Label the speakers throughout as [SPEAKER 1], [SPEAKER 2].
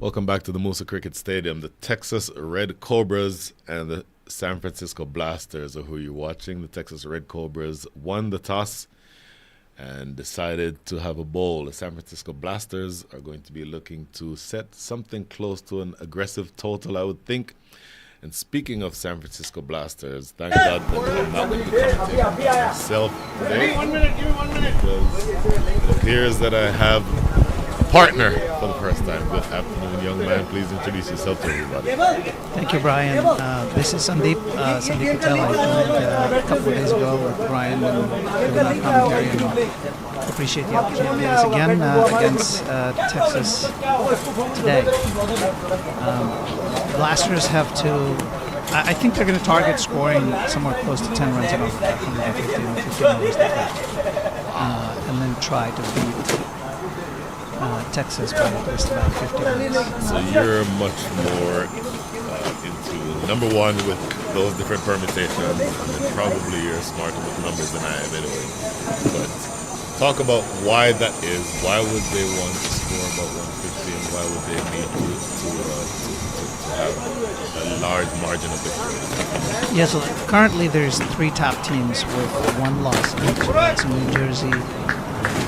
[SPEAKER 1] Welcome back to the Moosa Cricket Stadium. The Texas Red Cobras and the San Francisco Blasters are who you're watching. The Texas Red Cobras won the toss and decided to have a bowl. The San Francisco Blasters are going to be looking to set something close to an aggressive total, I would think. And speaking of San Francisco Blasters, thank God that I'm not going to be commenting myself today. Give me 1 minute, because it appears that I have a partner for the first time. Good afternoon, young man. Please introduce yourself to everybody.
[SPEAKER 2] Thank you, Brian. This is Sandeep Patel. I joined a couple of days ago with Brian and doing our commentary, and appreciate the opportunity to do this again against Texas today. Blasters have to, I think they're going to target scoring somewhere close to 10 runs out of 150 and 50 overs, and then try to beat Texas by at least about 50 runs.
[SPEAKER 1] So you're much more into number one with those different permutations, and probably you're smarter with numbers than I am anyway. But talk about why that is. Why would they want to score about 150, and why would they need to have a large margin of victory?
[SPEAKER 2] Yeah, so currently there's 3 top teams with 1 loss. That's New Jersey,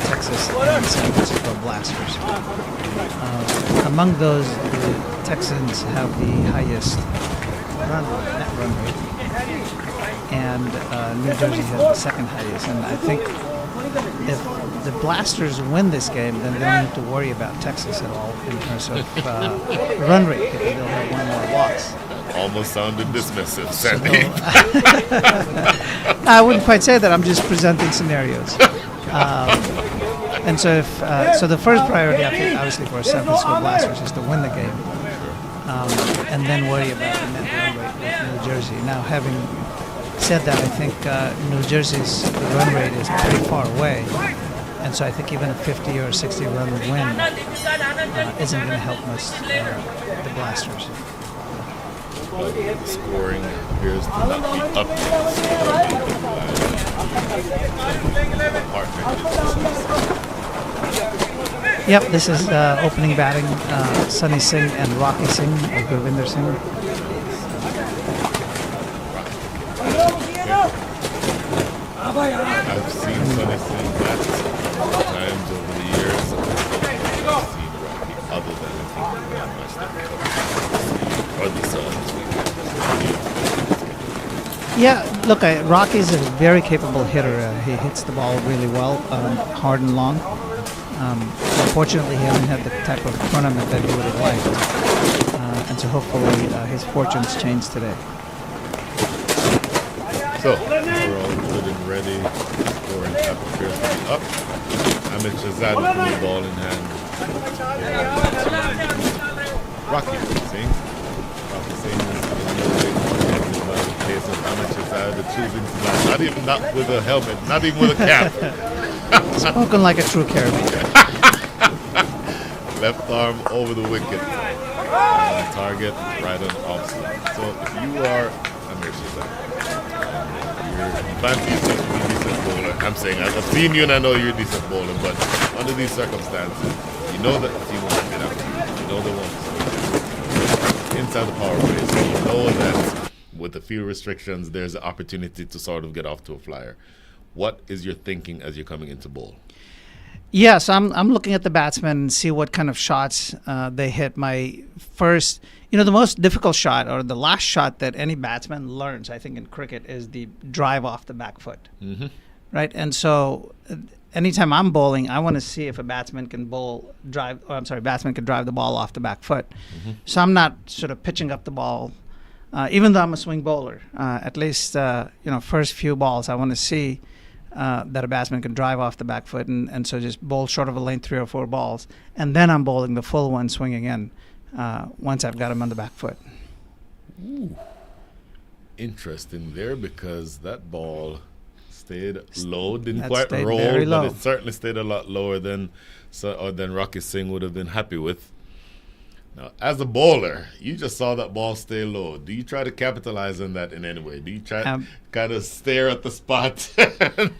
[SPEAKER 2] Texas, and San Francisco Blasters. Among those, the Texans have the highest net run rate, and New Jersey has the second highest. And I think if the Blasters win this game, then they don't have to worry about Texas at all in terms of run rate, because they'll have 1 more loss.
[SPEAKER 1] Almost sounded dismissive, Sandy.
[SPEAKER 2] I wouldn't quite say that. I'm just presenting scenarios. And so, so the first priority, obviously, for San Francisco Blasters is to win the game, and then worry about the net run rate with New Jersey. Now, having said that, I think New Jersey's run rate is pretty far away, and so I think even a 50 or 60 run win isn't going to help much the Blasters.
[SPEAKER 1] The scoring appears to not be up to
[SPEAKER 2] Yep, this is opening batting, Sunny Singh and Rocky Singh, or Gurvinder Singh.
[SPEAKER 1] I've seen Sunny Singh bat times over the years. I've seen Rocky other than
[SPEAKER 2] Yeah, look, Rocky's a very capable hitter. He hits the ball really well, hard and long. Unfortunately, he hasn't had the type of tournament that he would have liked. And so hopefully his fortunes change today.
[SPEAKER 1] So, we're all good and ready. Scoring cap appears to be up. Amit Shahzad with the ball in hand. Rocky Singh. Rocky Singh is by the pace of Amit Shahzad, choosing to not with a helmet, not even with a cap.
[SPEAKER 2] Spoken like a true Caribbean.
[SPEAKER 1] Left arm over the wicket. Target right on off side. So if you are Amir Shahzad, you fancy yourself to be a decent bowler. I'm saying I've seen you and I know you're a decent bowler, but under these circumstances, you know that the team won't get out. You know they won't score inside the power play. So you know that with the field restrictions, there's an opportunity to sort of get off to a flyer. What is your thinking as you're coming into bowl?
[SPEAKER 2] Yes, I'm looking at the batsmen and see what kind of shots they hit. My first, the most difficult shot, or the last shot that any batsman learns, I think, in cricket, is the drive off the back foot. Mm-hmm. Right? And so anytime I'm bowling, I want to see if a batsman can batsman can drive the ball off the back foot. Mm-hmm. So I'm not sort of pitching up the ball, even though I'm a swing bowler. At least, first few balls, I want to see that a batsman can drive off the back foot, and so just bowl short of a lane 3 or 4 balls, and then I'm bowling the full one swinging in once I've got him on the back foot.
[SPEAKER 1] Ooh. Interesting there, because that ball stayed low, didn't quite roll, but it certainly stayed a lot lower than Rocky Singh would have been happy with. Now, as a bowler, you just saw that ball stay low. Do you try to capitalize on that in any way? Do you try to kind of stare at the spot?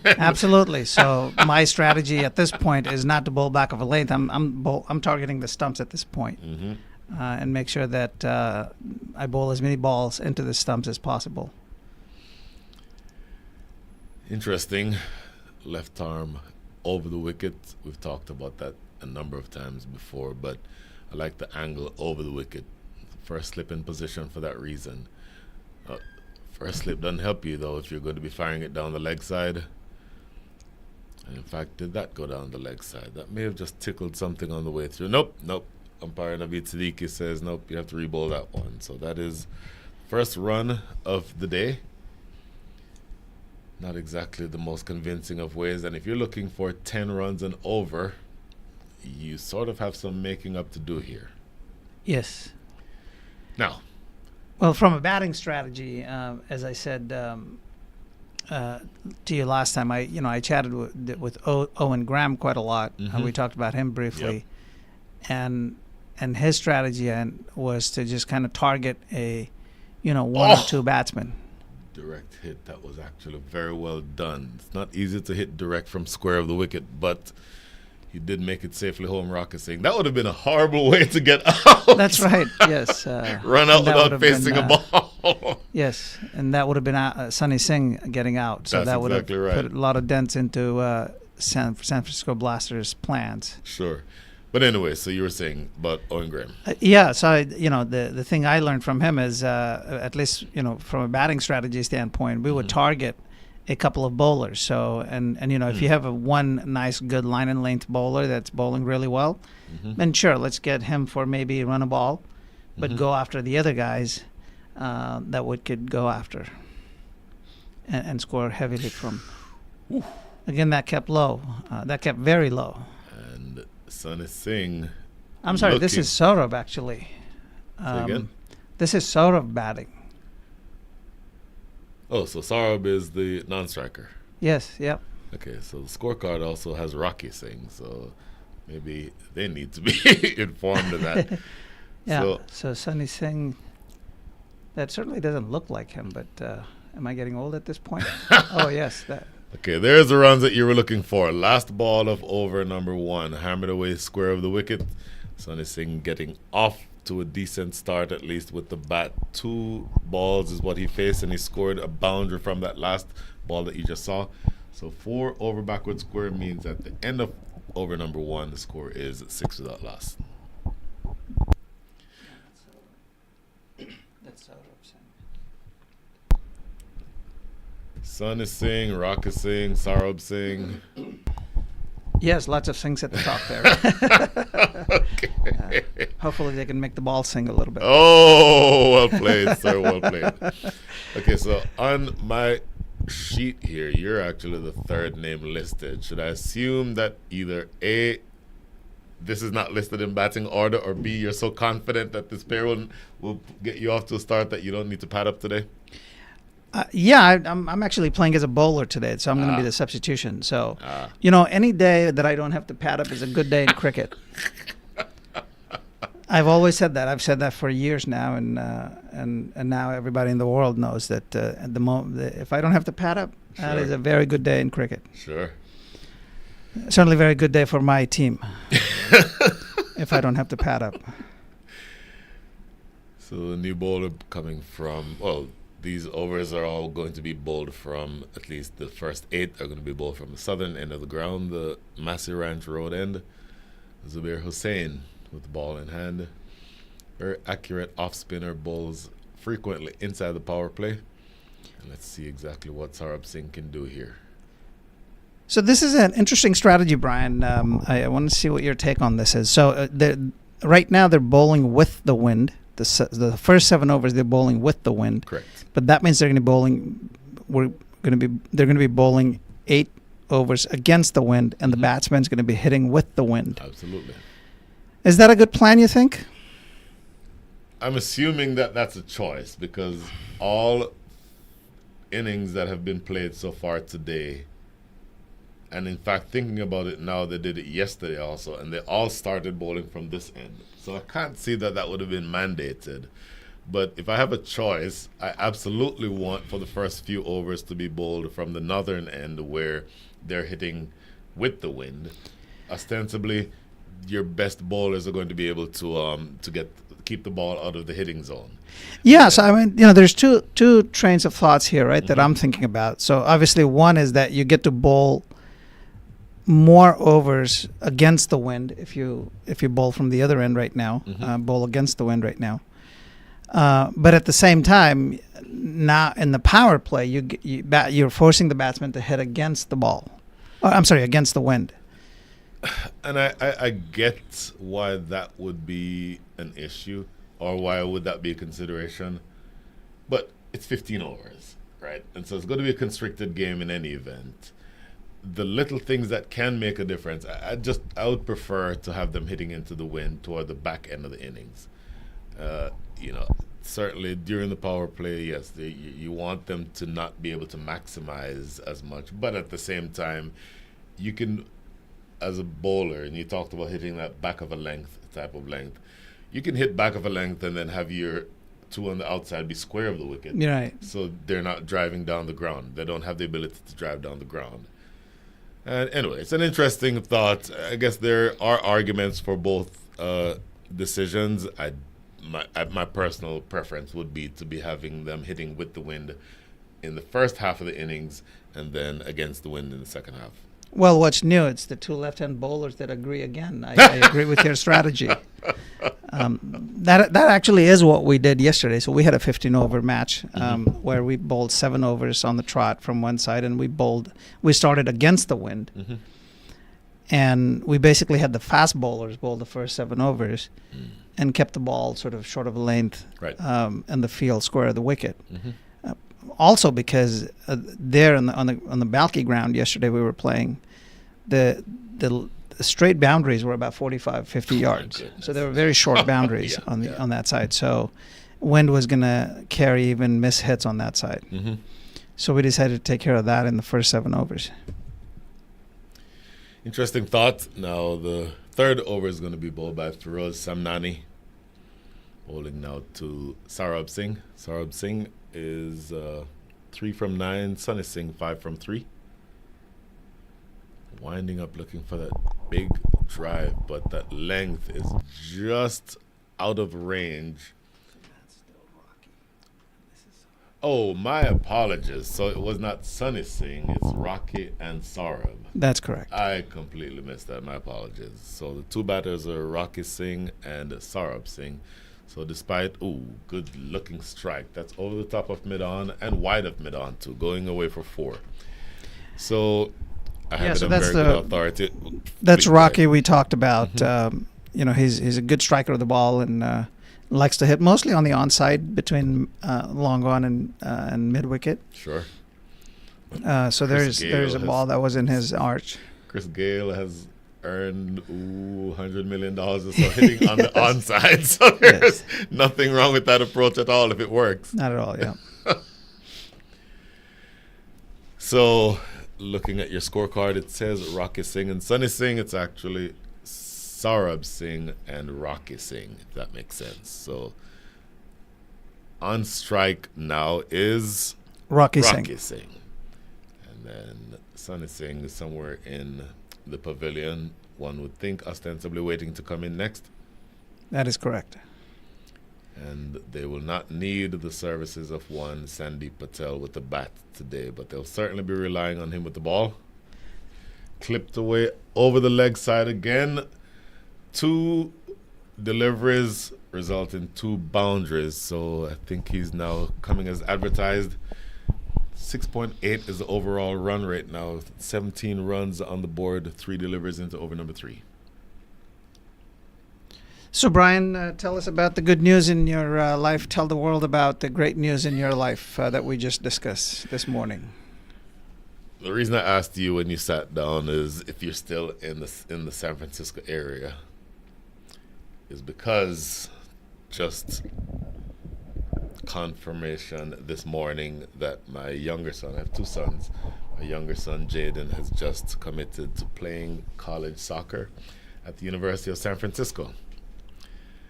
[SPEAKER 2] Absolutely. So my strategy at this point is not to bowl back of a length. I'm targeting the stumps at this point. Mm-hmm. and make sure that I bowl as many balls into the stumps as possible.
[SPEAKER 1] Interesting. Left arm over the wicket. We've talked about that a number of times before, but I like the angle over the wicket. First slip in position for that reason. First slip doesn't help you, though, if you're going to be firing it down the leg side. And in fact, did that go down the leg side? That may have just tickled something on the way through. Nope. Umpire Naveed Siddiqui says, nope, you have to re-bowl that one. So that is first run of the day. Not exactly the most convincing of ways. And if you're looking for 10 runs and over, you sort of have some making up to do here.
[SPEAKER 2] Yes.
[SPEAKER 1] Now,
[SPEAKER 2] well, from a batting strategy, as I said to you last time, I chatted with Owen Graham quite a lot. We talked about him briefly, and his strategy was to just kind of target a, one or two batsmen.
[SPEAKER 1] Direct hit. That was actually very well done. It's not easy to hit direct from square of the wicket, but he did make it safely home. Rocket saying that would have been a horrible way to get out.
[SPEAKER 2] That's right. Yes.
[SPEAKER 1] Run out without facing a ball.
[SPEAKER 2] Yes, and that would have been Sunny Singh getting out. So
[SPEAKER 1] That's
[SPEAKER 2] that would
[SPEAKER 1] exactly
[SPEAKER 2] have
[SPEAKER 1] right.
[SPEAKER 2] put a lot of dents into San Francisco Blasters' plans.
[SPEAKER 1] Sure. But anyway, so you were saying about Owen Graham.
[SPEAKER 2] Yeah, so the thing I learned from him is, at least from a batting strategy standpoint, we would target a couple of bowlers. So and if you have one nice good line and length bowler that's bowling really well, then sure, let's get him for maybe run a ball, but go after the other guys that we could go after and score heavily from. Again, that kept low. That kept very low.
[SPEAKER 1] And Sunny Singh.
[SPEAKER 2] I'm sorry, this is Saurabh actually.
[SPEAKER 1] Say again?
[SPEAKER 2] This is Saurabh batting.
[SPEAKER 1] Oh, so Saurabh is the non-striker.
[SPEAKER 2] Yes, yep.
[SPEAKER 1] Okay, so the scorecard also has Rocky Singh, so maybe they need to be informed of that.
[SPEAKER 2] Yeah, so Sunny Singh, that certainly doesn't look like him, but am I getting old at this point? Oh, yes. That.
[SPEAKER 1] Okay, there's the runs that you were looking for. Last ball of over number 1, hammered away square of the wicket. Sunny Singh getting off to a decent start, at least with the bat. 2 balls is what he faced, and he scored a boundary from that last ball that you just saw. So 4 over backward square means at the end of over number 1, the score is 6 without loss.
[SPEAKER 2] That's
[SPEAKER 1] Sunny Singh, Rocket Singh, Saurabh Singh.
[SPEAKER 2] Yes, lots of sings at the top there.
[SPEAKER 1] Okay.
[SPEAKER 2] Hopefully they can make the ball sing a little bit.
[SPEAKER 1] Oh, well played, sir. Well played. Okay, so on my sheet here, you're actually the third name listed. Should I assume that either A, this is not listed in batting order, or B, you're so confident that this pair will get you off to a start that you don't need to pad up today?
[SPEAKER 2] Yeah, I'm actually playing as a bowler today, so I'm going to be the substitution. So, any day that I don't have to pad up is a good day in cricket. I've always said that. I've said that for years now, and now everybody in the world knows that at the moment, if I don't have to pad up, that is a very good day in cricket.
[SPEAKER 1] Sure.
[SPEAKER 2] Certainly, a very good day for my team. If I don't have to pad up.
[SPEAKER 1] So the new bowler coming from these overs are all going to be bowled from, at least the first 8 are going to be bowled from the southern end of the ground, the Massey Ranch Road end. Zubair Hussain with the ball in hand. Very accurate off-spinner, bowls frequently inside the power play. And let's see exactly what Saurabh Singh can do here.
[SPEAKER 2] So this is an interesting strategy, Brian. I want to see what your take on this is. So right now they're bowling with the wind. The first 7 overs they're bowling with the wind.
[SPEAKER 1] Correct.
[SPEAKER 2] But that means they're going to be bowling. They're going to be bowling 8 overs against the wind, and the batsman's going to be hitting with the wind.
[SPEAKER 1] Absolutely.
[SPEAKER 2] Is that a good plan, you think?
[SPEAKER 1] I'm assuming that that's a choice, because all innings that have been played so far today, and in fact thinking about it now, they did it yesterday also, and they all started bowling from this end. So I can't see that would have been mandated. But if I have a choice, I absolutely want for the first few overs to be bowled from the northern end, where they're hitting with the wind. Ostensibly, your best bowlers are going to be able to get keep the ball out of the hitting zone.
[SPEAKER 2] Yeah, so I mean, there's two trains of thoughts here, right, that I'm thinking about. So obviously, one is that you get to bowl more overs against the wind if you bowl from the other end right now, bowl against the wind right now. But at the same time, now in the power play, you're forcing the batsman to hit against the ball. Against the wind.
[SPEAKER 1] And I get why that would be an issue, or why would that be a consideration. But it's 15 overs, right? And so it's going to be a constricted game in any event. The little things that can make a difference, I would prefer to have them hitting into the wind toward the back end of the innings. Certainly during the power play, yes, you want them to not be able to maximize as much, but at the same time, you can, as a bowler, and you talked about hitting that back of a length type of length, you can hit back of a length and then have your two on the outside be square of the wicket.
[SPEAKER 2] Right.
[SPEAKER 1] So they're not driving down the ground. They don't have the ability to drive down the ground. And anyway, it's an interesting thought. I guess there are arguments for both decisions. My personal preference would be to be having them hitting with the wind in the first half of the innings and then against the wind in the second half.
[SPEAKER 2] Well, what's new? It's the two left-hand bowlers that agree again. I agree with your strategy. That actually is what we did yesterday. So we had a 15-over match where we bowled 7 overs on the trot from one side, and we started against the wind. And we basically had the fast bowlers bowl the first 7 overs and kept the ball sort of short of a length in the field square of the wicket. Also because there on the balcony ground yesterday we were playing, the straight boundaries were about 45, 50 yards. So they were very short boundaries on that side. So wind was going to carry even miss hits on that side. So we decided to take care of that in the first 7 overs.
[SPEAKER 1] Interesting thought. Now the third over is going to be bowled by Feroz Samnani, bowling now to Saurabh Singh. Saurabh Singh is 3 from 9. Sunny Singh 5 from 3. Winding up looking for that big drive, but that length is just out of range. Oh, my apologies. So it was not Sunny Singh, it's Rocky and Saurabh.
[SPEAKER 2] That's correct.
[SPEAKER 1] I completely missed that. My apologies. So the two batters are Rocky Singh and Saurabh Singh. So despite, good looking strike, that's over the top of mid-on and wide of mid-on too, going away for 4. So I have it on very good authority.
[SPEAKER 2] That's Rocky we talked about. He's a good striker of the ball and likes to hit mostly on the onside between long on and mid wicket.
[SPEAKER 1] Sure.
[SPEAKER 2] So there's a ball that was in his arch.
[SPEAKER 1] Chris Gale has earned $100 million or so hitting on the onside. So there's nothing wrong with that approach at all if it works.
[SPEAKER 2] Not at all, yeah.
[SPEAKER 1] So looking at your scorecard, it says Rocky Singh and Sunny Singh. It's actually Saurabh Singh and Rocky Singh, if that makes sense. So on strike now is
[SPEAKER 2] Rocky Singh.
[SPEAKER 1] And then Sunny Singh is somewhere in the pavilion. One would think ostensibly waiting to come in next.
[SPEAKER 2] That is correct.
[SPEAKER 1] And they will not need the services of one Sandeep Patel with the bat today, but they'll certainly be relying on him with the ball. Clipped away over the leg side again. 2 deliveries result in 2 boundaries, so I think he's now coming as advertised. 6.8 is the overall run rate now. 17 runs on the board, 3 deliveries into over number 3.
[SPEAKER 2] So, Brian, tell us about the good news in your life. Tell the world about the great news in your life that we just discussed this morning.
[SPEAKER 1] The reason I asked you when you sat down is if you're still in the San Francisco area, is because just confirmation this morning that my younger son, I have 2 sons, my younger son Jaden has just committed to playing college soccer at the University of San Francisco.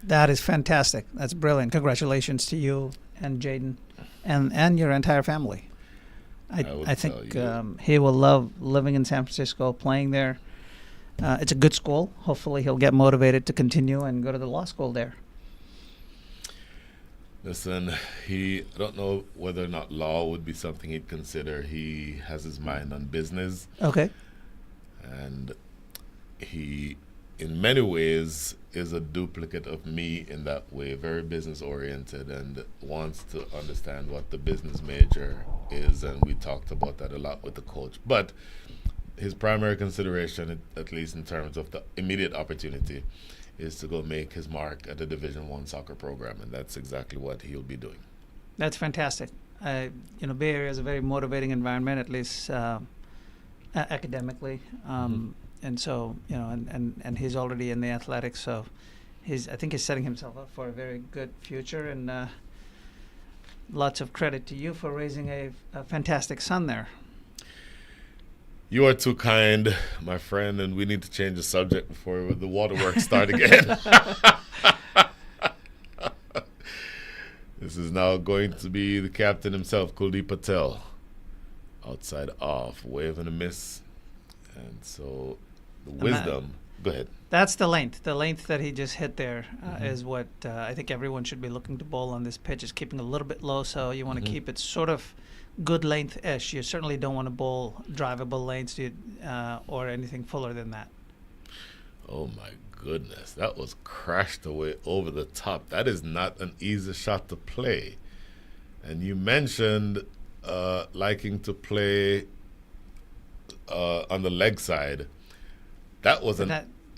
[SPEAKER 2] That is fantastic. That's brilliant. Congratulations to you and Jaden and your entire family. I think he will love living in San Francisco, playing there. It's a good school. Hopefully he'll get motivated to continue and go to the law school there.
[SPEAKER 1] Listen, I don't know whether or not law would be something he'd consider. He has his mind on business,
[SPEAKER 2] Okay.
[SPEAKER 1] and he, in many ways, is a duplicate of me in that way, very business oriented and wants to understand what the business major is. And we talked about that a lot with the coach. But his primary consideration, at least in terms of the immediate opportunity, is to go make his mark at the Division One soccer program, and that's exactly what he'll be doing.
[SPEAKER 2] That's fantastic. Bay Area is a very motivating environment, at least academically. And so, and he's already in the athletics, so I think he's setting himself up for a very good future, and lots of credit to you for raising a fantastic son there.
[SPEAKER 1] You are too kind, my friend, and we need to change the subject before the waterworks start again. This is now going to be the captain himself, Kuldeep Patel, outside off, wave and a miss. And so the wisdom, go ahead.
[SPEAKER 2] That's the length. The length that he just hit there is what I think everyone should be looking to bowl on this pitch, is keeping a little bit low, so you want to keep it sort of good length-ish. You certainly don't want to bowl drivable lengths or anything fuller than that.
[SPEAKER 1] Oh my goodness, that was crashed away over the top. That is not an easy shot to play. And you mentioned liking to play on the leg side. That was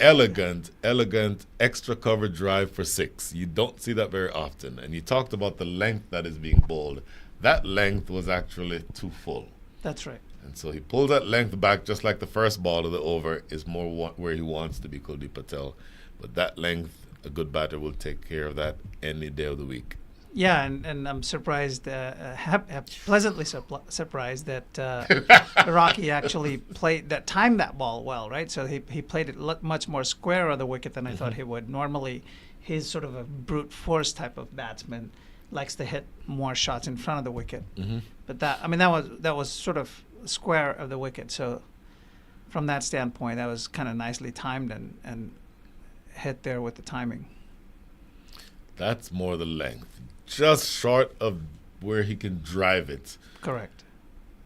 [SPEAKER 1] elegant extra cover drive for 6. You don't see that very often. And you talked about the length that is being bowled. That length was actually too full.
[SPEAKER 2] That's right.
[SPEAKER 1] And so he pulled that length back, just like the first ball of the over is more where he wants to be, Kuldeep Patel. But that length, a good batter will take care of that any day of the week.
[SPEAKER 2] Yeah, and I'm surprised, pleasantly surprised that Rocky actually timed that ball well, right? So he played it much more square of the wicket than I thought he would. Normally, he's sort of a brute force type of batsman, likes to hit more shots in front of the wicket. But that was sort of square of the wicket. So from that standpoint, that was kind of nicely timed and hit there with the timing.
[SPEAKER 1] That's more the length, just short of where he can drive it.
[SPEAKER 2] Correct.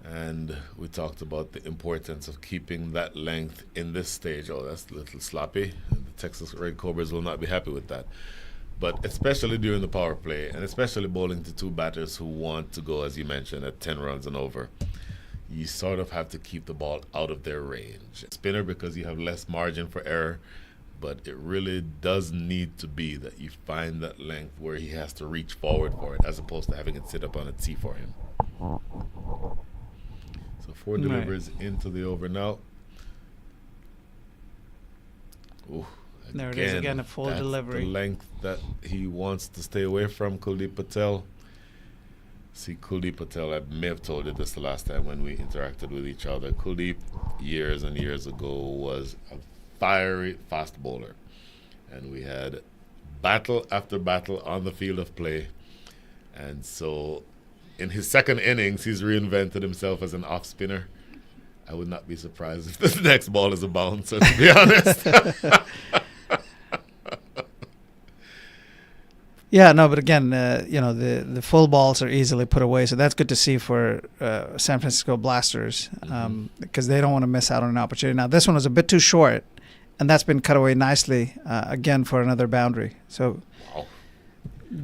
[SPEAKER 1] And we talked about the importance of keeping that length in this stage. Oh, that's a little sloppy. The Texas Red Cobras will not be happy with that. But especially during the power play, and especially bowling to 2 batters who want to go, as you mentioned, at 10 runs and over, you sort of have to keep the ball out of their range. Spinner, because you have less margin for error, but it really does need to be that you find that length where he has to reach forward for it, as opposed to having it sit up on a tee for him. So 4 deliveries into the over now. Ooh.
[SPEAKER 2] There it is again, a full delivery.
[SPEAKER 1] The length that he wants to stay away from, Kuldeep Patel. See, Kuldeep Patel, I may have told you this the last time when we interacted with each other. Kuldeep, years and years ago, was a fiery fast bowler. And we had battle after battle on the field of play. And so in his second innings, he's reinvented himself as an off spinner. I would not be surprised if this next ball is a bouncer, to be honest.
[SPEAKER 2] Yeah, no, but again, the full balls are easily put away, so that's good to see for San Francisco Blasters, because they don't want to miss out on an opportunity. Now, this one was a bit too short, and that's been cut away nicely again for another boundary. So,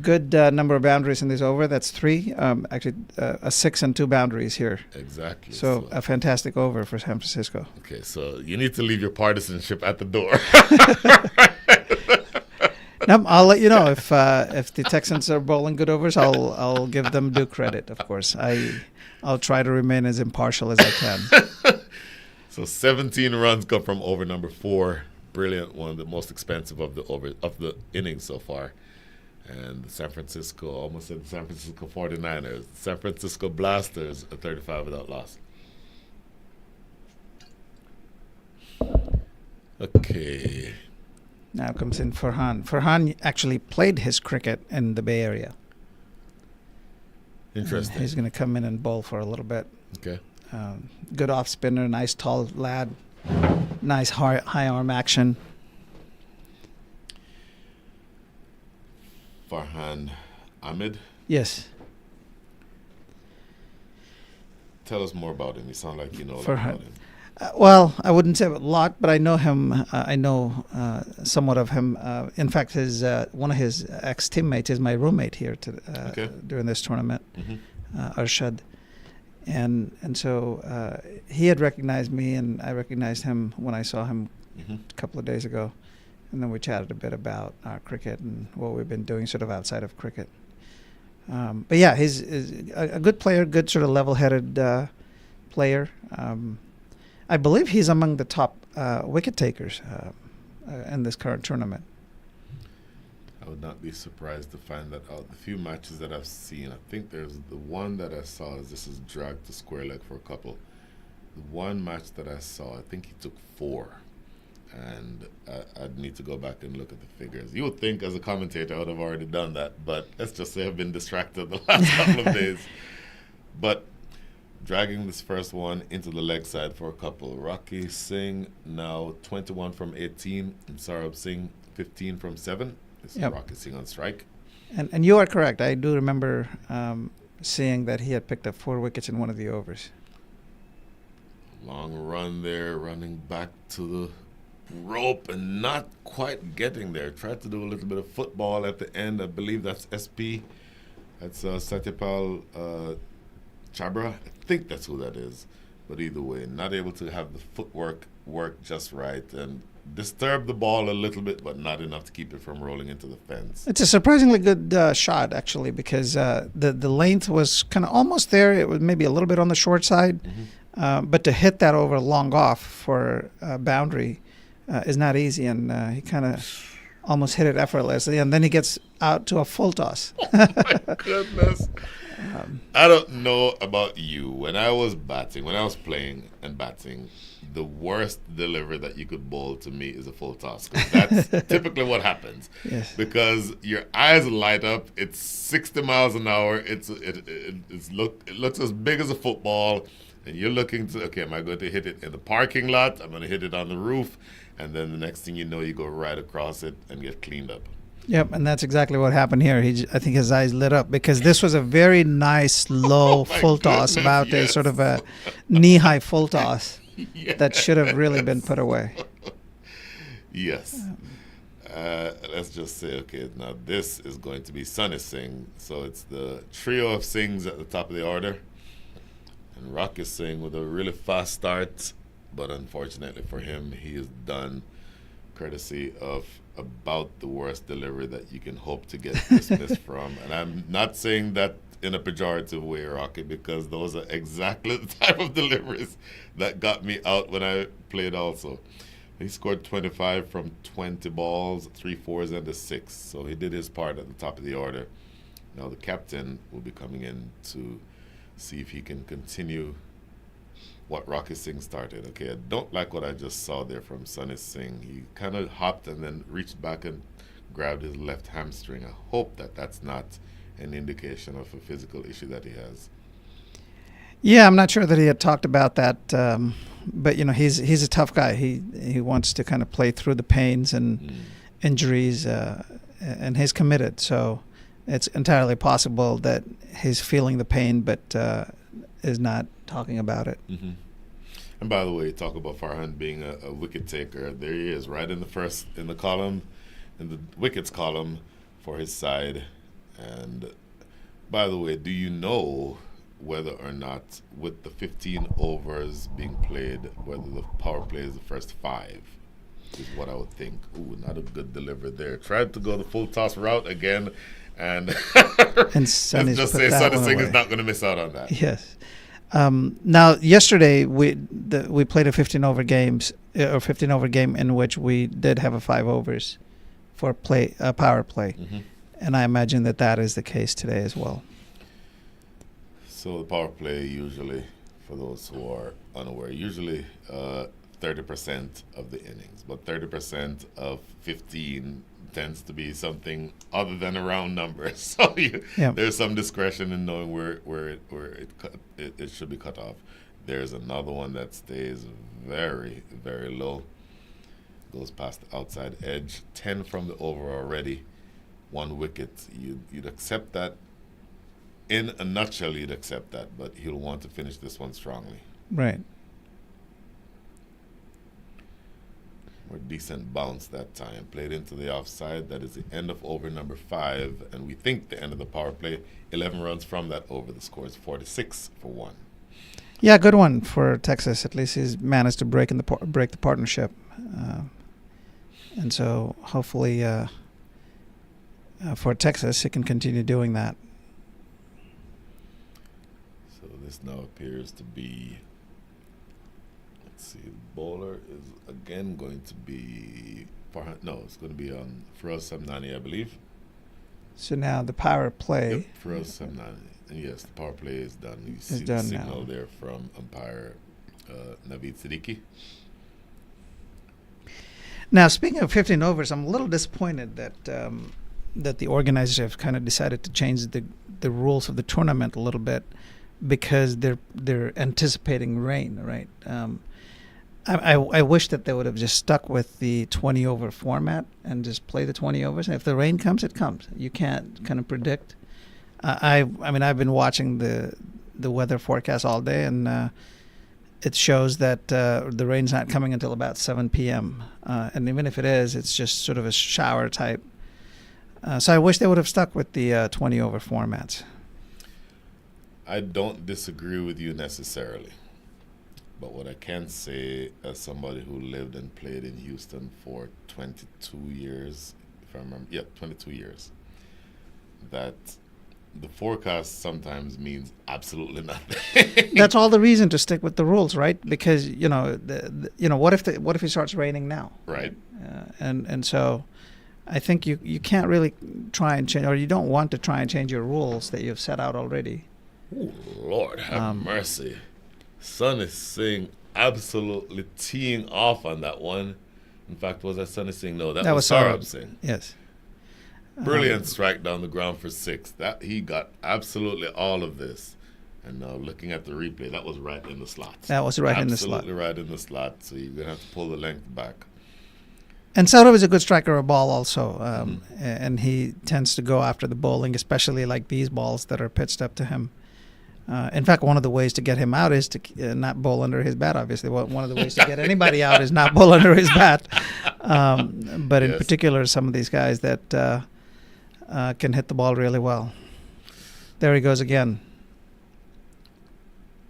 [SPEAKER 2] good number of boundaries in this over. That's 3. Actually, a 6 and 2 boundaries here.
[SPEAKER 1] Exactly.
[SPEAKER 2] So a fantastic over for San Francisco.
[SPEAKER 1] Okay, so you need to leave your partisanship at the door.
[SPEAKER 2] No, I'll let you know if the Texans are bowling good overs. I'll give them due credit. Of course, I'll try to remain as impartial as I can.
[SPEAKER 1] So 17 runs come from over number 4. Brilliant one, the most expensive of the innings so far. And the San Francisco 49ers, San Francisco Blasters, a 35 without loss. Okay.
[SPEAKER 2] Now comes in Farhan. Farhan actually played his cricket in the Bay Area.
[SPEAKER 1] Interesting.
[SPEAKER 2] He's going to come in and bowl for a little bit.
[SPEAKER 1] Okay.
[SPEAKER 2] Good off spinner, nice tall lad, nice high arm action.
[SPEAKER 1] Farhan, Ahmed,
[SPEAKER 2] Yes.
[SPEAKER 1] tell us more about him. You sound like you know a lot
[SPEAKER 2] For
[SPEAKER 1] about him.
[SPEAKER 2] Well, I wouldn't say a lot, but I know him. I know somewhat of him. In fact, his one of his ex teammates is my roommate here
[SPEAKER 1] Okay.
[SPEAKER 2] during this tournament,
[SPEAKER 1] Hmm.
[SPEAKER 2] Arshad, and so he had recognized me, and I recognized him when I saw him
[SPEAKER 1] Hmm.
[SPEAKER 2] a couple of days ago, and then we chatted a bit about our cricket and what we've been doing, sort of outside of cricket. But yeah, he's a good player, good sort of level-headed player. I believe he's among the top wicket takers in this current tournament.
[SPEAKER 1] I would not be surprised to find that out. The few matches that I've seen, I think there's the one that I saw is this is dragged to square leg for a couple. The one match that I saw, I think he took 4. And I'd need to go back and look at the figures. You would think as a commentator I would have already done that, but let's just say I've been distracted the last couple of days. But dragging this first one into the leg side for a couple. Rocky Singh now 21 from 18, and Saurabh Singh 15 from 7. This is
[SPEAKER 2] Yep.
[SPEAKER 1] Rocky Singh on strike.
[SPEAKER 2] And you are correct. I do remember seeing that he had picked up 4 wickets in one of the overs.
[SPEAKER 1] Long run there, running back to the rope and not quite getting there. Tried to do a little bit of football at the end. I believe that's SP. That's Satyapal Chabra. I think that's who that is. But either way, not able to have the footwork work just right and disturb the ball a little bit, but not enough to keep it from rolling into the fence.
[SPEAKER 2] It's a surprisingly good shot, actually, because the length was kind of almost there. It was maybe a little bit on the short side.
[SPEAKER 1] Mm-hmm.
[SPEAKER 2] But to hit that over long off for a boundary is not easy, and he kind of almost hit it effortlessly, and then he gets out to a full toss.
[SPEAKER 1] My goodness. I don't know about you. When I was playing and batting, the worst delivery that you could bowl to me is a full toss. 'Cause that's typically what happens.
[SPEAKER 2] Yes.
[SPEAKER 1] Because your eyes light up. It's 60 miles an hour. It looks as big as a football. And you're looking to, okay, am I going to hit it in the parking lot? I'm going to hit it on the roof. And then the next thing you know, you go right across it and get cleaned up.
[SPEAKER 2] Yep, and that's exactly what happened here. I think his eyes lit up because this was a very nice, low
[SPEAKER 1] Oh, my
[SPEAKER 2] full toss,
[SPEAKER 1] goodness,
[SPEAKER 2] about a
[SPEAKER 1] yes.
[SPEAKER 2] sort of a knee-high full toss
[SPEAKER 1] Yes.
[SPEAKER 2] that should have really been put away.
[SPEAKER 1] Yes. Let's just say, okay, now this is going to be Sunny Singh. So it's the trio of Singhs at the top of the order. And Rocky Singh with a really fast start. But unfortunately for him, he is done courtesy of about the worst delivery that you can hope to get dismissed from. And I'm not saying that in a pejorative way, Rocky, because those are exactly the type of deliveries that got me out when I played also. He scored 25 from 20 balls, 3 fours and a 6. So he did his part at the top of the order. Now the captain will be coming in to see if he can continue what Rocky Singh started. Okay, I don't like what I just saw there from Sunny Singh. He kind of hopped and then reached back and grabbed his left hamstring. I hope that that's not an indication of a physical issue that he has.
[SPEAKER 2] Yeah, I'm not sure that he had talked about that, but he's a tough guy. He wants to kind of play through the pains and injuries, and he's committed. So it's entirely possible that he's feeling the pain, but is not talking about it.
[SPEAKER 1] Mm-hmm. And by the way, talk about Farhan being a wicket taker. There he is, right in the column, in the wickets column for his side. And by the way, do you know whether or not, with the 15 overs being played, whether the power play is the first 5? Is what I would think. Ooh, not a good delivery there. Tried to go the full toss route again, and
[SPEAKER 2] Let's
[SPEAKER 1] just say Sunny Singh is not going to miss out on that.
[SPEAKER 2] Yes. Now, yesterday we played a 15 over game in which we did have a 5 overs for power play,
[SPEAKER 1] Mm-hmm.
[SPEAKER 2] and I imagine that is the case today as well.
[SPEAKER 1] So the power play usually, for those who are unaware, usually 30% of the innings, but 30% of 15 tends to be something other than a round number. So there's some discretion in knowing where it should be cut off. There's another one that stays very, very low, goes past the outside edge, 10 from the over already, one wicket. You'd accept that. In a nutshell, you'd accept that, but he'll want to finish this one strongly.
[SPEAKER 2] Right.
[SPEAKER 1] More decent bounce that time. Played into the offside. That is the end of over number 5, and we think the end of the power play. 11 runs from that over. The score is 46-1.
[SPEAKER 2] Yeah, good one for Texas. At least he's managed to break the partnership, and so hopefully for Texas, he can continue doing that.
[SPEAKER 1] So this now appears to be. Let's see. The bowler is again going to be. It's going to be Firoz Samnani, I believe.
[SPEAKER 2] So now the power play.
[SPEAKER 1] Yep, Firoz Samnani. And yes, the power play is done. You see
[SPEAKER 2] done
[SPEAKER 1] the signal
[SPEAKER 2] now.
[SPEAKER 1] there from umpire Naveed Siddiqui.
[SPEAKER 2] Now, speaking of 15 overs, I'm a little disappointed that that the organizers have kind of decided to change the rules of the tournament a little bit because they're anticipating rain, right? I wish that they would have just stuck with the 20 over format and just play the 20 overs. And if the rain comes, it comes. You can't kind of predict. I mean, I've been watching the weather forecast all day, and it shows that the rain's not coming until about 7 p.m. And even if it is, it's just sort of a shower type. So I wish they would have stuck with the 20 over formats.
[SPEAKER 1] I don't disagree with you necessarily. But what I can say, as somebody who lived and played in Houston for 22 years, if I remember, 22 years, that the forecast sometimes means absolutely nothing.
[SPEAKER 2] That's all the reason to stick with the rules, right? Because what if it starts raining now?
[SPEAKER 1] Right.
[SPEAKER 2] And so, I think you can't really try and change, or you don't want to try and change your rules that you've set out already.
[SPEAKER 1] Oh, Lord, have mercy. Sun is Singh absolutely teeing off on that one. In fact, was that Sunny Singh? No, that was Saurabh Singh.
[SPEAKER 2] Yes.
[SPEAKER 1] Brilliant strike down the ground for 6. That he got absolutely all of this. And now looking at the replay, that was right in the slot.
[SPEAKER 2] That was right in the slot.
[SPEAKER 1] Absolutely right in the slot. So you're going to have to pull the length back.
[SPEAKER 2] And Saurabh is a good striker of ball also. And he tends to go after the bowling, especially like these balls that are pitched up to him. In fact, one of the ways to get him out is to not bowl under his bat, obviously. One of the ways to get anybody out is not bowl under his bat. But in particular, some of these guys that can hit the ball really well. There he goes again.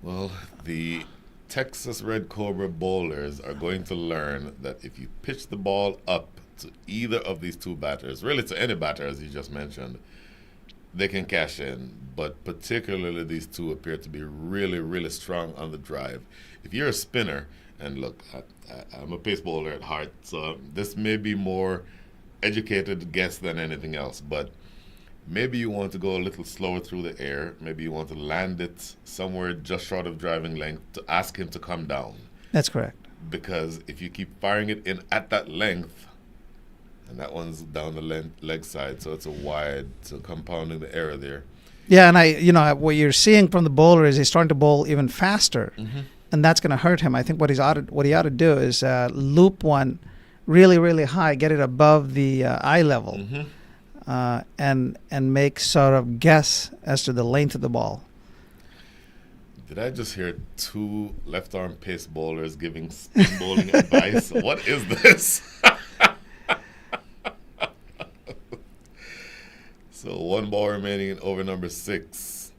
[SPEAKER 1] Well, the Texas Red Cobra bowlers are going to learn that if you pitch the ball up to either of these two batters, really to any batter, as you just mentioned, they can cash in, but particularly these two appear to be really, really strong on the drive. If you're a spinner, and look, I'm a pace bowler at heart, so this may be more educated guess than anything else, but maybe you want to go a little slower through the air. Maybe you want to land it somewhere just short of driving length to ask him to come down.
[SPEAKER 2] That's correct.
[SPEAKER 1] Because if you keep firing it in at that length, and that one's down the leg side, so it's a wide, so compounding the error there.
[SPEAKER 2] Yeah, and what you're seeing from the bowler is he's starting to bowl even faster, and that's going to hurt him. I think what he ought to do is loop one really, really high, get it above the eye level, and make sort of guess as to the length of the ball.
[SPEAKER 1] Did I just hear 2 left-arm pace bowlers giving spin bowling advice? What is this? So 1 ball remaining in over number 6.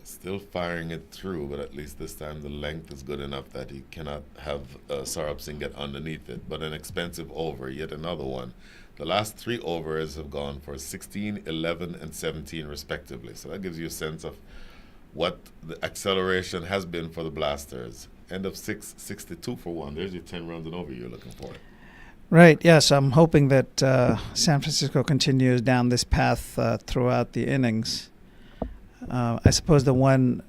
[SPEAKER 1] Still firing it through, but at least this time the length is good enough that he cannot have Saurabh Singh get underneath it. But an expensive over, yet another one. The last 3 overs have gone for 16, 11, and 17 respectively. So that gives you a sense of what the acceleration has been for the Blasters. End of 6, 62 for 1. There's your 10 runs and over you're looking for.
[SPEAKER 2] Right, yes. I'm hoping that San Francisco continues down this path throughout the innings. I suppose the one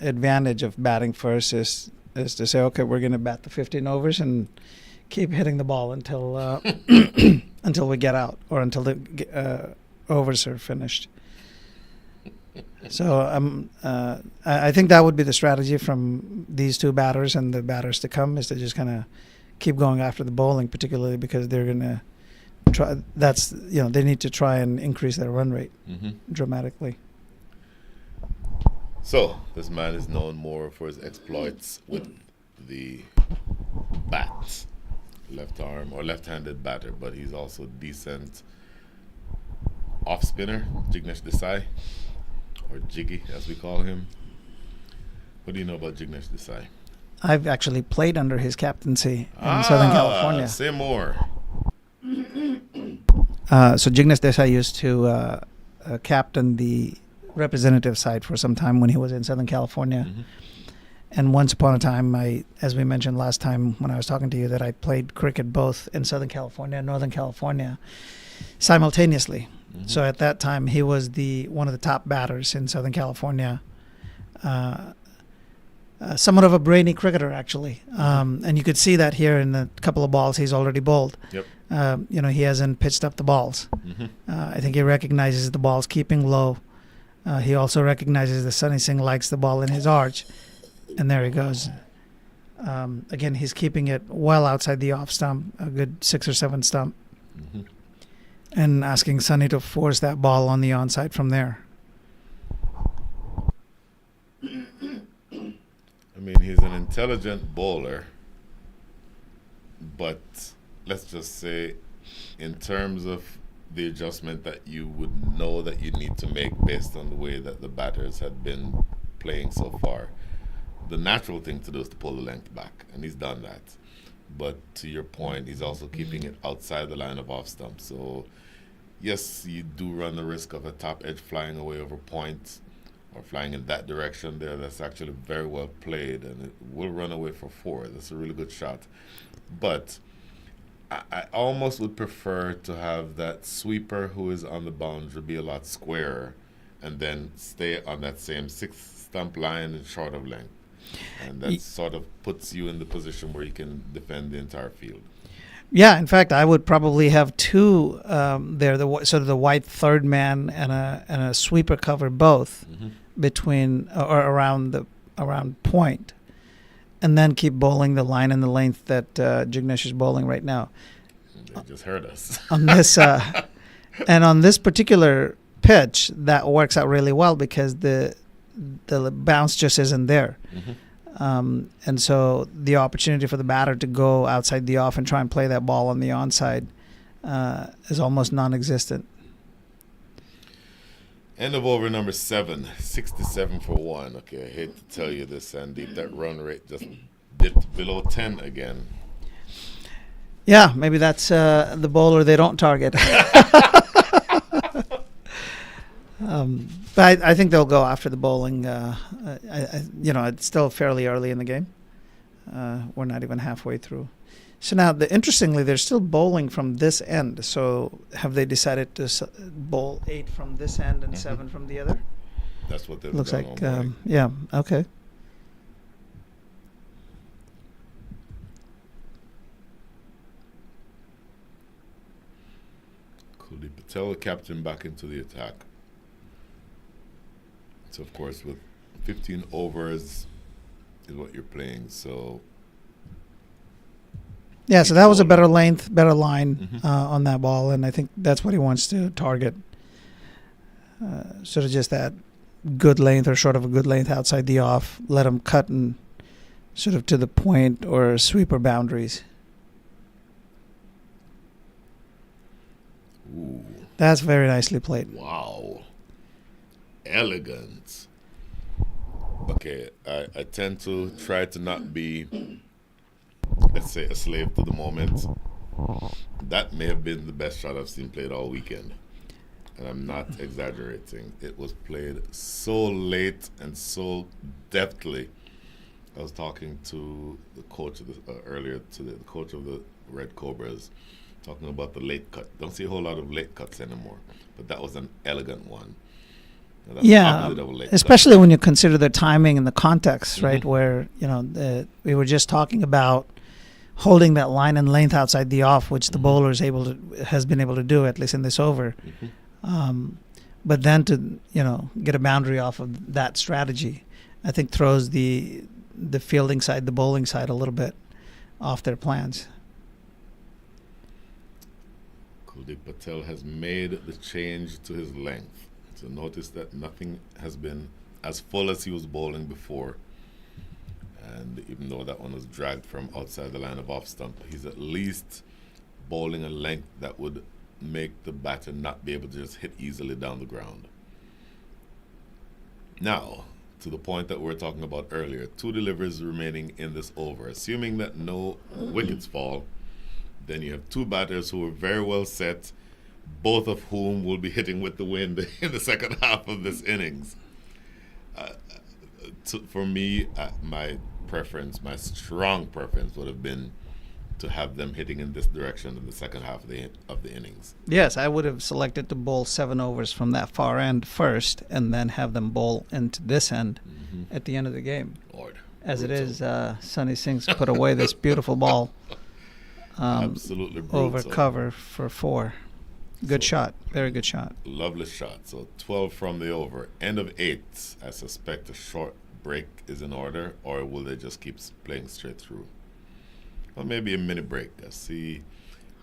[SPEAKER 2] advantage of batting first is to say, okay, we're going to bat the 15 overs and keep hitting the ball until until we get out or until the overs are finished. So I think that would be the strategy from these 2 batters and the batters to come, is to just kind of keep going after the bowling, particularly because they're going to they need to try and increase their run rate dramatically.
[SPEAKER 1] So this man is known more for his exploits with the bat, left arm or left-handed batter, but he's also decent off spinner, Jignesh Desai, or Jiggy as we call him. What do you know about Jignesh Desai?
[SPEAKER 2] I've actually played under his captaincy in Southern California.
[SPEAKER 1] Say more.
[SPEAKER 2] So Jignesh Desai used to captain the representative side for some time when he was in Southern California. And once upon a time, as we mentioned last time when I was talking to you, that I played cricket both in Southern California and Northern California simultaneously. So at that time, he was one of the top batters in Southern California. Somewhat of a brainy cricketer, actually. And you could see that here in the couple of balls he's already bowled.
[SPEAKER 1] Yep.
[SPEAKER 2] He hasn't pitched up the balls. I think he recognizes the balls keeping low. He also recognizes that Sunny Singh likes the ball in his arch. And there he goes. Again, he's keeping it well outside the off stump, a good 6 or 7 stump. And asking Sunny to force that ball on the onside from there.
[SPEAKER 1] I mean, he's an intelligent bowler, but let's just say in terms of the adjustment that you would know that you need to make based on the way that the batters had been playing so far, the natural thing to do is to pull the length back, and he's done that. But to your point, he's also keeping it outside the line of off stump. So yes, you do run the risk of a top edge flying away over point or flying in that direction there. That's actually very well played, and it will run away for 4. That's a really good shot. But I almost would prefer to have that sweeper who is on the boundary be a lot squarer and then stay on that same 6 stump line and short of length. And that sort of puts you in the position where you can defend the entire field.
[SPEAKER 2] Yeah, in fact, I would probably have 2 there, sort of the white third man and a sweeper cover both between or around point, and then keep bowling the line and the length that Jignesh is bowling right now.
[SPEAKER 1] They just heard us.
[SPEAKER 2] On this and on this particular pitch, that works out really well because the bounce just isn't there. And so the opportunity for the batter to go outside the off and try and play that ball on the onside is almost non-existent.
[SPEAKER 1] End of over number 7, 67 for 1. Okay, I hate to tell you this, Sandeep, that run rate just dipped below 10 again.
[SPEAKER 2] Yeah, maybe that's the bowler they don't target. But I think they'll go after the bowling. It's still fairly early in the game. We're not even halfway through. So now, interestingly, they're still bowling from this end. So have they decided to bowl 8 from this end and 7 from the other?
[SPEAKER 1] That's what they've
[SPEAKER 2] Looks
[SPEAKER 1] done.
[SPEAKER 2] like, yeah, okay.
[SPEAKER 1] Kuldeep Patel, captain, back into the attack. So, of course, with 15 overs is what you're playing. So,
[SPEAKER 2] yeah, so that was a better length, better line on that ball, and I think that's what he wants to target. Sort of just that good length or short of a good length outside the off. Let him cut and sort of to the point or sweeper boundaries.
[SPEAKER 1] ooh,
[SPEAKER 2] That's very nicely played.
[SPEAKER 1] wow. Elegant. Okay, I tend to try to not be, let's say, a slave to the moment. That may have been the best shot I've seen played all weekend. And I'm not exaggerating. It was played so late and so deftly. I was talking to the coach of the, earlier today, the coach of the Red Cobras, talking about the late cut. Don't see a whole lot of late cuts anymore, but that was an elegant one. Now, that's the
[SPEAKER 2] Yeah,
[SPEAKER 1] opposite of a late
[SPEAKER 2] especially when you consider the timing and the context, right? Where we were just talking about holding that line and length outside the off, which the bowler has been able to do at least in this over. But then to get a boundary off of that strategy, I think throws the fielding side, the bowling side, a little bit off their plans.
[SPEAKER 1] Kuldeep Patel has made the change to his length. So notice that nothing has been as full as he was bowling before. And even though that one was dragged from outside the line of off stump, he's at least bowling a length that would make the batter not be able to just hit easily down the ground. Now, to the point that we were talking about earlier, 2 deliveries remaining in this over. Assuming that no wickets fall, then you have 2 batters who are very well set, both of whom will be hitting with the wind in the second half of this innings. For me, my strong preference would have been to have them hitting in this direction in the second half of the innings.
[SPEAKER 2] Yes, I would have selected to bowl 7 overs from that far end first, and then have them bowl into this end at the end of the game.
[SPEAKER 1] Lord,
[SPEAKER 2] as brutal. It is, Sonny Singh's put away this beautiful ball.
[SPEAKER 1] Absolutely brutal.
[SPEAKER 2] Over cover for 4. Good shot. Very good shot.
[SPEAKER 1] Lovely shot. So 12 from the over. End of 8. I suspect a short break is in order, or will they just keep playing straight through? Or maybe a minute break. I see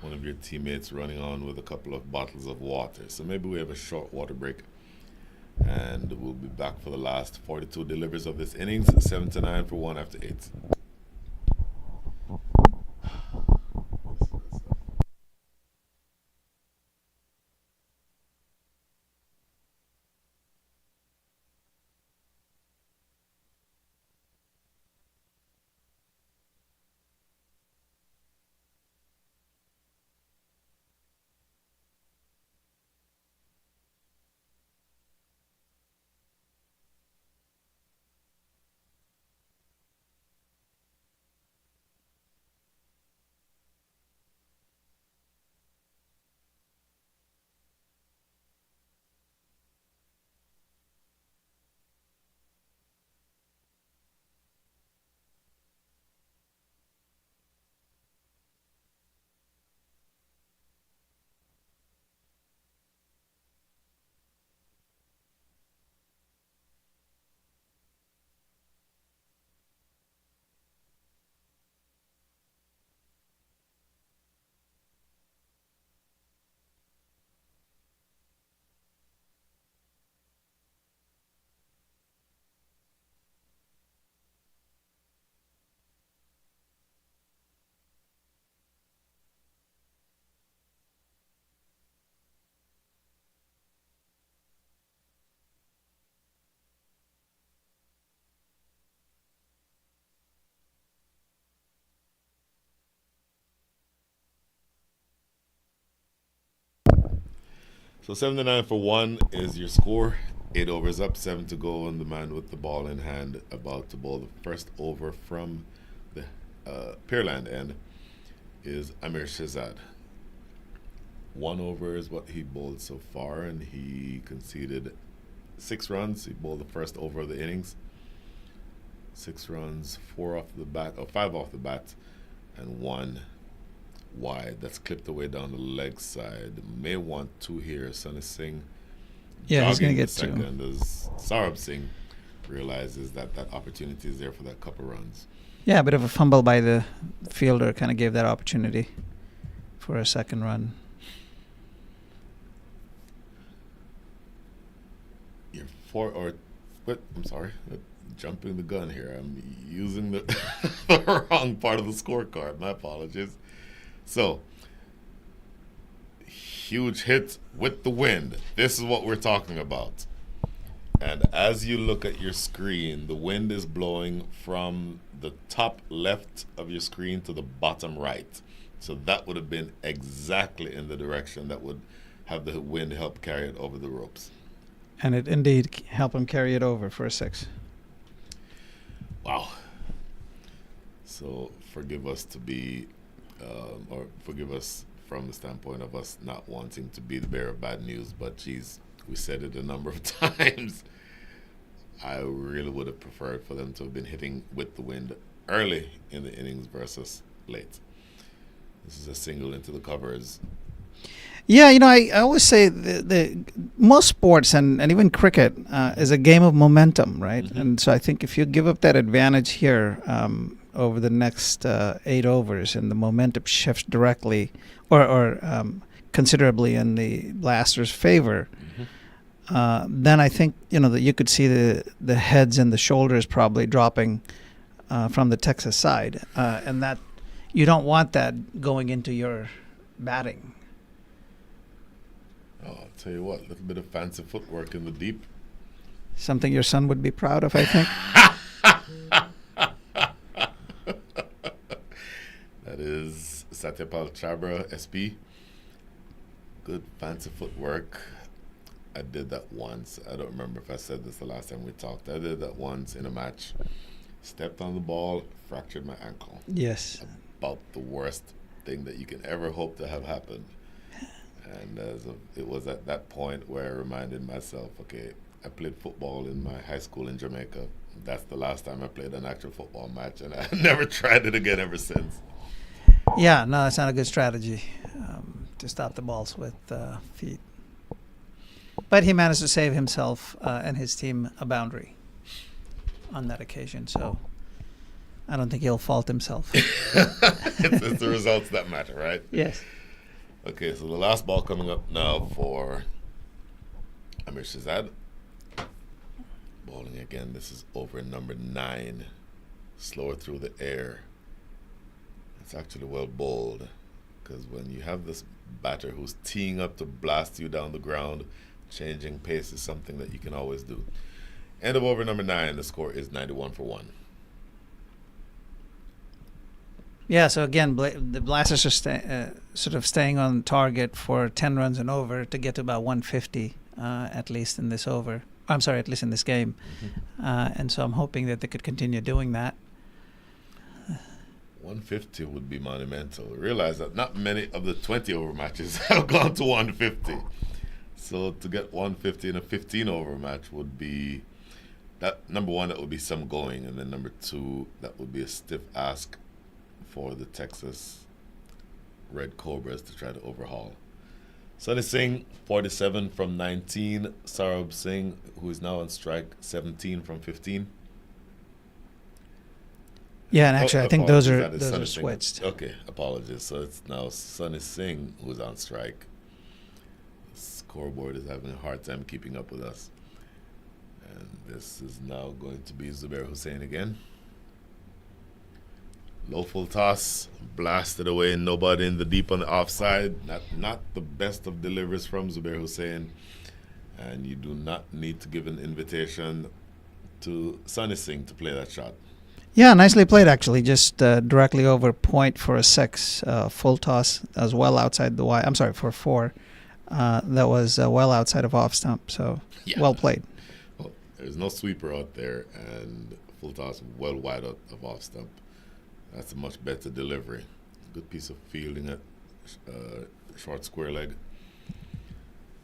[SPEAKER 1] one of your teammates running on with a couple of bottles of water. So maybe we have a short water break. And we'll be back for the last 42 deliveries of this innings. 7-9 for 1 after 8. So 7-9 for 1 is your score. 8 overs up, 7 to go, and the man with the ball in hand about to bowl the first over from the Pearland end is Amir Shahzad. 1 over is what he bowled so far, and he conceded 6 runs. He bowled the first over of the innings. 6 runs, 4 off the bat, or 5 off the bat, and 1 wide. That's clipped away down the leg side. May want 2 here. Sonny Singh.
[SPEAKER 2] Yeah, he's going to get 2.
[SPEAKER 1] Second as Saurabh Singh realizes that opportunity is there for that couple runs.
[SPEAKER 2] Yeah, a bit of a fumble by the fielder kind of gave that opportunity for a second run.
[SPEAKER 1] You're I'm sorry, jumping the gun here. I'm using the the wrong part of the scorecard. My apologies. So, huge hit with the wind. This is what we're talking about. And as you look at your screen, the wind is blowing from the top left of your screen to the bottom right. So that would have been exactly in the direction that would have the wind help carry it over the ropes.
[SPEAKER 2] And it indeed helped him carry it over for a 6.
[SPEAKER 1] Wow. So forgive us to be, or forgive us from the standpoint of us not wanting to be the bearer of bad news, but geez, we said it a number of times. I really would have preferred for them to have been hitting with the wind early in the innings versus late. This is a single into the covers.
[SPEAKER 2] Yeah, I always say the most sports and even cricket is a game of momentum, right? Mm-hmm. And so I think if you give up that advantage here over the next 8 overs and the momentum shifts directly or considerably in the Blasters' favor,
[SPEAKER 1] Mm-hmm.
[SPEAKER 2] then I think that you could see the heads and the shoulders probably dropping from the Texas side, and that you don't want that going into your batting.
[SPEAKER 1] Oh, I'll tell you what, a little bit of fancy footwork in the deep.
[SPEAKER 2] Something your son would be proud of, I think.
[SPEAKER 1] That is Satyapal Chabra, SP. Good fancy footwork. I did that once. I don't remember if I said this the last time we talked. I did that once in a match. Stepped on the ball, fractured my ankle.
[SPEAKER 2] Yes.
[SPEAKER 1] About the worst thing that you can ever hope to have happened. And it was at that point where I reminded myself, okay, I played football in my high school in Jamaica. That's the last time I played an actual football match, and I never tried it again ever since.
[SPEAKER 2] Yeah, no, that's not a good strategy to stop the balls with feet. But he managed to save himself and his team a boundary on that occasion, so I don't think he'll fault himself.
[SPEAKER 1] It's the results that matter, right?
[SPEAKER 2] Yes.
[SPEAKER 1] Okay, so the last ball coming up now for Amir Shazad. Bowling again. This is over number 9. Slower through the air. It's actually well bowled, because when you have this batter who's teeing up to blast you down the ground, changing pace is something that you can always do. End of over number 9. The score is 91 for 1.
[SPEAKER 2] Yeah, so again, the Blasters are sort of staying on target for 10 runs and over to get to about 150 at least in this over. I'm sorry, at least in this game.
[SPEAKER 1] Mm-hmm.
[SPEAKER 2] And so I'm hoping that they could continue doing that.
[SPEAKER 1] 150 would be monumental. Realize that not many of the 20 over matches have gone to 150. So to get 150 in a 15 over match would be that. Number one, that would be some going, and then number two, that would be a stiff ask for the Texas Red Cobras to try to overhaul. Sunny Singh, 47 from 19. Saurabh Singh, who is now on strike, 17 from 15.
[SPEAKER 2] Yeah, and actually, I think those are
[SPEAKER 1] Sunny Singh.
[SPEAKER 2] switched.
[SPEAKER 1] Okay, apologies. So it's now Sunny Singh who's on strike. The scoreboard is having a hard time keeping up with us. And this is now going to be Zubair Hussain again. Low full toss, blasted away, nobody in the deep on the offside. Not the best of deliveries from Zubair Hussain. And you do not need to give an invitation to Sunny Singh to play that shot.
[SPEAKER 2] Yeah, nicely played actually. Just directly over point for a 6. Full toss as well outside the wide. I'm sorry, for 4. That was well outside of off stump. So well played.
[SPEAKER 1] Well, there's no sweeper out there, and full toss well wide out of off stump. That's a much better delivery. Good piece of fielding at short square leg.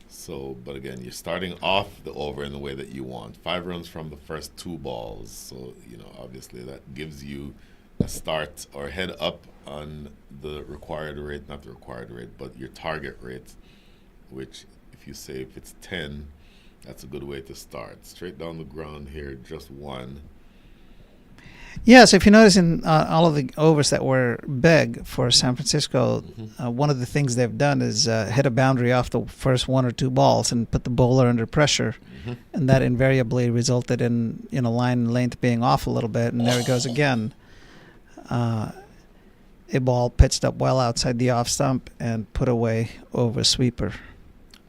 [SPEAKER 1] So, but again, you're starting off the over in the way that you want. 5 runs from the first 2 balls. So, obviously that gives you a start or head up on the required rate, not the required rate, but your target rate, which if it's 10, that's a good way to start. Straight down the ground here, just 1.
[SPEAKER 2] Yes, if you notice in all of the overs that were big for San Francisco, one of the things they've done is hit a boundary off the first 1 or 2 balls and put the bowler under pressure. And that invariably resulted in line length being off a little bit. And there it goes again. A ball pitched up well outside the off stump and put away over sweeper.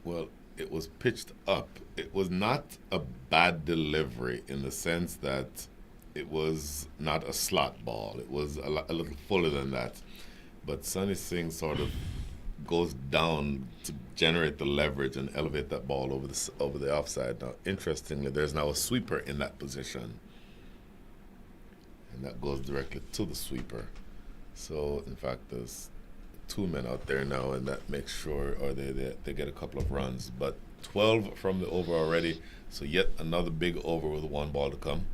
[SPEAKER 1] Well, it was pitched up. It was not a bad delivery in the sense that it was not a slot ball. It was a little fuller than that. But Sunny Singh sort of goes down to generate the leverage and elevate that ball over the offside. Now, interestingly, there's now a sweeper in that position. And that goes directly to the sweeper. So, in fact, there's 2 men out there now, and that makes sure, or they get a couple of runs. But 12 from the over already, so yet another big over with 1 ball to come.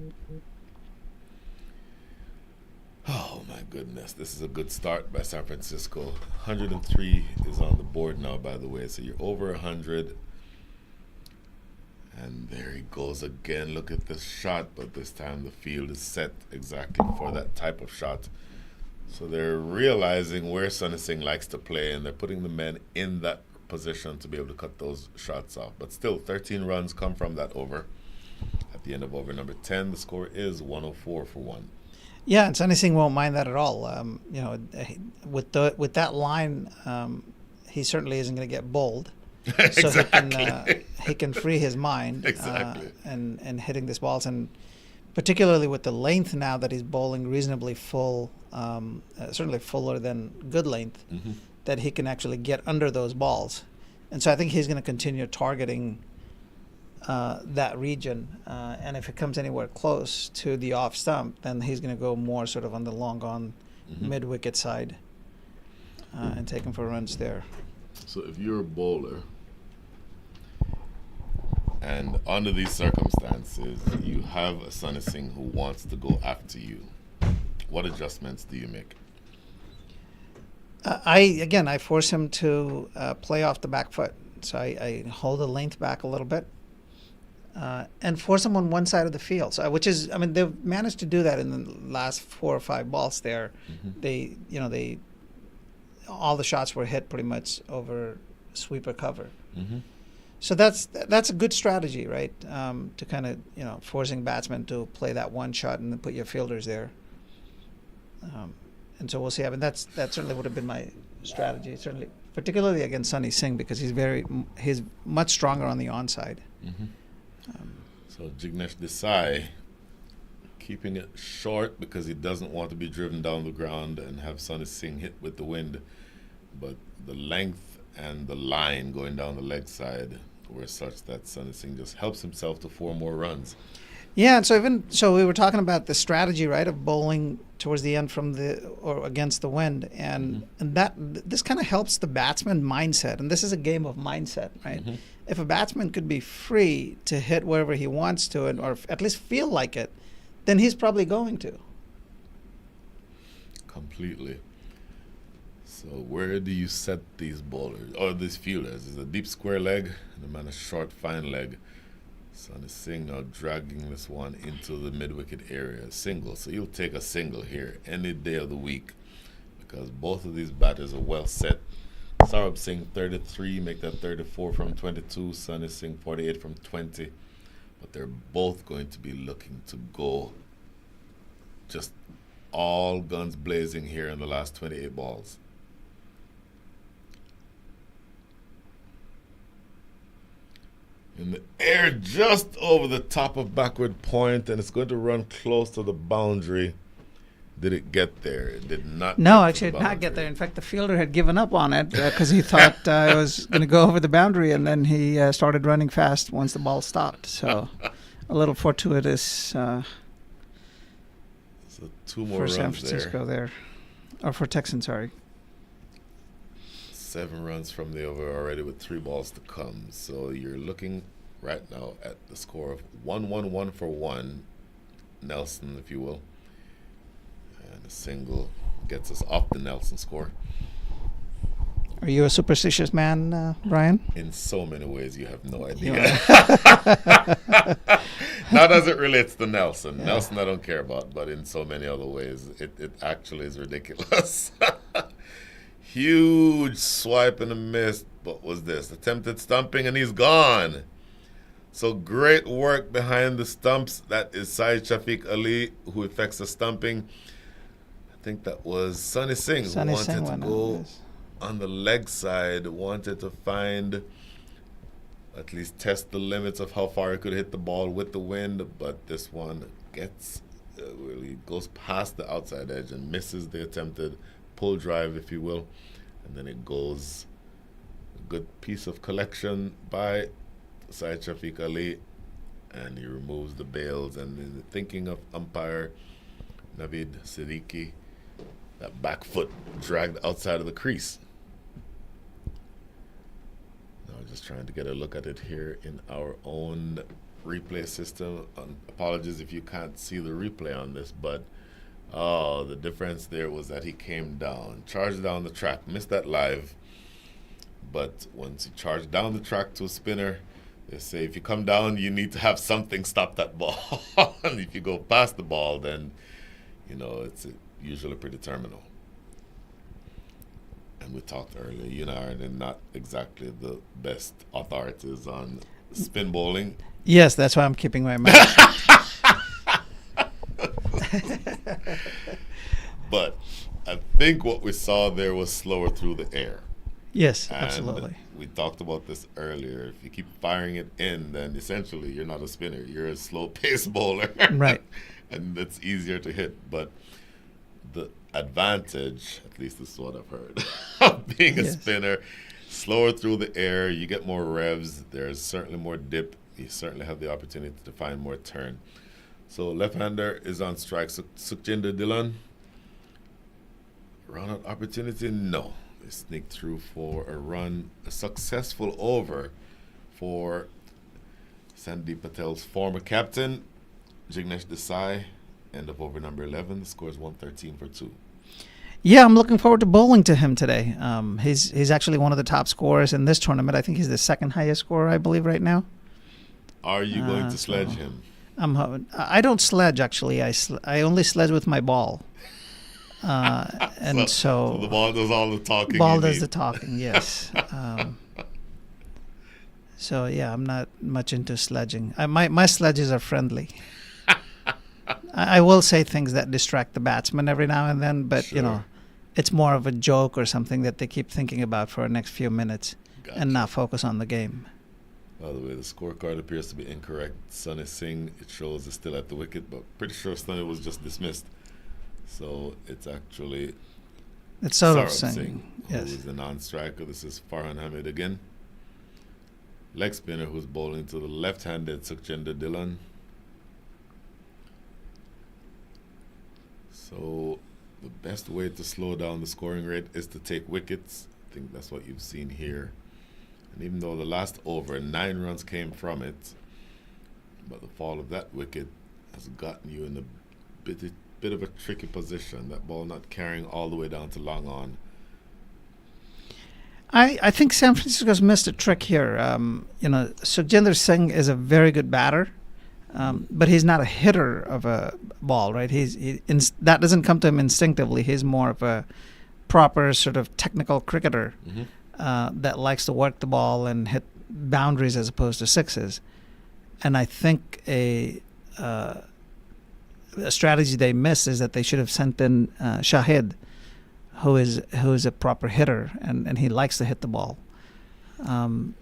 [SPEAKER 1] Oh my goodness, this is a good start by San Francisco. 103 is on the board now, by the way, so you're over 100. And there he goes again. Look at this shot, but this time the field is set exactly for that type of shot. So they're realizing where Sunny Singh likes to play, and they're putting the men in that position to be able to cut those shots off. But still, 13 runs come from that over. At the end of over number 10, the score is 104 for 1.
[SPEAKER 2] Yeah, and Sunny Singh won't mind that at all. With that line, he certainly isn't going to get bowled. So he can free his mind and hitting these balls, and particularly with the length now that he's bowling reasonably full, certainly fuller than good length, that he can actually get under those balls. And so I think he's going to continue targeting that region, and if it comes anywhere close to the off stump, then he's going to go more sort of on the long on mid-wicket side and take him for runs there.
[SPEAKER 1] So if you're a bowler, and under these circumstances, you have a Sunny Singh who wants to go after you, what adjustments do you make?
[SPEAKER 2] I force him to play off the back foot. So I hold the length back a little bit and force him on one side of the field. So they've managed to do that in the last 4 or 5 balls there. They all the shots were hit pretty much over sweeper cover. So that's a good strategy, right? To kind of forcing batsmen to play that one shot and then put your fielders there. And so we'll see. I mean, that certainly would have been my strategy, certainly, particularly against Sunny Singh, because he's much stronger on the onside.
[SPEAKER 1] So Jignesh Desai keeping it short because he doesn't want to be driven down the ground and have Sunny Singh hit with the wind, but the length and the line going down the leg side were such that Sunny Singh just helps himself to 4 more runs.
[SPEAKER 2] Yeah, and so we were talking about the strategy, right, of bowling towards the end or against the wind, and this kind of helps the batsman mindset, and this is a game of mindset, right? If a batsman could be free to hit wherever he wants to, or at least feel like it, then he's probably going to.
[SPEAKER 1] Completely. So where do you set these bowlers or these fielders? Is a deep square leg and the man a short fine leg. Sunny Singh now dragging this one into the mid-wicket area. Single. So you'll take a single here any day of the week because both of these batters are well set. Saurabh Singh 33, make that 34 from 22. Sunny Singh 48 from 20. But they're both going to be looking to go just all guns blazing here in the last 28 balls. In the air just over the top of backward point, and it's going to run close to the boundary. Did it get there? It did not.
[SPEAKER 2] No, actually, it did not get there. In fact, the fielder had given up on it because he thought it was going to go over the boundary, and then he started running fast once the ball stopped. So a little fortuitous
[SPEAKER 1] so 2 more
[SPEAKER 2] for
[SPEAKER 1] runs
[SPEAKER 2] San Francisco there. Or for Texans, sorry.
[SPEAKER 1] 7 runs from the over already with 3 balls to come. So you're looking right now at the score of 1-1-1 for 1. Nelson, if you will. And a single gets us off the Nelson score.
[SPEAKER 2] Are you a superstitious man, Brian?
[SPEAKER 1] In so many ways, you have no idea. Not as it relates to Nelson. Yeah. Nelson I don't care about, but in so many other ways, it actually is ridiculous. Huge swipe and a miss. What was this? Attempted stumping, and he's gone. So great work behind the stumps. That is Syed Shafiq Ali, who effects the stumping. I think that was Sunny Singh, who wanted to go on the leg side, wanted to find, at least test the limits of how far he could hit the ball with the wind, but this one gets, really goes past the outside edge and misses the attempted pull drive, if you will, and then it goes, a good piece of collection by Syed Shafiq Ali, and he removes the bails, and in the thinking of umpire Naveed Siddiqui, that back foot dragged outside of the crease. Now just trying to get a look at it here in our own replay system. Apologies if you can't see the replay on this, but the difference there was that he came down, charged down the track, missed that live, but once he charged down the track to a spinner, they say if you come down, you need to have something stop that ball. And if you go past the ball, then, it's usually pretty terminal. And we talked earlier, you and I are not exactly the best authorities on spin bowling.
[SPEAKER 2] Yes, that's why I'm keeping my mouth.
[SPEAKER 1] But I think what we saw there was slower through the air.
[SPEAKER 2] Yes,
[SPEAKER 1] And
[SPEAKER 2] absolutely.
[SPEAKER 1] we talked about this earlier. If you keep firing it in, then essentially you're not a spinner. You're a slow-paced bowler.
[SPEAKER 2] Right.
[SPEAKER 1] And it's easier to hit. But the advantage, at least this is what I've heard, of being a
[SPEAKER 2] Yes.
[SPEAKER 1] spinner, slower through the air, you get more revs. There's certainly more dip. You certainly have the opportunity to find more turn. So left-hander is on strike. Sukhjinder Dhillon. Run out opportunity? No. They sneaked through for a run, a successful over for Sandeep Patel's former captain, Jignesh Desai. End of over number 11. The score is 113 for 2.
[SPEAKER 2] Yeah, I'm looking forward to bowling to him today. He's actually one of the top scorers in this tournament. I think he's the second highest scorer, I believe, right now.
[SPEAKER 1] Are you going to sledge
[SPEAKER 2] so-
[SPEAKER 1] him?
[SPEAKER 2] I don't sledge, actually. I only sledge with my ball. And
[SPEAKER 1] So the ball does all the talking.
[SPEAKER 2] ball
[SPEAKER 1] you
[SPEAKER 2] does
[SPEAKER 1] need.
[SPEAKER 2] the talking, yes. So, yeah, I'm not much into sledging. My sledges are friendly. I will say things that distract the batsman every now and then, but,
[SPEAKER 1] Sure.
[SPEAKER 2] it's more of a joke or something that they keep thinking about for the next few minutes
[SPEAKER 1] Gotcha.
[SPEAKER 2] and not focus on the game.
[SPEAKER 1] By the way, the scorecard appears to be incorrect. Sunny Singh, it shows, is still at the wicket, but pretty sure Sunny was just dismissed. So it's actually
[SPEAKER 2] It's sort of
[SPEAKER 1] Saurabh
[SPEAKER 2] saying,
[SPEAKER 1] who
[SPEAKER 2] yes.
[SPEAKER 1] is the non-striker. This is Farhan Hamid again. Leg spinner who's bowling to the left-handed Sukhjinder Dhillon. So the best way to slow down the scoring rate is to take wickets. I think that's what you've seen here. And even though the last over, 9 runs came from it, but the fall of that wicket has gotten you in a bit of a tricky position. That ball not carrying all the way down to long on.
[SPEAKER 2] I think San Francisco's missed a trick here. Sukhjinder Singh is a very good batter, but he's not a hitter of a ball, right? That doesn't come to him instinctively. He's more of a proper sort of technical cricketer that likes to work the ball and hit boundaries as opposed to sixes. And I think a strategy they missed is that they should have sent in Shahid, who is a proper hitter, and he likes to hit the ball. And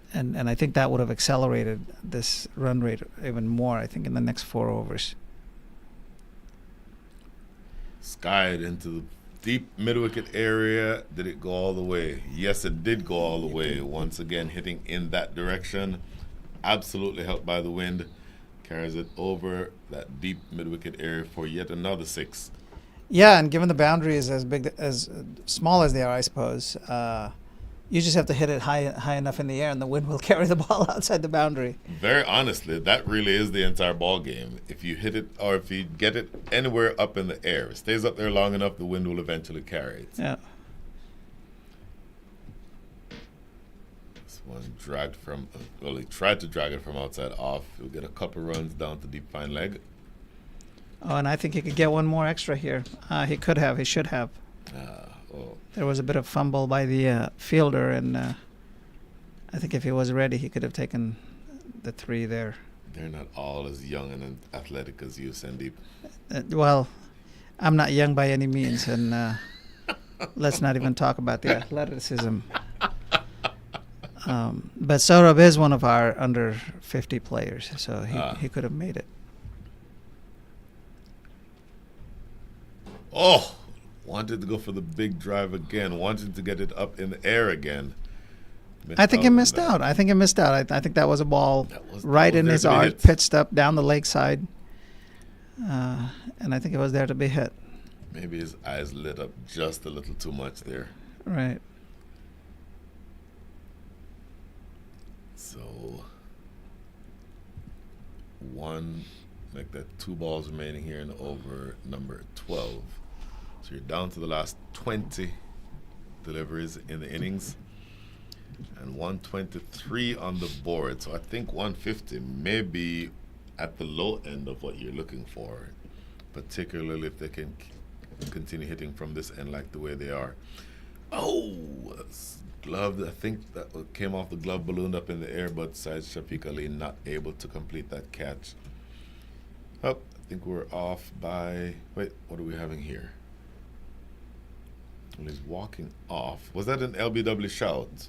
[SPEAKER 2] I think that would have accelerated this run rate even more, I think, in the next 4 overs.
[SPEAKER 1] Skied into the deep mid-wicket area. Did it go all the way? Yes, it did go all the way. Once again, hitting in that direction. Absolutely helped by the wind. Carries it over that deep mid-wicket area for yet another 6.
[SPEAKER 2] Yeah, and given the boundary is as small as they are, I suppose, you just have to hit it high enough in the air, and the wind will carry the ball outside the boundary.
[SPEAKER 1] Very honestly, that really is the entire ball game. If you hit it, or if you get it anywhere up in the air, it stays up there long enough, the wind will eventually carry it.
[SPEAKER 2] Yeah.
[SPEAKER 1] This one dragged from, well, he tried to drag it from outside off. He'll get a couple runs down to deep fine leg.
[SPEAKER 2] Oh, and I think he could get one more extra here. He could have. He should have. There was a bit of fumble by the fielder, and I think if he was ready, he could have taken the 3 there.
[SPEAKER 1] They're not all as young and athletic as you, Sandeep.
[SPEAKER 2] Well, I'm not young by any means, and let's not even talk about the athleticism. But Saurabh is one of our under 50 players, so he could have made it.
[SPEAKER 1] Oh, wanted to go for the big drive again. Wanted to get it up in the air again.
[SPEAKER 2] I think he missed out. I think I think that was a ball right in his arc, pitched up down the leg side. And I think it was there to be hit.
[SPEAKER 1] Maybe his eyes lit up just a little too much there.
[SPEAKER 2] Right.
[SPEAKER 1] So, like that, 2 balls remaining here in over number 12. So you're down to the last 20 deliveries in the innings. And 123 on the board. So I think 150 may be at the low end of what you're looking for, particularly if they can continue hitting from this end like the way they are. Oh, that's gloved. I think that came off the glove, ballooned up in the air, but Syed Shafiq Ali not able to complete that catch. Oh, I think we're off by. Wait, what are we having here? Well, he's walking off. Was that an LBW shout?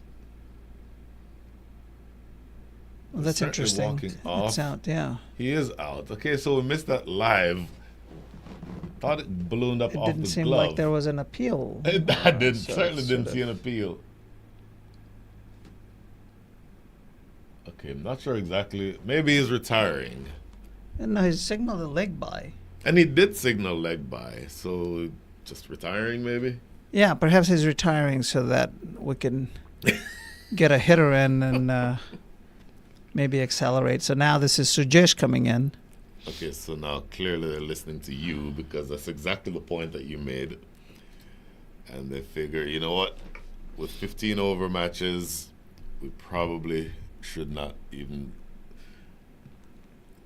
[SPEAKER 2] Well, that's
[SPEAKER 1] Certainly
[SPEAKER 2] interesting.
[SPEAKER 1] walking off.
[SPEAKER 2] It's out, yeah.
[SPEAKER 1] He is out. Okay, so we missed that live. Thought it ballooned up
[SPEAKER 2] It
[SPEAKER 1] off
[SPEAKER 2] didn't
[SPEAKER 1] the
[SPEAKER 2] seem
[SPEAKER 1] glove.
[SPEAKER 2] like there was an appeal.
[SPEAKER 1] I didn't,
[SPEAKER 2] So
[SPEAKER 1] certainly
[SPEAKER 2] it's
[SPEAKER 1] didn't
[SPEAKER 2] sort
[SPEAKER 1] see
[SPEAKER 2] of-
[SPEAKER 1] an appeal. Okay, I'm not sure exactly. Maybe he's retiring.
[SPEAKER 2] No, he signaled a leg by.
[SPEAKER 1] And he did signal leg by, so just retiring maybe?
[SPEAKER 2] Yeah, perhaps he's retiring so that we can get a hitter in and maybe accelerate. So now this is Sujesh coming in.
[SPEAKER 1] Okay, so now clearly they're listening to you because that's exactly the point that you made. And they figure, you know what? With 15 over matches, we probably should not even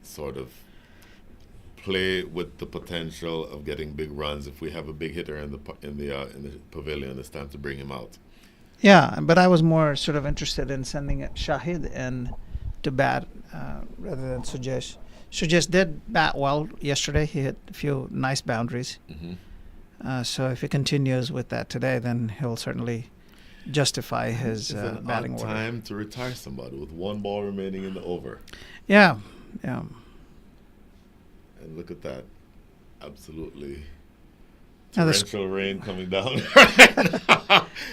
[SPEAKER 1] sort of play with the potential of getting big runs. If we have a big hitter in the pavilion, it's time to bring him out.
[SPEAKER 2] Yeah, but I was more sort of interested in sending Shahid in to bat rather than Sujesh. Sujesh did bat well yesterday. He hit a few nice boundaries.
[SPEAKER 1] Mm-hmm.
[SPEAKER 2] So if he continues with that today, then he'll certainly justify his
[SPEAKER 1] It's an
[SPEAKER 2] batting
[SPEAKER 1] odd
[SPEAKER 2] order.
[SPEAKER 1] time to retire somebody with one ball remaining in the over.
[SPEAKER 2] Yeah, yeah.
[SPEAKER 1] And look at that. Absolutely
[SPEAKER 2] Now the
[SPEAKER 1] torrential rain coming down.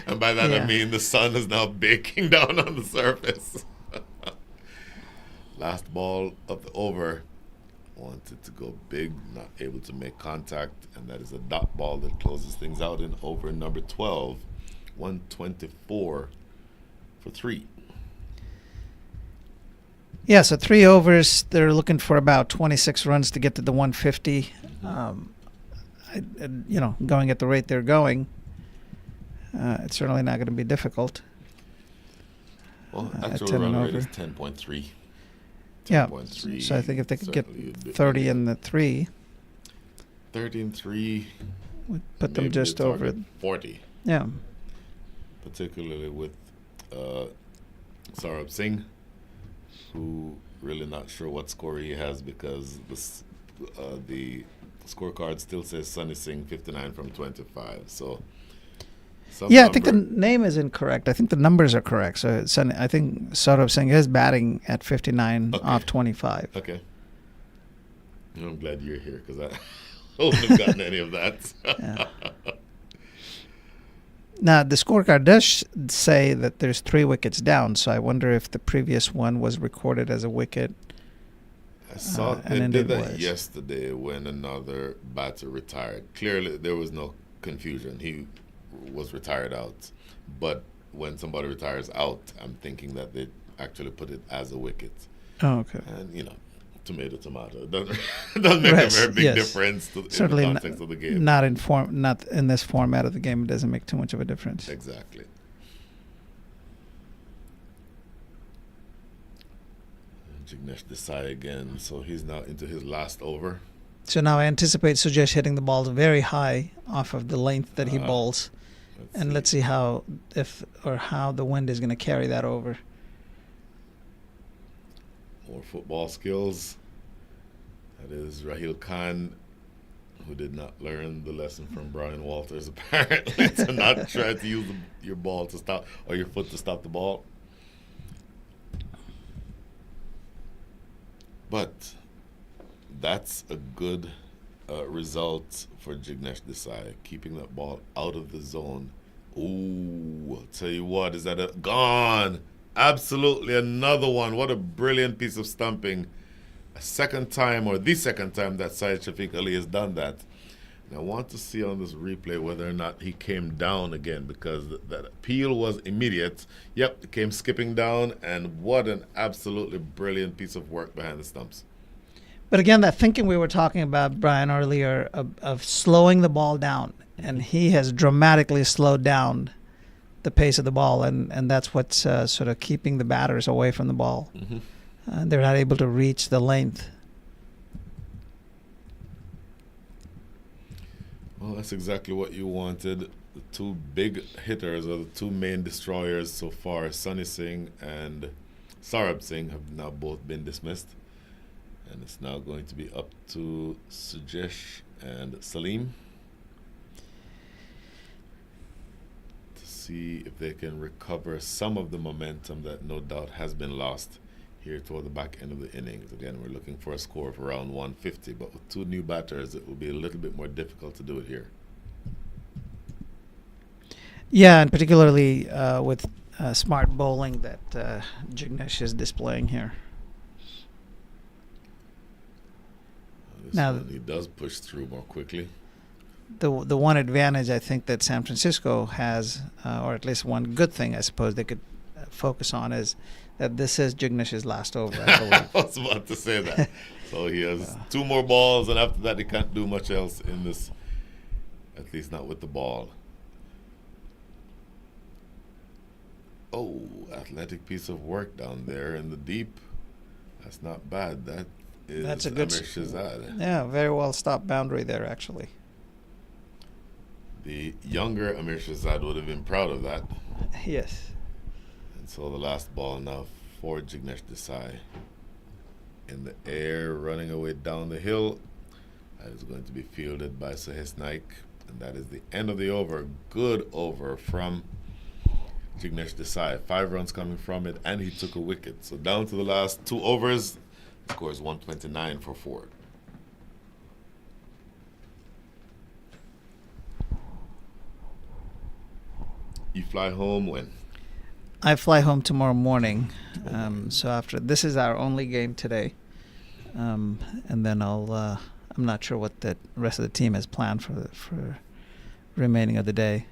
[SPEAKER 1] And by that I
[SPEAKER 2] Yeah.
[SPEAKER 1] mean the sun is now baking down on the surface. Last ball of the over. Wanted to go big, not able to make contact, and that is a dot ball that closes things out in over number 12. 124 for 3.
[SPEAKER 2] Yeah, so 3 overs. They're looking for about 26 runs to get to the 150. Going at the rate they're going, it's certainly not going to be difficult.
[SPEAKER 1] Well,
[SPEAKER 2] At
[SPEAKER 1] actual
[SPEAKER 2] 10 and
[SPEAKER 1] run rate
[SPEAKER 2] over.
[SPEAKER 1] is 10.3.
[SPEAKER 2] Yeah,
[SPEAKER 1] 10.3.
[SPEAKER 2] so I think if they could get
[SPEAKER 1] Certainly a bit
[SPEAKER 2] 30
[SPEAKER 1] better.
[SPEAKER 2] in the 3,
[SPEAKER 1] 30 and 3.
[SPEAKER 2] would put them
[SPEAKER 1] maybe
[SPEAKER 2] just
[SPEAKER 1] they
[SPEAKER 2] over.
[SPEAKER 1] target 40.
[SPEAKER 2] Yeah.
[SPEAKER 1] Particularly with Saurabh Singh, who really not sure what score he has because the scorecard still says Sunny Singh 59 from 25. So some
[SPEAKER 2] Yeah, I think the
[SPEAKER 1] number-
[SPEAKER 2] name is incorrect. I think the numbers are correct. So I think Saurabh Singh is batting at 59
[SPEAKER 1] Okay.
[SPEAKER 2] off 25.
[SPEAKER 1] Okay. I'm glad you're here because I wouldn't have gotten any of that.
[SPEAKER 2] Yeah. Now, the scorecard does say that there's 3 wickets down, so I wonder if the previous one was recorded as a wicket.
[SPEAKER 1] I saw
[SPEAKER 2] and
[SPEAKER 1] they
[SPEAKER 2] then
[SPEAKER 1] did
[SPEAKER 2] it
[SPEAKER 1] that
[SPEAKER 2] was.
[SPEAKER 1] yesterday when another batter retired. Clearly, there was no confusion. He was retired out. But when somebody retires out, I'm thinking that they actually put it as a wicket.
[SPEAKER 2] Oh, okay.
[SPEAKER 1] And, tomato. It doesn't make
[SPEAKER 2] Right,
[SPEAKER 1] a very big
[SPEAKER 2] yes.
[SPEAKER 1] difference in
[SPEAKER 2] Certainly
[SPEAKER 1] the context of the game.
[SPEAKER 2] not in this format of the game. It doesn't make too much of a difference.
[SPEAKER 1] Exactly. Jignesh Desai again, so he's now into his last over.
[SPEAKER 2] So now I anticipate Sujesh hitting the balls very high off of the length that he bowls. And let's see how the wind is going to carry that over.
[SPEAKER 1] More football skills. That is Rahil Khan, who did not learn the lesson from Brian Walters, apparently, to not try to use your ball to stop, or your foot to stop the ball. But that's a good result for Jignesh Desai, keeping that ball out of the zone. Ooh, I'll tell you what, is that gone? Absolutely another one. What a brilliant piece of stumping. The second time that Syed Shafiq Ali has done that. And I want to see on this replay whether or not he came down again, because that appeal was immediate. Yep, it came skipping down, and what an absolutely brilliant piece of work behind the stumps.
[SPEAKER 2] But again, that thinking we were talking about, Brian, earlier, of slowing the ball down. And he has dramatically slowed down the pace of the ball, and that's what's sort of keeping the batters away from the ball.
[SPEAKER 1] Mm-hmm.
[SPEAKER 2] They're not able to reach the length.
[SPEAKER 1] Well, that's exactly what you wanted. The two big hitters, or the two main destroyers so far, Sunny Singh and Sarab Singh, have now both been dismissed. And it's now going to be up to Sujesh and Salim to see if they can recover some of the momentum that no doubt has been lost here toward the back end of the innings. Again, we're looking for a score of around 150, but with two new batters, it will be a little bit more difficult to do it here.
[SPEAKER 2] Yeah, and particularly with smart bowling that Jignesh is displaying here.
[SPEAKER 1] This
[SPEAKER 2] Now,
[SPEAKER 1] one, he does push through more quickly.
[SPEAKER 2] The one advantage I think that San Francisco has, or at least one good thing I suppose they could focus on, is that this is Jignesh's last over, I believe.
[SPEAKER 1] I was about to say that. So he has two more balls, and after that he can't do much else in this, at least not with the ball. Oh, athletic piece of work down there in the deep. That's not bad. That's a good Amir Shahzad.
[SPEAKER 2] Yeah, very well stopped boundary there, actually.
[SPEAKER 1] The younger Amir Shahzad would have been proud of that.
[SPEAKER 2] Yes.
[SPEAKER 1] And so the last ball now for Jignesh Desai. In the air, running away down the hill. That is going to be fielded by Sahis Naik. And that is the end of the over. Good over from Jignesh Desai. 5 runs coming from it, and he took a wicket. So down to the last 2 overs. Scores 129 for Ford. You fly home when?
[SPEAKER 2] I fly home tomorrow morning. So after this is our only game today, and then I'll. I'm not sure what the rest of the team has planned for remaining of the day.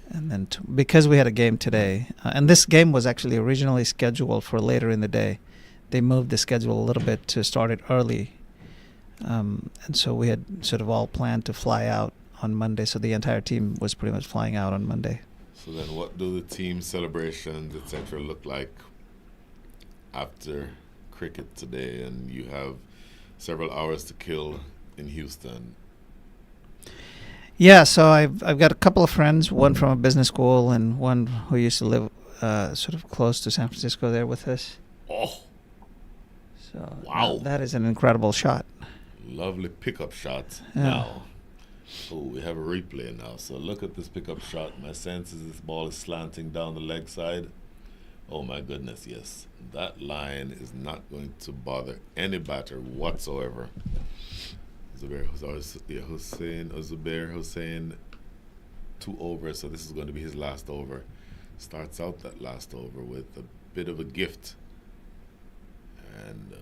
[SPEAKER 2] And then because we had a game today, and this game was actually originally scheduled for later in the day. They moved the schedule a little bit to start it early. And so we had sort of all planned to fly out on Monday. So the entire team was pretty much flying out on Monday.
[SPEAKER 1] So then what do the team celebrations, etc., look like after cricket today? And you have several hours to kill in Houston.
[SPEAKER 2] Yeah, so I've got a couple of friends, one from a business school and one who used to live sort of close to San Francisco there with us.
[SPEAKER 1] Oh.
[SPEAKER 2] So
[SPEAKER 1] wow.
[SPEAKER 2] That is an incredible shot.
[SPEAKER 1] Lovely pickup shot.
[SPEAKER 2] Yeah.
[SPEAKER 1] Now, we have a replay now. So look at this pickup shot. My sense is this ball is slanting down the leg side. Oh my goodness, yes. That line is not going to bother any batter whatsoever. Zubair Hussain, 2 overs. So this is going to be his last over. Starts out that last over with a bit of a gift. And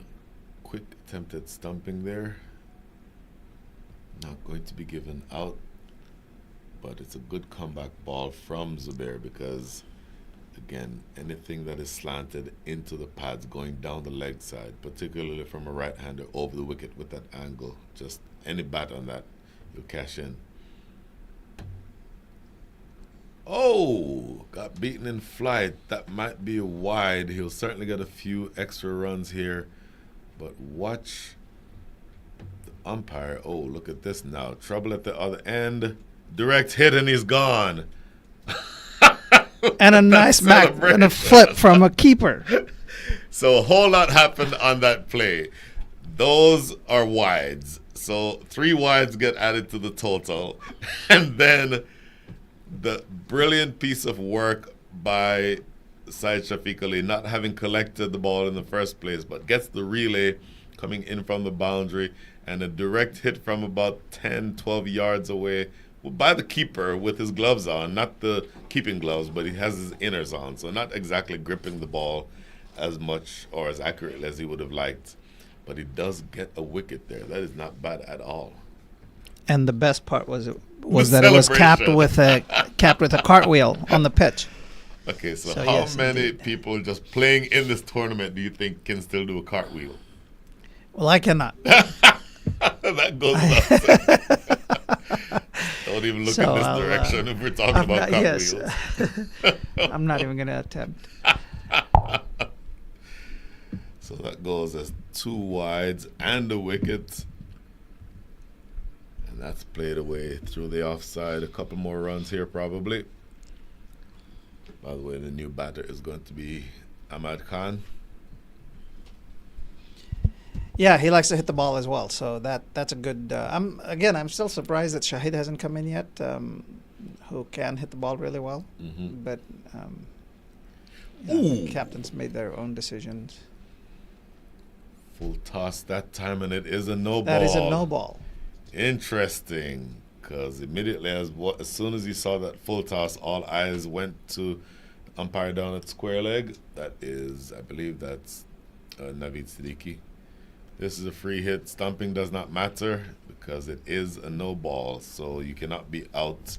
[SPEAKER 1] quick attempt at stumping there. Not going to be given out, but it's a good comeback ball from Zubair because, again, anything that is slanted into the pads going down the leg side, particularly from a right-hander over the wicket with that angle, just any bat on that, you'll cash in. Oh, got beaten in flight. That might be a wide. He'll certainly get a few extra runs here. But watch the umpire. Oh, look at this now. Trouble at the other end. Direct hit and he's gone.
[SPEAKER 2] And a nice back and a flip from a keeper.
[SPEAKER 1] So a whole lot happened on that play. Those are wides. So 3 wides get added to the total. And then the brilliant piece of work by Syed Shafiq Ali, not having collected the ball in the first place, but gets the relay coming in from the boundary and a direct hit from about 10, 12 yards away by the keeper with his gloves on, not the keeping gloves, but he has his inners on, so not exactly gripping the ball as much or as accurately as he would have liked. But he does get a wicket there. That is not bad at all.
[SPEAKER 2] And the best part was that it was capped with a cartwheel on the pitch.
[SPEAKER 1] Okay, so how yes, many indeed. People just playing in this tournament do you think can still do a cartwheel?
[SPEAKER 2] Well, I cannot.
[SPEAKER 1] That goes without saying. Don't even look in this direction if we're talking about cartwheels.
[SPEAKER 2] Yes. I'm not even going to attempt.
[SPEAKER 1] So that goes as 2 wides and a wicket. And That's played away through the offside. A couple more runs here, probably. By the way, the new batter is going to be Ahmad Khan.
[SPEAKER 2] Yeah, he likes to hit the ball as well, so that's a good. I'm still surprised that Shahid hasn't come in yet, who can hit the ball really well.
[SPEAKER 1] Mm-hmm.
[SPEAKER 2] But the captains made their own decisions.
[SPEAKER 1] Full toss that time, and it is a no ball.
[SPEAKER 2] That is a no ball.
[SPEAKER 1] Interesting, because immediately as soon as you saw that full toss, all eyes went to umpire down at square leg. That is, I believe that's Naveed Siddiqui. This is a free hit. Stumping does not matter because it is a no ball, so you cannot be out,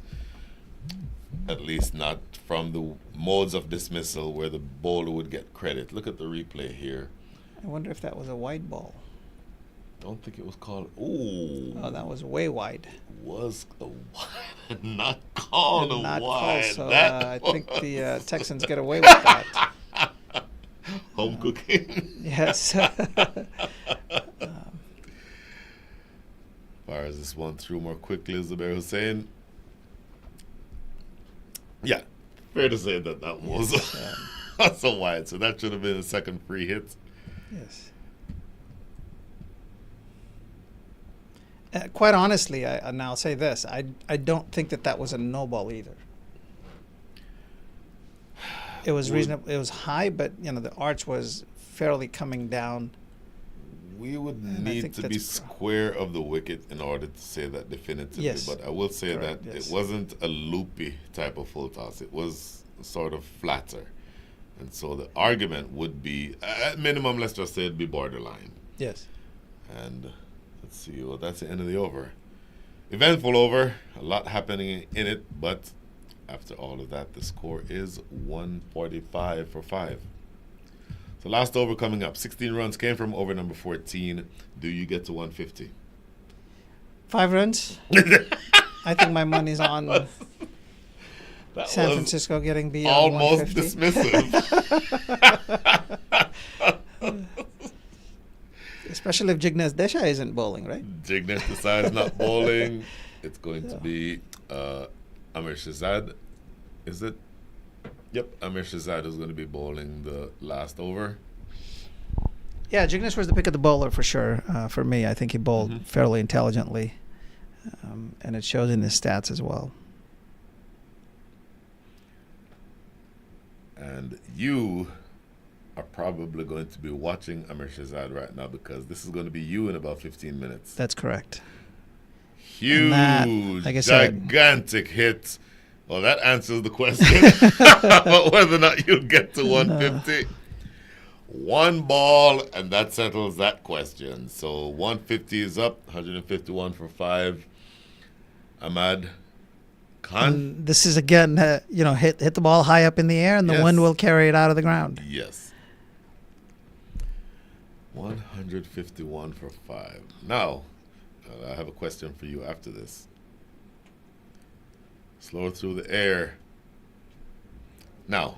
[SPEAKER 1] at least not from the modes of dismissal where the bowler would get credit. Look at the replay here.
[SPEAKER 2] I wonder if that was a wide ball.
[SPEAKER 1] Don't think it was called. Ooh.
[SPEAKER 2] Oh, that was way wide.
[SPEAKER 1] Was a wide, not called a
[SPEAKER 2] Not
[SPEAKER 1] wide.
[SPEAKER 2] called, so I think the Texans get away with that.
[SPEAKER 1] Home cooking.
[SPEAKER 2] Yes.
[SPEAKER 1] Fires this one through more quickly, Zubair Hussain. Yeah, fair to say that was that's a wide. So that should have been a second free hit.
[SPEAKER 2] Yes. Quite honestly, and I'll say this: I don't think that was a no ball either. It was reasonable. It was high, but the arch was fairly coming down.
[SPEAKER 1] We would need to be square of the wicket in order to say that definitively.
[SPEAKER 2] Yes.
[SPEAKER 1] But I will say
[SPEAKER 2] Correct,
[SPEAKER 1] that
[SPEAKER 2] yes.
[SPEAKER 1] it wasn't a loopy type of full toss. It was sort of flatter. And so the argument would be, at minimum, let's just say it'd be borderline.
[SPEAKER 2] Yes.
[SPEAKER 1] And let's see, well, that's the end of the over. Eventful over, a lot happening in it, but after all of that, the score is 145 for 5. So last over coming up. 16 runs came from over number 14. Do you get to 150?
[SPEAKER 2] 5 runs. I think my money's on San Francisco getting beyond
[SPEAKER 1] almost
[SPEAKER 2] 150.
[SPEAKER 1] Dismissive.
[SPEAKER 2] Especially if Jignesh Desai isn't bowling, right?
[SPEAKER 1] Jignesh Desai is not bowling. It's going to be Amir Shahzad. Is it? Yep, Amir Shahzad is going to be bowling the last over.
[SPEAKER 2] Yeah, Jignesh was the pick of the bowler for sure. For me, I think he bowled fairly intelligently, and it shows in his stats as well.
[SPEAKER 1] And you are probably going to be watching Amir Shahzad right now because this is going to be you in about 15 minutes.
[SPEAKER 2] That's correct.
[SPEAKER 1] Huge,
[SPEAKER 2] that, like I said,
[SPEAKER 1] gigantic hit. Well, that answers the question about whether or not you'll get to 150. One ball, and that settles that question. So 150 is up, 151 for 5. Ahmad Khan.
[SPEAKER 2] And this is again, hit the ball high up in the air, and the wind will carry it out of the ground.
[SPEAKER 1] Yes. 151 for 5. Now, I have a question for you after this. Slow through the air. Now,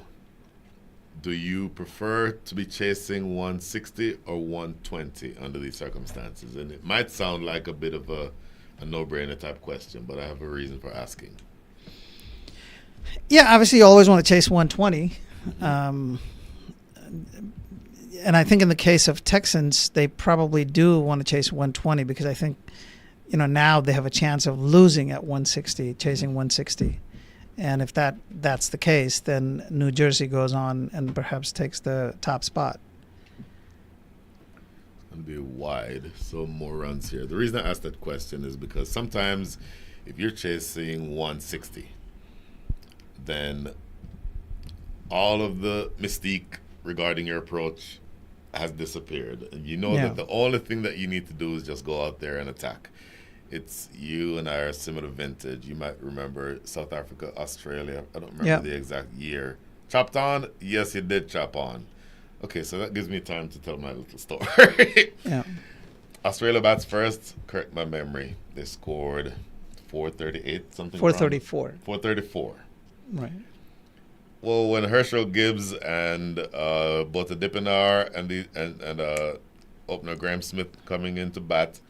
[SPEAKER 1] do you prefer to be chasing 160 or 120 under these circumstances? And it might sound like a bit of a no-brainer type question, but I have a reason for asking.
[SPEAKER 2] Yeah, obviously you always want to chase 120. And I think in the case of Texans, they probably do want to chase 120 because I think, now they have a chance of losing at 160, chasing 160. And if that's the case, then New Jersey goes on and perhaps takes the top spot.
[SPEAKER 1] It's going to be wide, so more runs here. The reason I asked that question is because sometimes if you're chasing 160, then all of the mystique regarding your approach has disappeared. And you know that the only thing that you need to do is just go out there and attack. It's you and I are similar vintage. You might remember South Africa, Australia. I don't remember the exact year. Chopped on? Yes, you did chop on. Okay, so that gives me time to tell my little story. Australia bats first. Correct my memory. They scored 438, something
[SPEAKER 2] 434.
[SPEAKER 1] Wrong. 434.
[SPEAKER 2] Right.
[SPEAKER 1] Well, when Herschel Gibbs and both the Dippenar and opener Graham Smith coming into bat,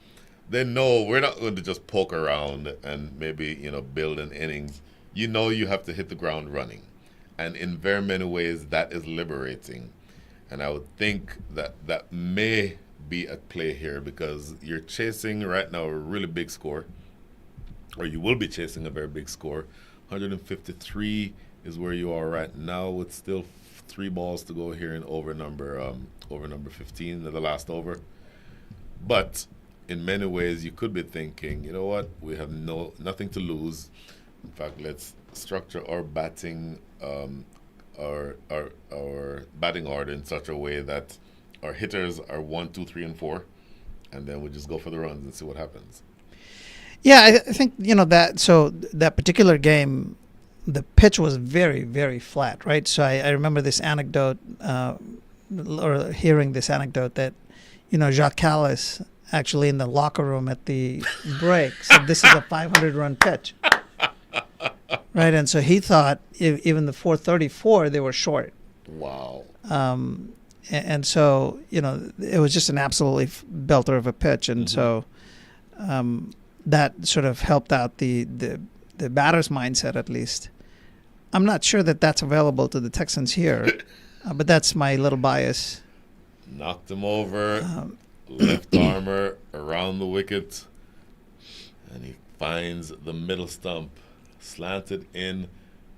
[SPEAKER 1] They know we're not going to just poke around and maybe, build an innings. You know you have to hit the ground running. And in very many ways, that is liberating. And I would think that that may be at play here because you're chasing right now a really big score, or you will be chasing a very big score. 153 is where you are right now with still 3 balls to go here in over number 15, the last over. But in many ways, you could be thinking, you know what, we have nothing to lose. In fact, let's structure our batting our batting order in such a way that our hitters are 1, 2, 3, and 4, and then we just go for the runs and see what happens.
[SPEAKER 2] Yeah, I think that. So that particular game, the pitch was very, very flat, right? So I remember this anecdote, or hearing this anecdote that, Jacques Callis actually in the locker room at the break said this is a 500-run pitch, right? And so he thought even the 434 they were short.
[SPEAKER 1] Wow.
[SPEAKER 2] And so it was just an absolutely belter of a pitch, and so that sort of helped out the batter's mindset at least. I'm not sure that that's available to the Texans here, but that's my little bias.
[SPEAKER 1] Knocked him over, left armor around the wicket, and he finds the middle stump, slanted in,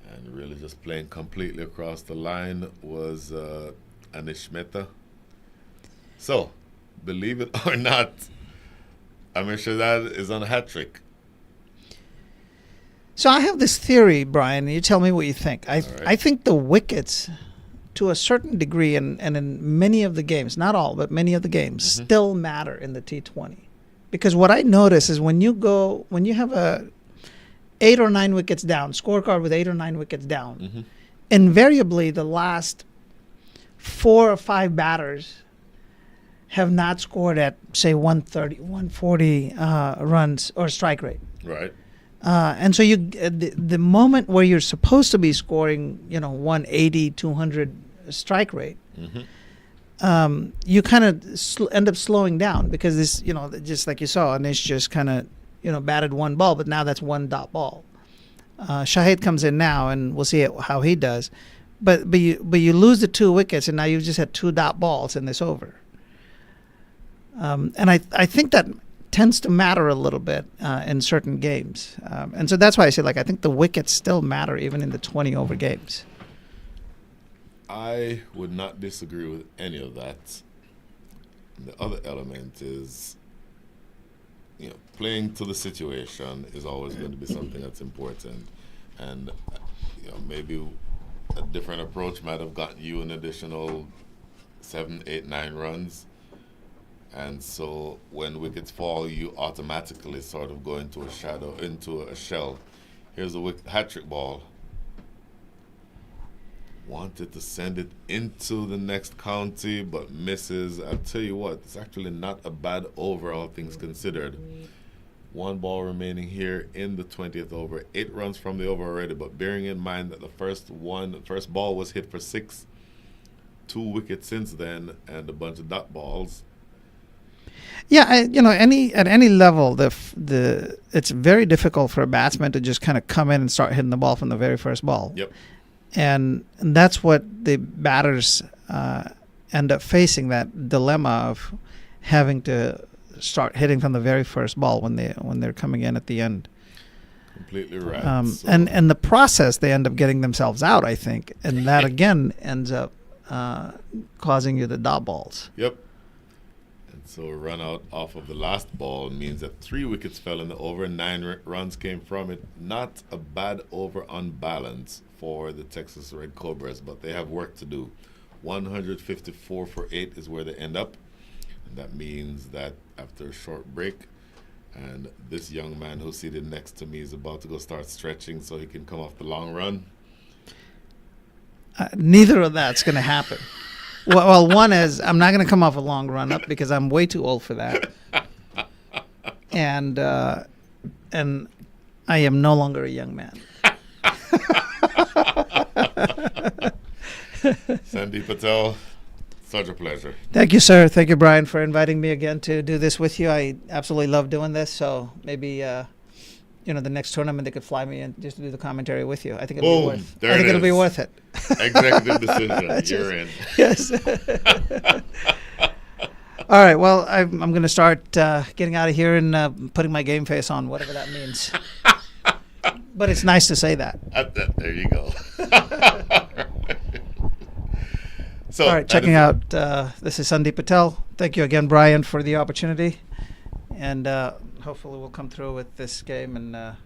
[SPEAKER 1] and really just playing completely across the line was Anish Mehta. So, believe it or not, Amir Shahzad is on a hat trick.
[SPEAKER 2] So I have this theory, Brian, and you tell me what you think. I think the wickets, to a certain degree, and in many of the games, not all, but many of the games, still matter in the T20. Because what I notice is when you have a 8 or 9 wickets down, scorecard with 8 or 9 wickets down, invariably the last 4 or 5 batters have not scored at, say, 130, 140 runs or strike rate.
[SPEAKER 1] Right.
[SPEAKER 2] And so the moment where you're supposed to be scoring, 180, 200 strike rate, you kind of end up slowing down because this, just like you saw, Anish just kind of, batted 1 ball, but now that's 1 dot ball. Shahid comes in now, and we'll see how he does. But you lose the 2 wickets, and now you've just had 2 dot balls in this over. And I think that tends to matter a little bit in certain games. And so that's why I say, I think the wickets still matter even in the 20 over games.
[SPEAKER 1] I would not disagree with any of that. And the other element is, playing to the situation is always going to be something that's important. And, maybe a different approach might have gotten you an additional 7, 8, 9 runs. And so when wickets fall, you automatically sort of go into a shell. Here's a hat-trick ball. Wanted to send it into the next county, but misses. I'll tell you what, it's actually not a bad over, all things considered. 1 ball remaining here in the 20th over. 8 runs from the over already, but bearing in mind that the first ball was hit for 6, 2 wickets since then, and a bunch of dot balls.
[SPEAKER 2] Yeah, at any level, it's very difficult for a batsman to just kind of come in and start hitting the ball from the very first ball.
[SPEAKER 1] Yep.
[SPEAKER 2] And that's what the batters end up facing, that dilemma of having to start hitting from the very first ball when they're coming in at the end.
[SPEAKER 1] Completely right.
[SPEAKER 2] And the process, they end up getting themselves out, I think, and that again ends up causing you the dot balls.
[SPEAKER 1] Yep. So a run out off of the last ball means that 3 wickets fell in the over, 9 runs came from it. Not a bad over on balance for the Texas Red Cobras, but they have work to do. 154 for 8 is where they end up. And that means that after a short break, and this young man who's seated next to me is about to go start stretching so he can come off the long run.
[SPEAKER 2] Neither of that's going to happen. Well, one is I'm not going to come off a long run up because I'm way too old for that, and I am no longer a young man.
[SPEAKER 1] Sandeep Patel, Such a pleasure.
[SPEAKER 2] Thank you, sir. Thank you, Brian, for inviting me again to do this with you. I absolutely love doing this. So maybe the next tournament they could fly me in just to do the commentary with you. I think it'll be
[SPEAKER 1] Boom.
[SPEAKER 2] worth.
[SPEAKER 1] There
[SPEAKER 2] I think
[SPEAKER 1] it
[SPEAKER 2] it'll be
[SPEAKER 1] is.
[SPEAKER 2] worth it.
[SPEAKER 1] Executive decision.
[SPEAKER 2] Just-
[SPEAKER 1] You're in.
[SPEAKER 2] Yes. All right. Well, I'm going to start getting out of here and putting my game face on, whatever that means. But it's nice to say that.
[SPEAKER 1] There you go. So,
[SPEAKER 2] All right. Checking out. This is Sandeep Patel. Thank you again, Brian, for the opportunity, and hopefully we'll come through with this game and.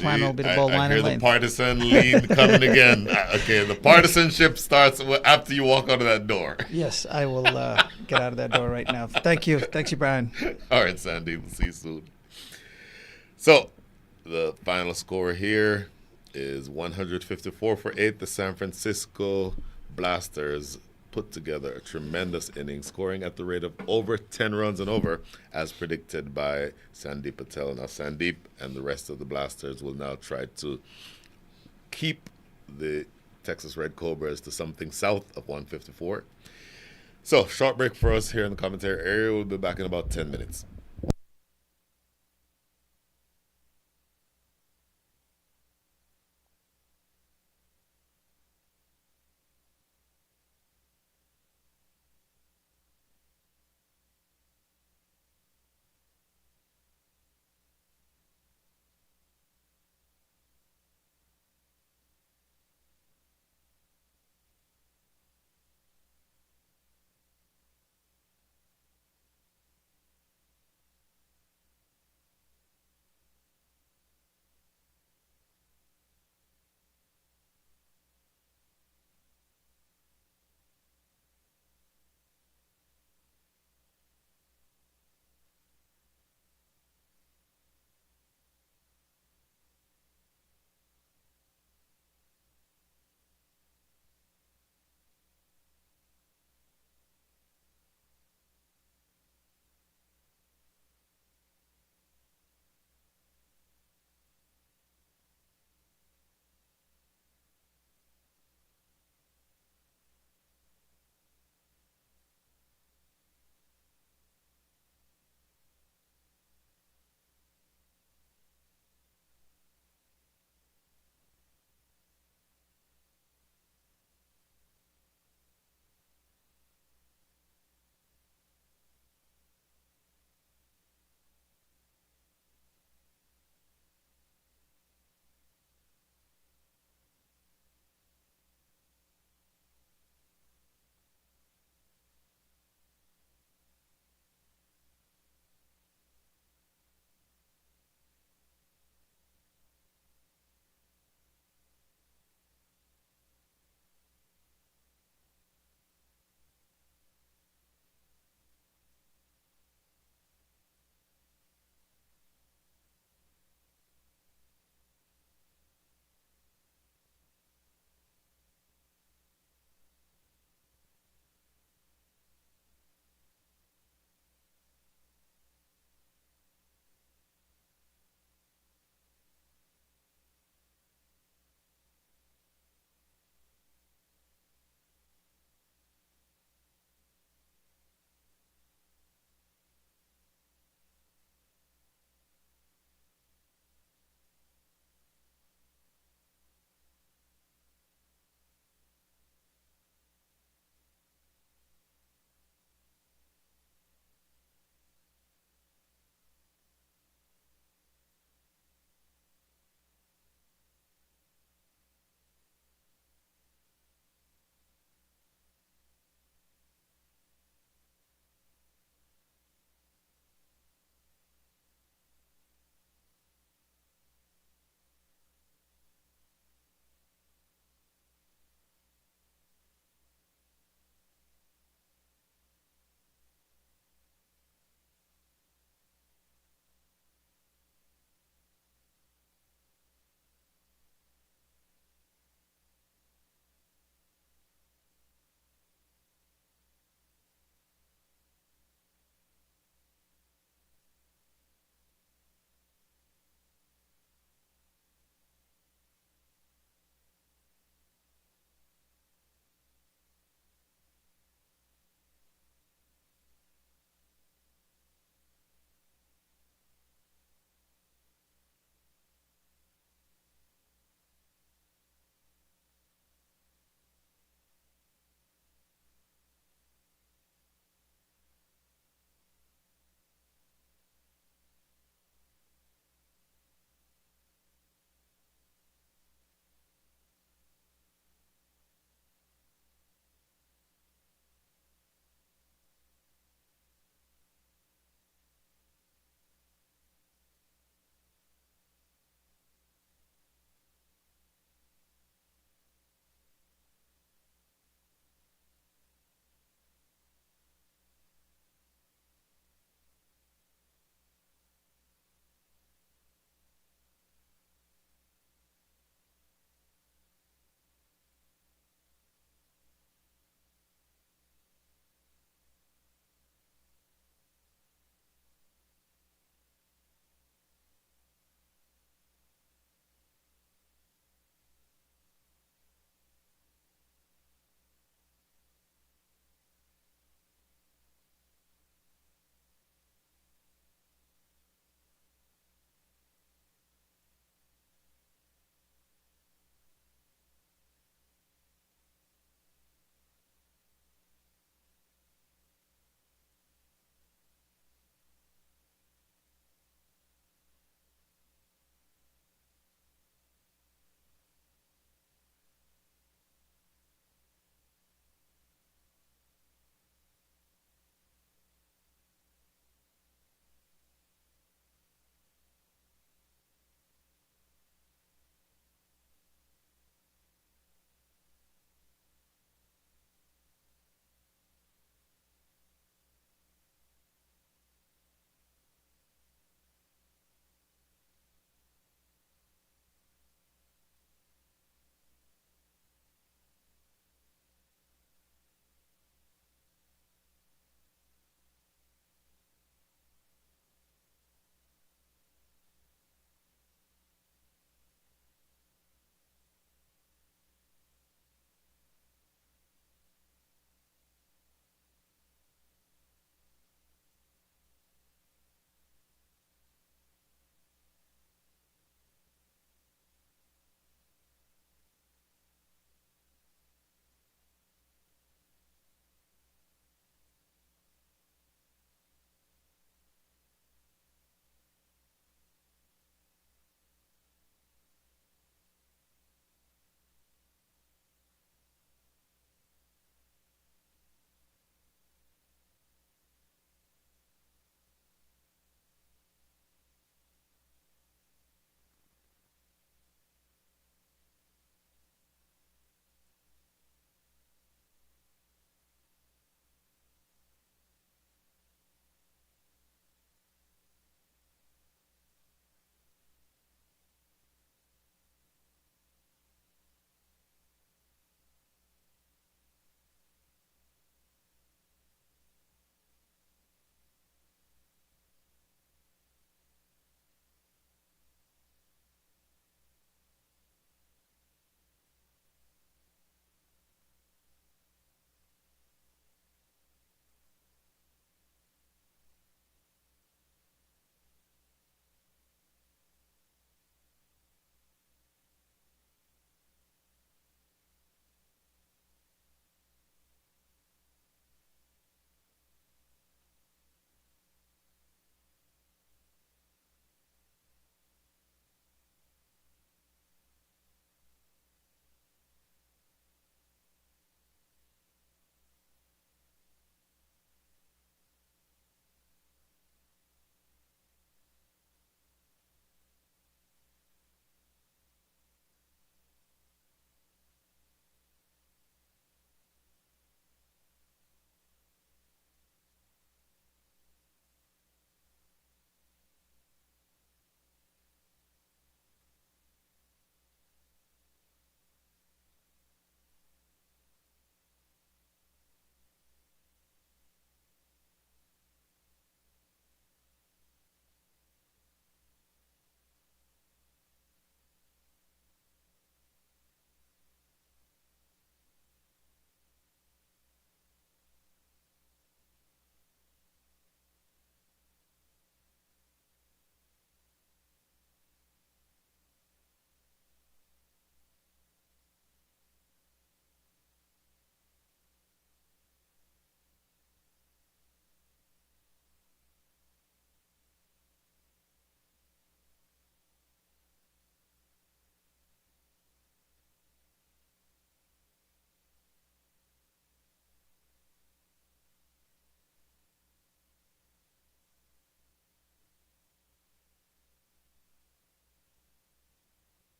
[SPEAKER 2] Plan will be the ball line
[SPEAKER 1] I hear
[SPEAKER 2] and
[SPEAKER 1] the
[SPEAKER 2] lane.
[SPEAKER 1] partisan lead coming again. Okay, the partisanship starts after you walk out of that door.
[SPEAKER 2] Yes, I will get out of that door right now. Thank you. Thanks you, Brian.
[SPEAKER 1] All right, Sandy, we'll see you soon. So, the final score here is 154-8. The San Francisco Blasters put together a tremendous inning, scoring at the rate of over 10 runs and over, as predicted by Sandeep Patel. Now, Sandeep and the rest of the Blasters will now try to keep the Texas Red Cobras to something south of 154. So, short break for us here in the commentary area. We'll be back in about 10 minutes.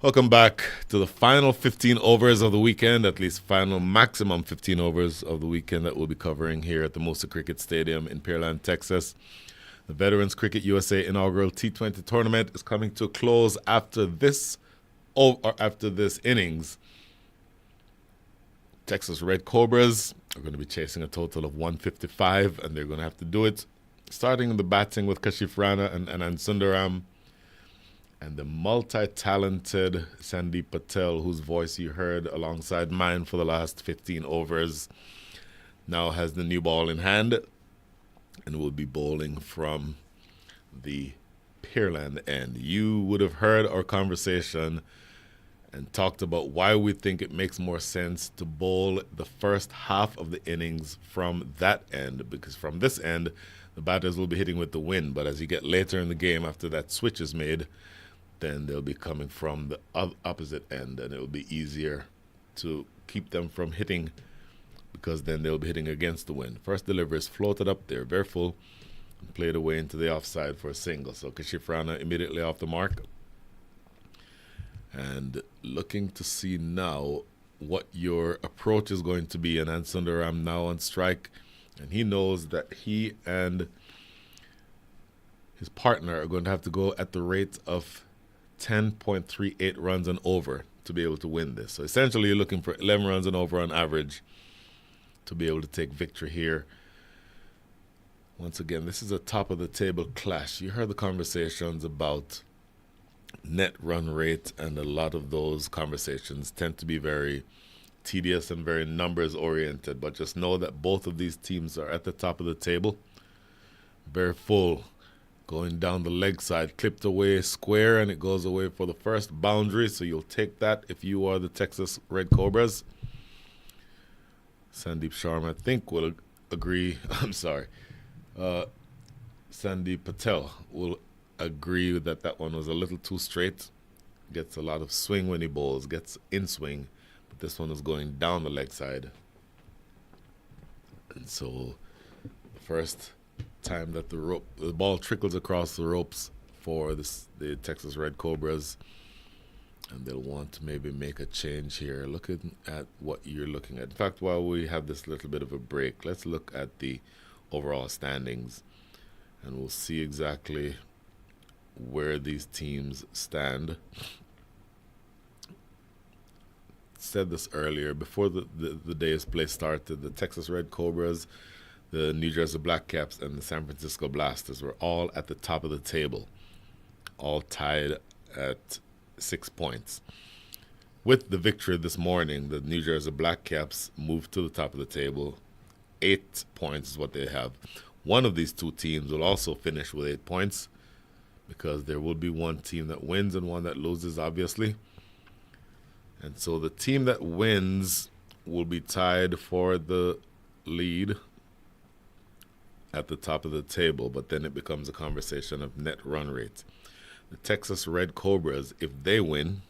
[SPEAKER 1] Welcome back to the final 15 overs of the weekend, at least final maximum 15 overs of the weekend that we'll be covering here at the Moosa Cricket Stadium in Pearland, Texas. The Veterans Cricket USA inaugural T20 tournament is coming to a close after this innings. Texas Red Cobras are going to be chasing a total of 155, and they're going to have to do it starting the batting with Kashif Rana and Anand Sundaram. And the multi-talented Sandeep Patel, whose voice you heard alongside mine for the last 15 overs, now has the new ball in hand and will be bowling from the Pearland end. You would have heard our conversation and talked about why we think it makes more sense to bowl the first half of the innings from that end, because from this end, the batters will be hitting with the wind. But as you get later in the game, after that switch is made, then they'll be coming from the opposite end, and it'll be easier to keep them from hitting, because then they'll be hitting against the wind. First delivery is floated up there, very full, and played away into the offside for a single. So Kashif Rana immediately off the mark. And looking to see now what your approach is going to be. And Anand Sundaram now on strike, and he knows that he and his partner are going to have to go at the rate of 10.38 runs and over to be able to win this. So essentially you're looking for 11 runs and over on average to be able to take victory here. Once again, this is a top of the table clash. You heard the conversations about net run rate, and a lot of those conversations tend to be very tedious and very numbers oriented, but just know that both of these teams are at the top of the table. Very full. Going down the leg side, clipped away square, and it goes away for the first boundary. So you'll take that if you are the Texas Red Cobras. Sandeep Sharma, I think, will agree. I'm sorry. Sandeep Patel will agree that that one was a little too straight. Gets a lot of swing when he bowls, gets in swing. But this one is going down the leg side. And so the first time that the ball trickles across the ropes for the Texas Red Cobras, and they'll want to maybe make a change here. Looking at what you're looking at. In fact, while we have this little bit of a break, let's look at the overall standings, and we'll see exactly where these teams stand. Said this earlier, before the day's play started, the Texas Red Cobras, the New Jersey Black Caps, and the San Francisco Blasters were all at the top of the table, all tied at 6 points. With the victory this morning, the New Jersey Black Caps moved to the top of the table. 8 points is what they have. One of these two teams will also finish with 8 points, because there will be one team that wins and one that loses, obviously. And so the team that wins will be tied for the lead at the top of the table, but then it becomes a conversation of net run rate. The Texas Red Cobras, if they win,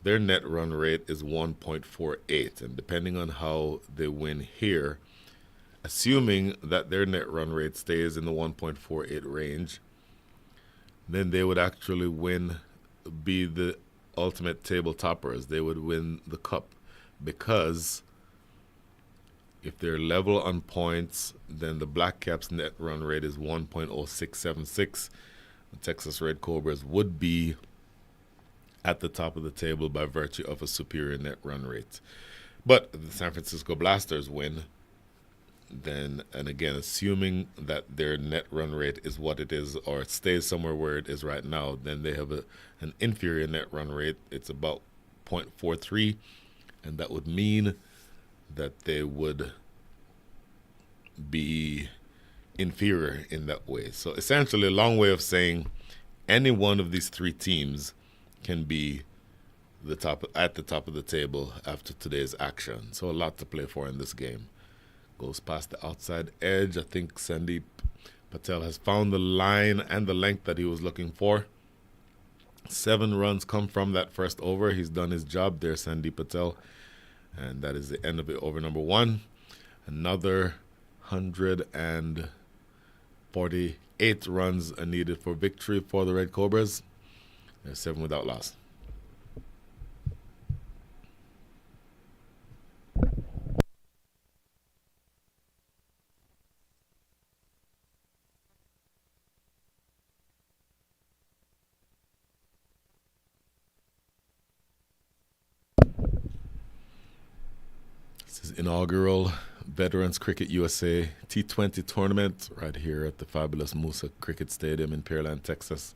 [SPEAKER 1] their net run rate is 1.48, and depending on how they win here, assuming that their net run rate stays in the 1.48 range, then they would actually be the ultimate table toppers. They would win the cup, because if they're level on points, then the Black Caps' net run rate is 1.0676. The Texas Red Cobras would be at the top of the table by virtue of a superior net run rate. But if the San Francisco Blasters win, then, and again, assuming that their net run rate is what it is, or it stays somewhere where it is right now, then they have an inferior net run rate. It's about 0.43, and that would mean that they would be inferior in that way. So essentially, a long way of saying any one of these three teams can be at the top of the table after today's action. So a lot to play for in this game. Goes past the outside edge. I think Sandeep Patel has found the line and the length that he was looking for. 7 runs come from that first over. He's done his job there, Sandeep Patel. And that is the end of it, over number 1. Another 148 runs are needed for victory for the Red Cobras. They're 7 without loss. This is inaugural Veterans Cricket USA T20 tournament right here at the fabulous Moosa Cricket Stadium in Pearland, Texas.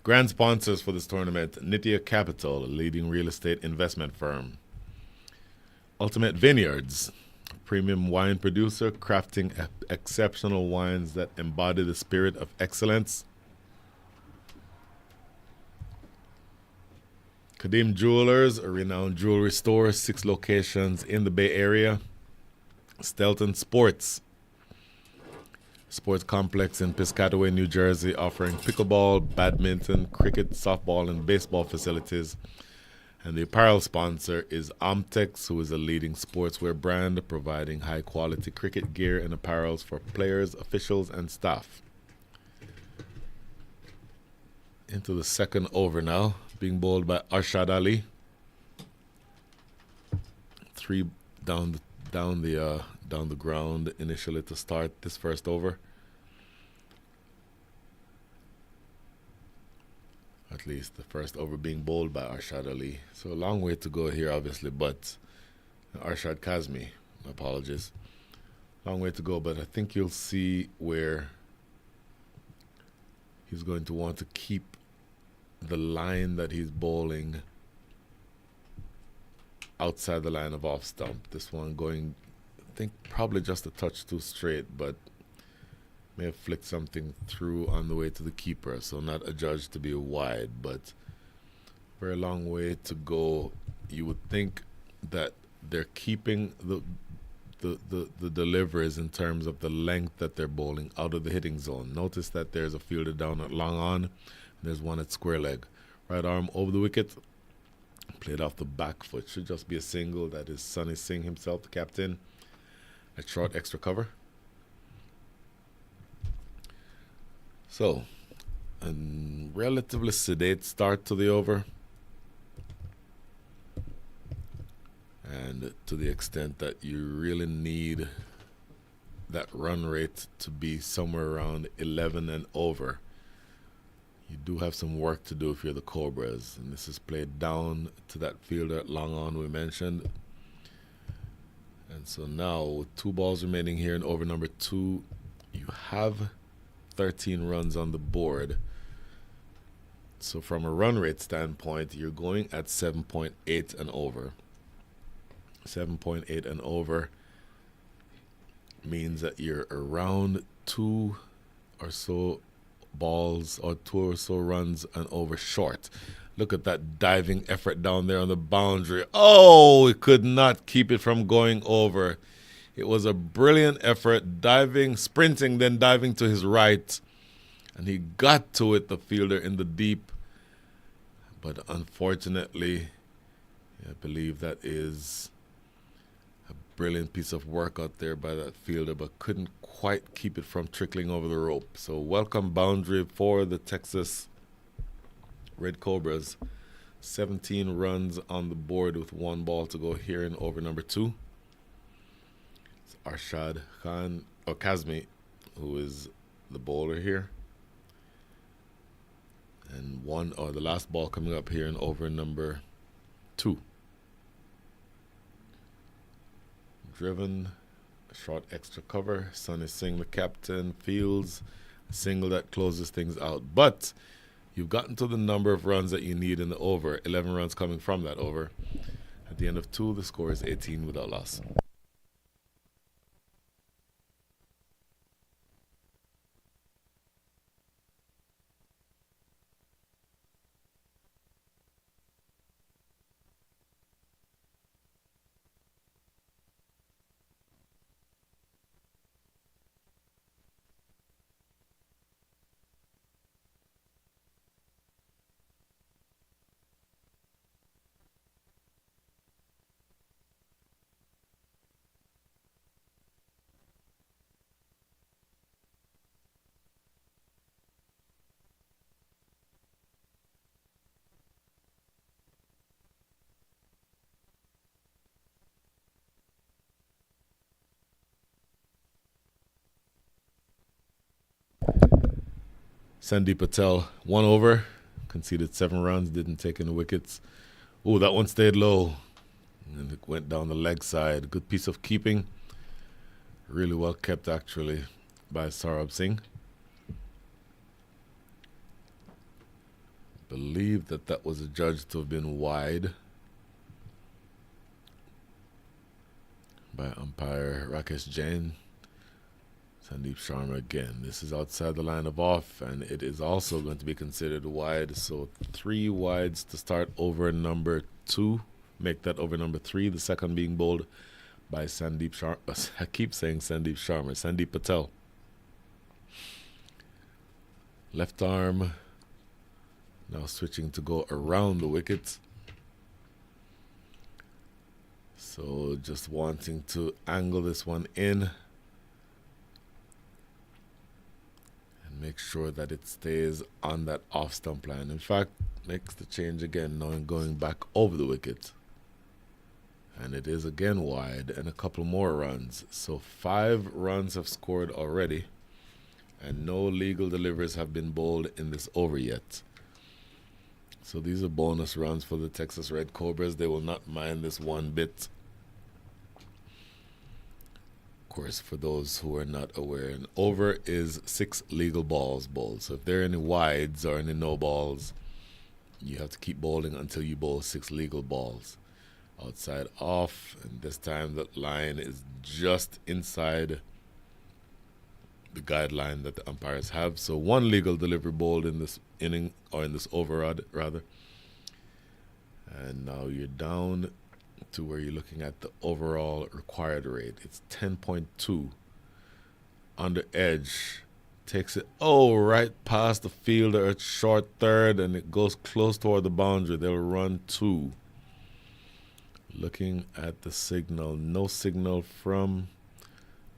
[SPEAKER 1] Grand sponsors for this tournament, Nitya Capital, a leading real estate investment firm. Ultimate Vineyards, a premium wine producer crafting exceptional wines that embody the spirit of excellence. Kadim Jewelers, a renowned jewelry store, 6 locations in the Bay Area. Stelton Sports complex in Piscataway, New Jersey, offering pickleball, badminton, cricket, softball, and baseball facilities. And the apparel sponsor is Omtex, who is a leading sportswear brand providing high-quality cricket gear and apparels for players, officials, and staff. Into the second over now, being bowled by Arshad Ali. 3 down the ground initially to start this first over. At least the first over being bowled by Arshad Ali. So a long way to go here, obviously, but Arshad Kazmi, my apologies. Long way to go, but I think you'll see where he's going to want to keep the line that he's bowling outside the line of off stump. This one going, I think, probably just a touch too straight, but may have flicked something through on the way to the keeper. So not adjudged to be wide, but very long way to go. You would think that they're keeping the deliveries in terms of the length that they're bowling out of the hitting zone. Notice that there's a fielder down at long on, and there's one at square leg. Right arm over the wicket, played off the back foot. Should just be a single. That is Sonny Singh himself, the captain, at short extra cover. So, a relatively sedate start to the over. And to the extent that you really need that run rate to be somewhere around 11 and over, you do have some work to do if you're the Cobras. And this is played down to that fielder at long on we mentioned. And so now, with 2 balls remaining here in over number 2, you have 13 runs on the board. So from a run rate standpoint, you're going at 7.8 and over. 7.8 and over means that you're around 2 or so balls or 2 or so runs and over short. Look at that diving effort down there on the boundary. Oh, he could not keep it from going over. It was a brilliant effort, diving, sprinting, then diving to his right. And he got to it, the fielder, in the deep. But unfortunately, I believe that is a brilliant piece of work out there by that fielder, but couldn't quite keep it from trickling over the rope. So welcome boundary for the Texas Red Cobras. 17 runs on the board with 1 ball to go here in over number 2. Arshad Khan, or Kazmi, who is the bowler here. And the last ball coming up here in over number 2. Driven, short extra cover. Sonny Singh, the captain, fields a single that closes things out. But you've gotten to the number of runs that you need in the over. 11 runs coming from that over. At the end of 2, the score is 18 without loss. Sandeep Patel, 1 over, conceded 7 runs, didn't take any wickets. Oh, that one stayed low. And It went down the leg side. Good piece of keeping. Really well kept, actually, by Saurabh Singh. Believe that was adjudged to have been wide by umpire Rakesh Jain. Sandeep Sharma again. This is outside the line of off, and it is also going to be considered wide. So 3 wides to start over number 2. Make that over number 3. The second being bowled by Sandeep Sharma. I keep saying Sandeep Sharma. Sandeep Patel. Left arm. Now switching to go around the wickets. So just wanting to angle this one in. Make sure that it stays on that off stump line. In fact, makes the change again now and going back over the wicket. And it is again wide and a couple more runs. So 5 runs have scored already. And no legal deliveries have been bowled in this over yet. So these are bonus runs for the Texas Red Cobras. They will not mind this one bit. Course, for those who are not aware, an over is 6 legal balls bowled. So if there are any wides or any no balls, you have to keep bowling until you bowl 6 legal balls. Outside off, and this time the line is just inside the guideline that the umpires have. So 1 legal delivery bowled in this inning, or in this over rather. And now you're down to where you're looking at the overall required rate. It's 10.2. On the edge, takes it right past the fielder at short third, and it goes close toward the boundary. They'll run 2. Looking at the signal, no signal from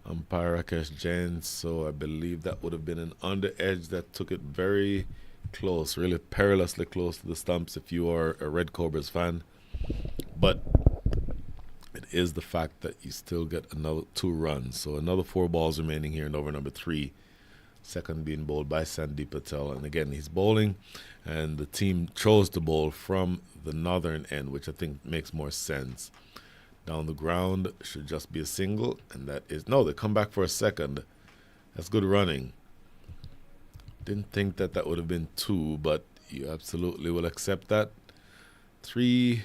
[SPEAKER 1] umpire Rakesh Jain, so I believe that would have been an under edge that took it very close, really perilously close to the stumps if you are a Red Cobras fan. But it is the fact that you still get another 2 runs. So another 4 balls remaining here in over number 3. Second being bowled by Sandeep Patel. And again, he's bowling, and the team chose to bowl from the northern end, which I think makes more sense. Down the ground should just be a single, and that is... No, they come back for a second. That's good running. Didn't think that would have been 2, but you absolutely will accept that. 3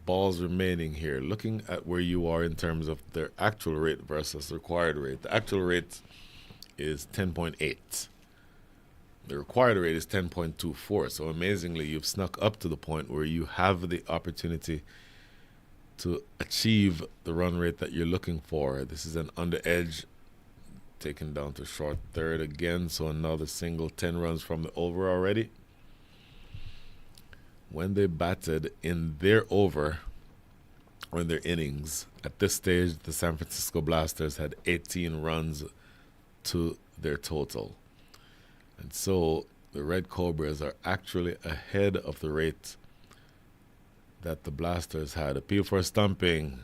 [SPEAKER 1] balls remaining here. Looking at where you are in terms of their actual rate versus required rate. The actual rate is 10.8. The required rate is 10.24. So amazingly, you've snuck up to the point where you have the opportunity to achieve the run rate that you're looking for. This is an under edge, taken down to short third again. So another single, 10 runs from the over already. When they batted in their over, or in their innings, at this stage, the San Francisco Blasters had 18 runs to their total. And so the Red Cobras are actually ahead of the rate that the Blasters had. Appeal for a stumping,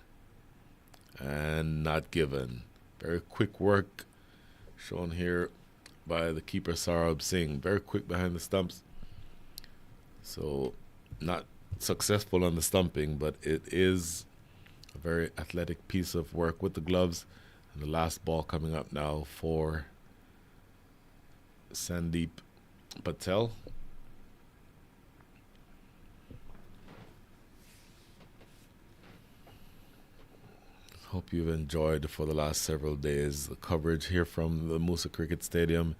[SPEAKER 1] and not given. Very quick work shown here by the keeper Saurabh Singh. Very quick behind the stumps. So not successful on the stumping, but it is a very athletic piece of work with the gloves. And the last ball coming up now for Sandeep Patel. Hope you've enjoyed for the last several days the coverage here from the Moosa Cricket Stadium.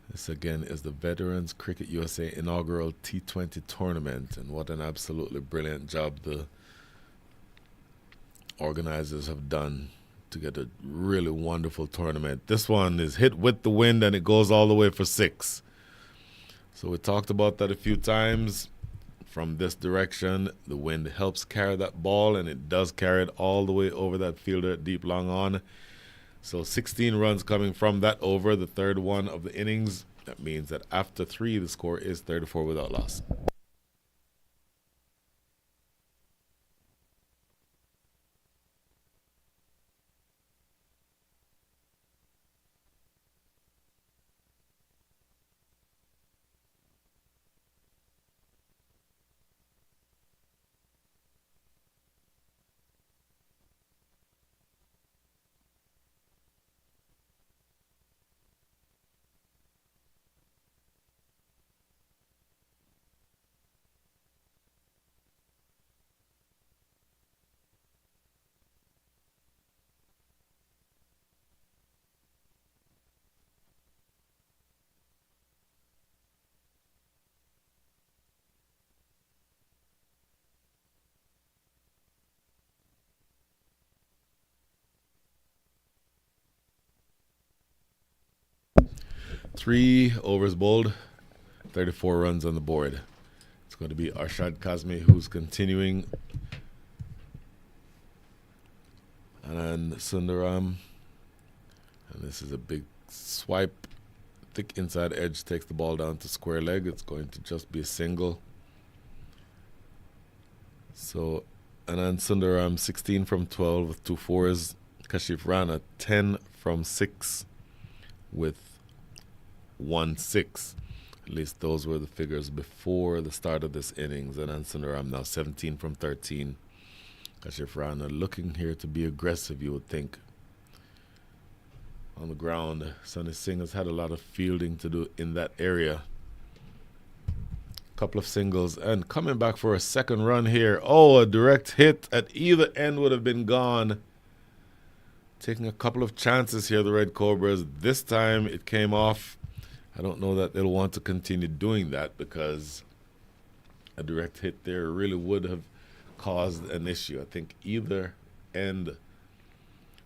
[SPEAKER 1] This again is the Veterans Cricket USA inaugural T20 tournament, and what an absolutely brilliant job the organizers have done to get a really wonderful tournament. This one is hit with the wind and it goes all the way for 6. So we talked about that a few times. From this direction, the wind helps carry that ball, and it does carry it all the way over that fielder at deep long on. So 16 runs coming from that over, the third one of the innings. That means that after 3, the score is 34 without loss. 3 overs bowled, 34 runs on the board. It's going to be Arshad Kazmi who's continuing. And Sundaram. And this is a big swipe. Thick inside edge takes the ball down to square leg. It's going to just be a single. So Anand Sundaram 16 from 12 with 2 fours. Kashif Rana 10 from 6 with 1 6. At least those were the figures before the start of this innings. Anand Sundaram now 17 from 13. Kashif Rana looking here to be aggressive, you would think. On the ground, Sunny Singh has had a lot of fielding to do in that area. Couple of singles and coming back for a second run here. Oh, a direct hit at either end would have been gone. Taking a couple of chances here, the Red Cobras. This time it came off. I don't know that they'll want to continue doing that because a direct hit there really would have caused an issue. I think either end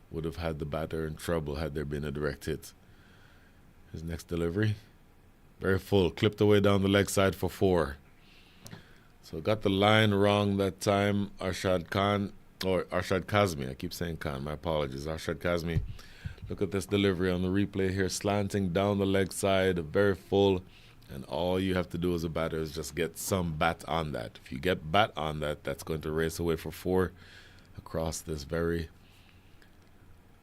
[SPEAKER 1] would have had the batter in trouble had there been a direct hit. His next delivery, very full, clipped away down the leg side for 4. So got the line wrong that time. Arshad Kazmi. I keep saying Khan, my apologies. Arshad Kazmi. Look at this delivery on the replay here, slanting down the leg side, very full. And all you have to do as a batter is just get some bat on that. If you get bat on that, that's going to race away for 4 across this very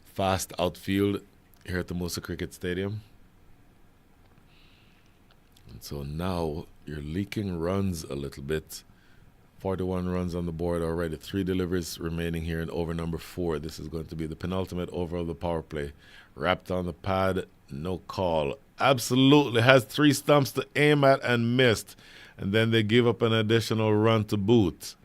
[SPEAKER 1] fast outfield here at the Moosa Cricket Stadium. And so now you're leaking runs a little bit. 41 runs on the board already. 3 deliveries remaining here in over number 4. This is going to be the penultimate over of the power play. Wrapped on the pad, no call. Absolutely has 3 stumps to aim at and missed. And then they give up an additional run to boot.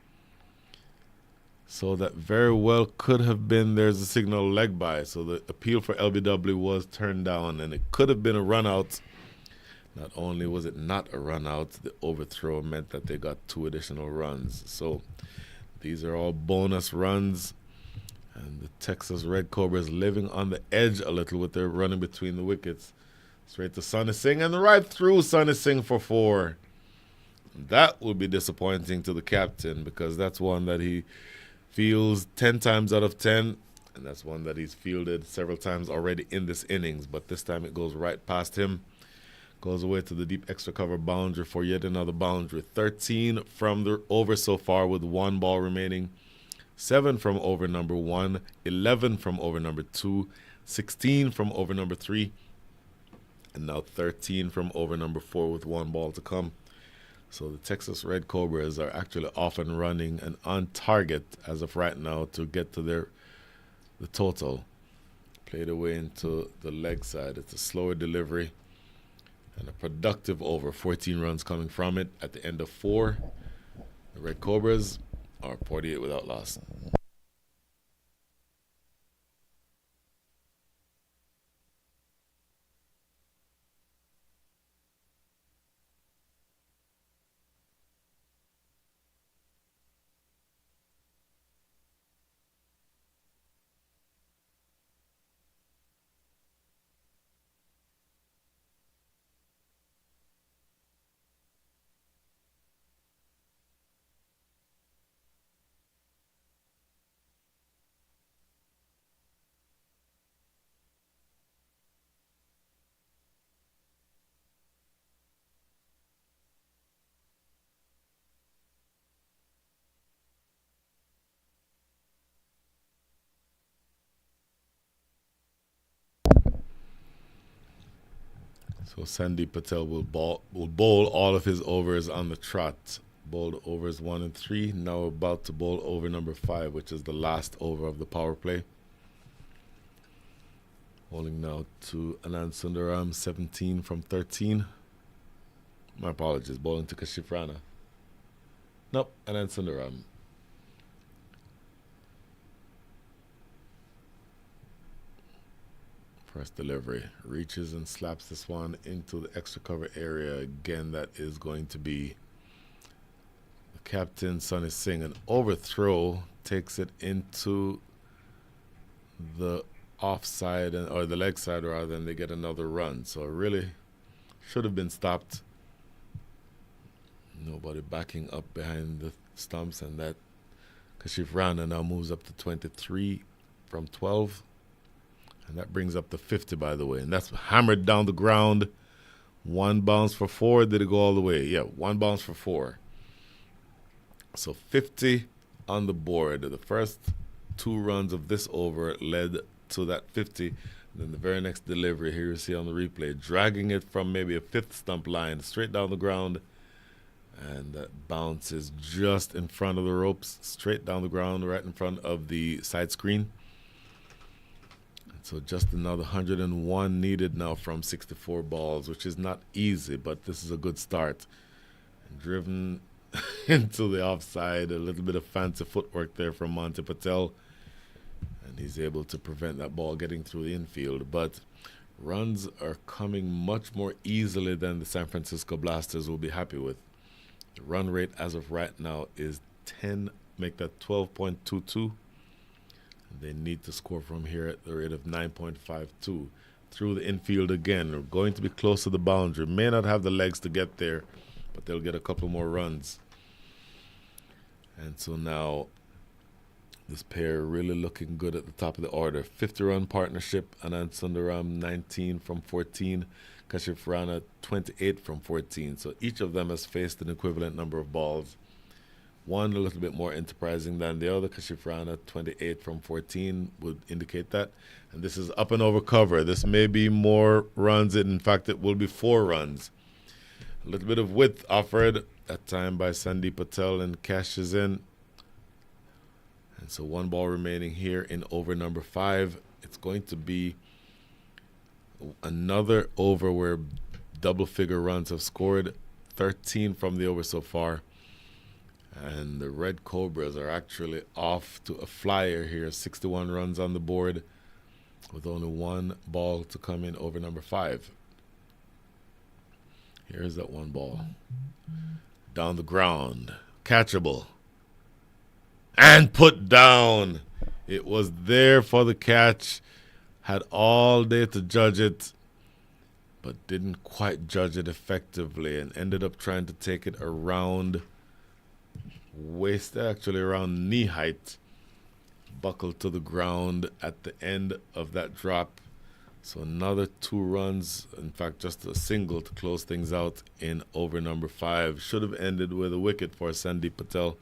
[SPEAKER 1] So that very well could have been, there's a signal leg by. So the appeal for LBW was turned down and it could have been a run out. Not only was it not a run out, the overthrow meant that they got 2 additional runs. So these are all bonus runs. And the Texas Red Cobras living on the edge a little with their running between the wickets. Straight to Sunny Singh and right through Sunny Singh for 4. That would be disappointing to the captain because that's one that he feels 10 times out of 10. And that's one that he's fielded several times already in this innings. But this time it goes right past him. Goes away to the deep extra cover boundary for yet another boundary. 13 from the over so far with 1 ball remaining. 7 from over number 1. 11 from over number 2. 16 from over number 3. And now 13 from over number 4 with 1 ball to come. So the Texas Red Cobras are actually off and running and on target as of right now to get to the total. Played away into the leg side. It's a slower delivery. And a productive over, 14 runs coming from it at the end of 4. The Red Cobras are 48 without loss. So Sandeep Patel will bowl all of his overs on the trot. Bowled overs 1 and 3. Now about to bowl over number 5, which is the last over of the power play. Bowling now to Anand Sundaram, 17 from 13. My apologies. Bowling to Kashif Rana. Nope, Anand Sundaram. First delivery. Reaches and slaps this one into the extra cover area. Again, that is going to be the captain, Sunny Singh. An overthrow takes it into the offside, or the leg side rather, and they get another run. So really should have been stopped. Nobody backing up behind the stumps, and that Kashif Rana now moves up to 23 from 12. And that brings up to 50, by the way. And that's hammered down the ground. One bounce for four. Did it go all the way? Yeah, one bounce for four. So 50 on the board. The first two runs of this over led to that 50. And then the very next delivery, here you see on the replay, dragging it from maybe a fifth stump line straight down the ground. And that bounces just in front of the ropes, straight down the ground, right in front of the side screen. So just another 101 needed now from 64 balls, which is not easy, but this is a good start. And driven into the offside, a little bit of fancy footwork there from Monty Patel. And he's able to prevent that ball getting through the infield. But runs are coming much more easily than the San Francisco Blasters will be happy with. The run rate as of right now is 10, make that 12.22. They need to score from here at the rate of 9.52. Through the infield again. We're going to be close to the boundary. May not have the legs to get there, but they'll get a couple more runs. And so now this pair really looking good at the top of the order. 50-run partnership. Anand Sundaram 19 from 14. Kashif Rana 28 from 14. So each of them has faced an equivalent number of balls. One a little bit more enterprising than the other. Kashif Rana 28 from 14 would indicate that. And this is up and over cover. This may be more runs. In fact, it will be 4 runs. A little bit of width offered at time by Sandeep Patel and cashes in. And so one ball remaining here in over number 5. It's going to be another over where double-figure runs have scored. 13 from the over so far. And the Red Cobras are actually off to a flyer here. 61 runs on the board with only one ball to come in over number 5. Here's that one ball. Down the ground. Catchable. And put down. It was there for the catch. Had all day to judge it, but didn't quite judge it effectively and ended up trying to take it around waist, actually around knee height, buckled to the ground at the end of that drop. So another 2 runs, in fact just a single to close things out in over number 5. Should have ended with a wicket for Sandeep Patel,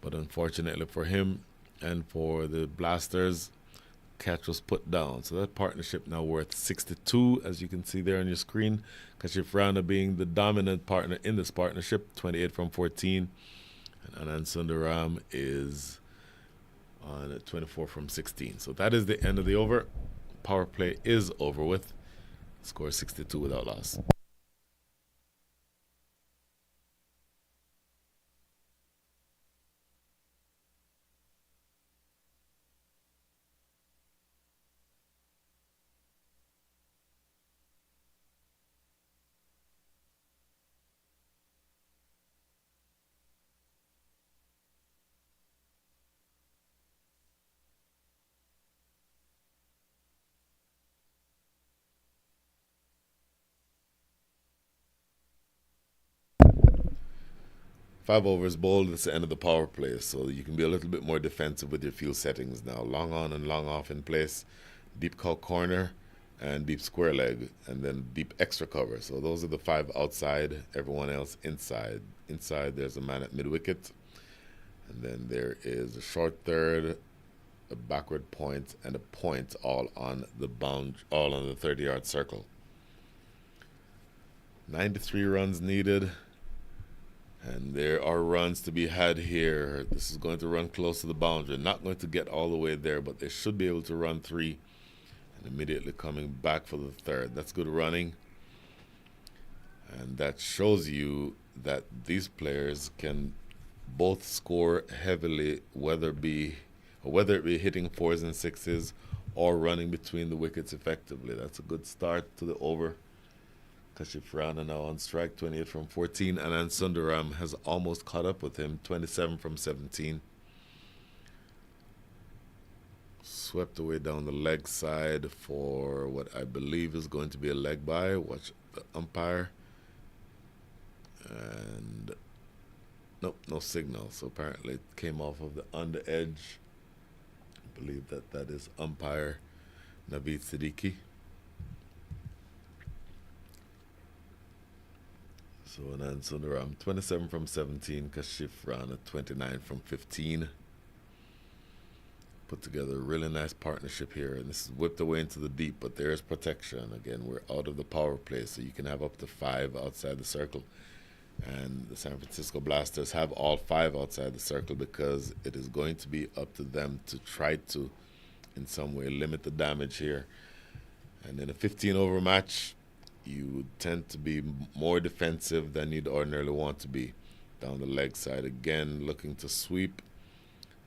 [SPEAKER 1] but unfortunately for him and for the Blasters, catch was put down. So that partnership now worth 62, as you can see there on your screen. Kashif Rana being the dominant partner in this partnership, 28 from 14. And Anand Sundaram is on 24 from 16. So that is the end of the over. Power play is over with. Score 62 without loss. 5 overs bowled. It's the end of the power play, so you can be a little bit more defensive with your field settings now. Long on and long off in place, deep cut corner, and deep square leg, and then deep extra cover. So those are the 5 outside, everyone else inside. Inside there's a man at mid-wicket, and then there is a short third, a backward point, and a point all on the 30-yard circle. 93 runs needed. And there are runs to be had here. This is going to run close to the boundary. Not going to get all the way there, but they should be able to run 3 and immediately coming back for the 3rd. That's good running. And that shows you that these players can both score heavily, whether it be hitting 4s and 6s or running between the wickets effectively. That's a good start to the over. Kashif Rana now on strike, 28 from 14. Anand Sundaram has almost caught up with him, 27 from 17. Swept away down the leg side for what I believe is going to be a leg by. Watch the umpire. And nope, no signal. So apparently it came off of the under edge. I believe that is umpire Naveed Siddiqui. So Anand Sundaram, 27 from 17. Kashif Rana, 29 from 15. Put together a really nice partnership here. And this is whipped away into the deep, but there is protection. Again, we're out of the power play, so you can have up to 5 outside the circle. And the San Francisco Blasters have all 5 outside the circle because it is going to be up to them to try to, in some way, limit the damage here. And in a 15-over match, you tend to be more defensive than you'd ordinarily want to be. Down the leg side again, looking to sweep.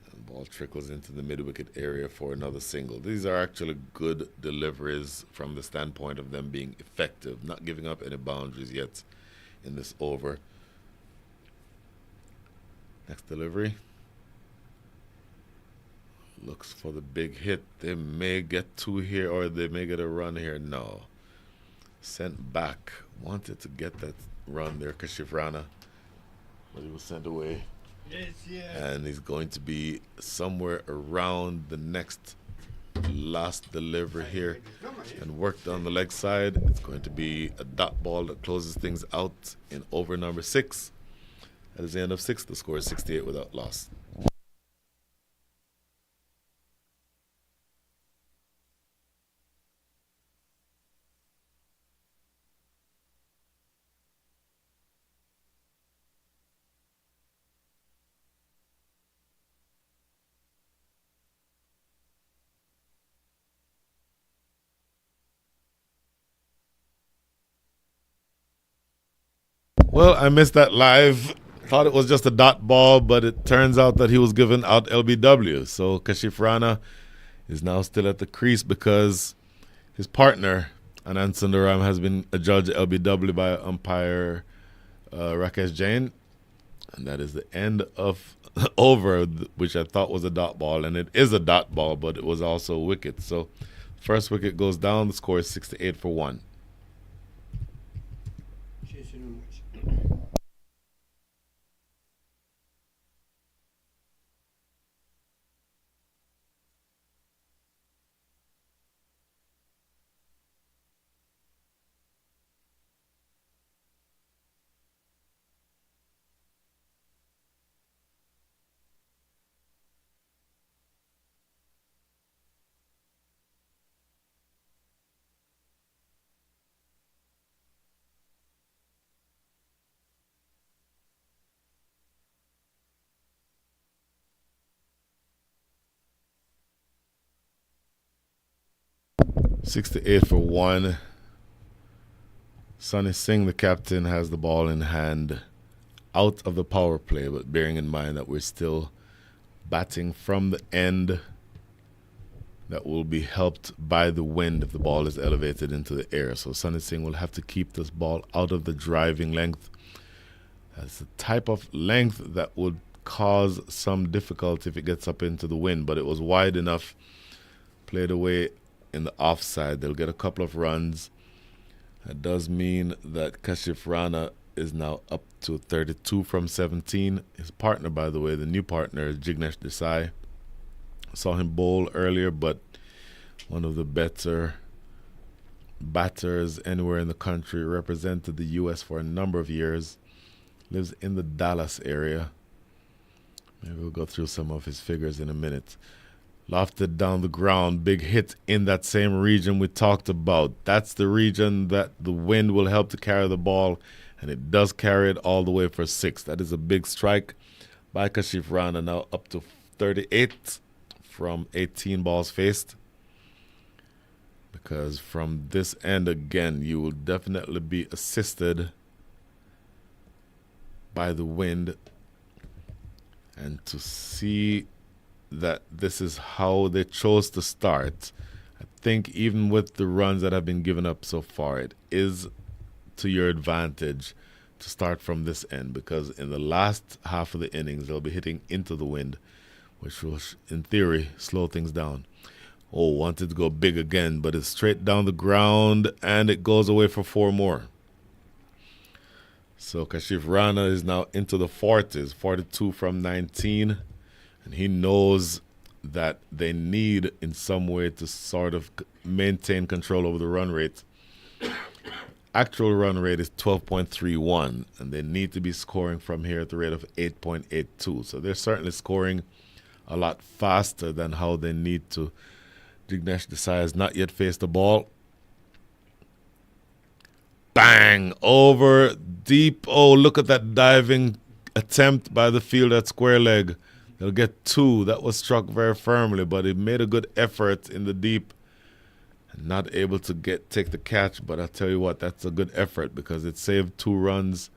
[SPEAKER 1] And the ball trickles into the mid-wicket area for another single. These are actually good deliveries from the standpoint of them being effective, not giving up any boundaries yet in this over. Next delivery. Looks for the big hit. They may get 2 here or they may get a run here. No. Sent back. Wanted to get that run there, Kashif Rana, but he was sent away. And he's going to be somewhere around the next last delivery here and worked on the leg side. It's going to be a dot ball that closes things out in over number 6. That is the end of 6. The score is 68 without loss. Well, I missed that live. Thought it was just a dot ball, but it turns out that he was given out LBW. So Kashif Rana is now still at the crease because his partner, Anand Sundaram, has been adjudged LBW by umpire Rakesh Jain. And that is the end of over, which I thought was a dot ball. And it is a dot ball, but it was also a wicket. So first wicket goes down. The score is 68 for 1. 68 for 1. Sunny Singh, the captain, has the ball in hand out of the power play, but bearing in mind that we're still batting from the end, that will be helped by the wind if the ball is elevated into the air. So Sunny Singh will have to keep this ball out of the driving length. That's the type of length that would cause some difficulty if it gets up into the wind, but it was wide enough, played away in the offside. They'll get a couple of runs. That does mean that Kashif Rana is now up to 32 from 17. His partner, by the way, the new partner, is Jignesh Desai. Saw him bowl earlier, but one of the better batters anywhere in the country. Represented the U.S. for a number of years. Lives in the Dallas area. Maybe we'll go through some of his figures in a minute. Lofted down the ground, big hit in that same region we talked about. That's the region that the wind will help to carry the ball, and it does carry it all the way for 6. That is a big strike by Kashif Rana, now up to 38 from 18 balls faced. Because from this end, again, you will definitely be assisted by the wind. And to see that this is how they chose to start, I think even with the runs that have been given up so far, it is to your advantage to start from this end, because in the last half of the innings they'll be hitting into the wind, which will in theory slow things down. Wanted to go big again, but it's straight down the ground and it goes away for 4 more. So Kashif Rana is now into the 40s, 42 from 19. And he knows that they need in some way to sort of maintain control over the run rate. Actual run rate is 12.31, and they need to be scoring from here at the rate of 8.82. So they're certainly scoring a lot faster than how they need to. Jignesh Desai has not yet faced the ball. Bang! Over, deep. Oh, look at that diving attempt by the field at square leg. They'll get two. That was struck very firmly, but he made a good effort in the deep. Not able to take the catch, but I'll tell you what, that's a good effort because it saved 2 runs.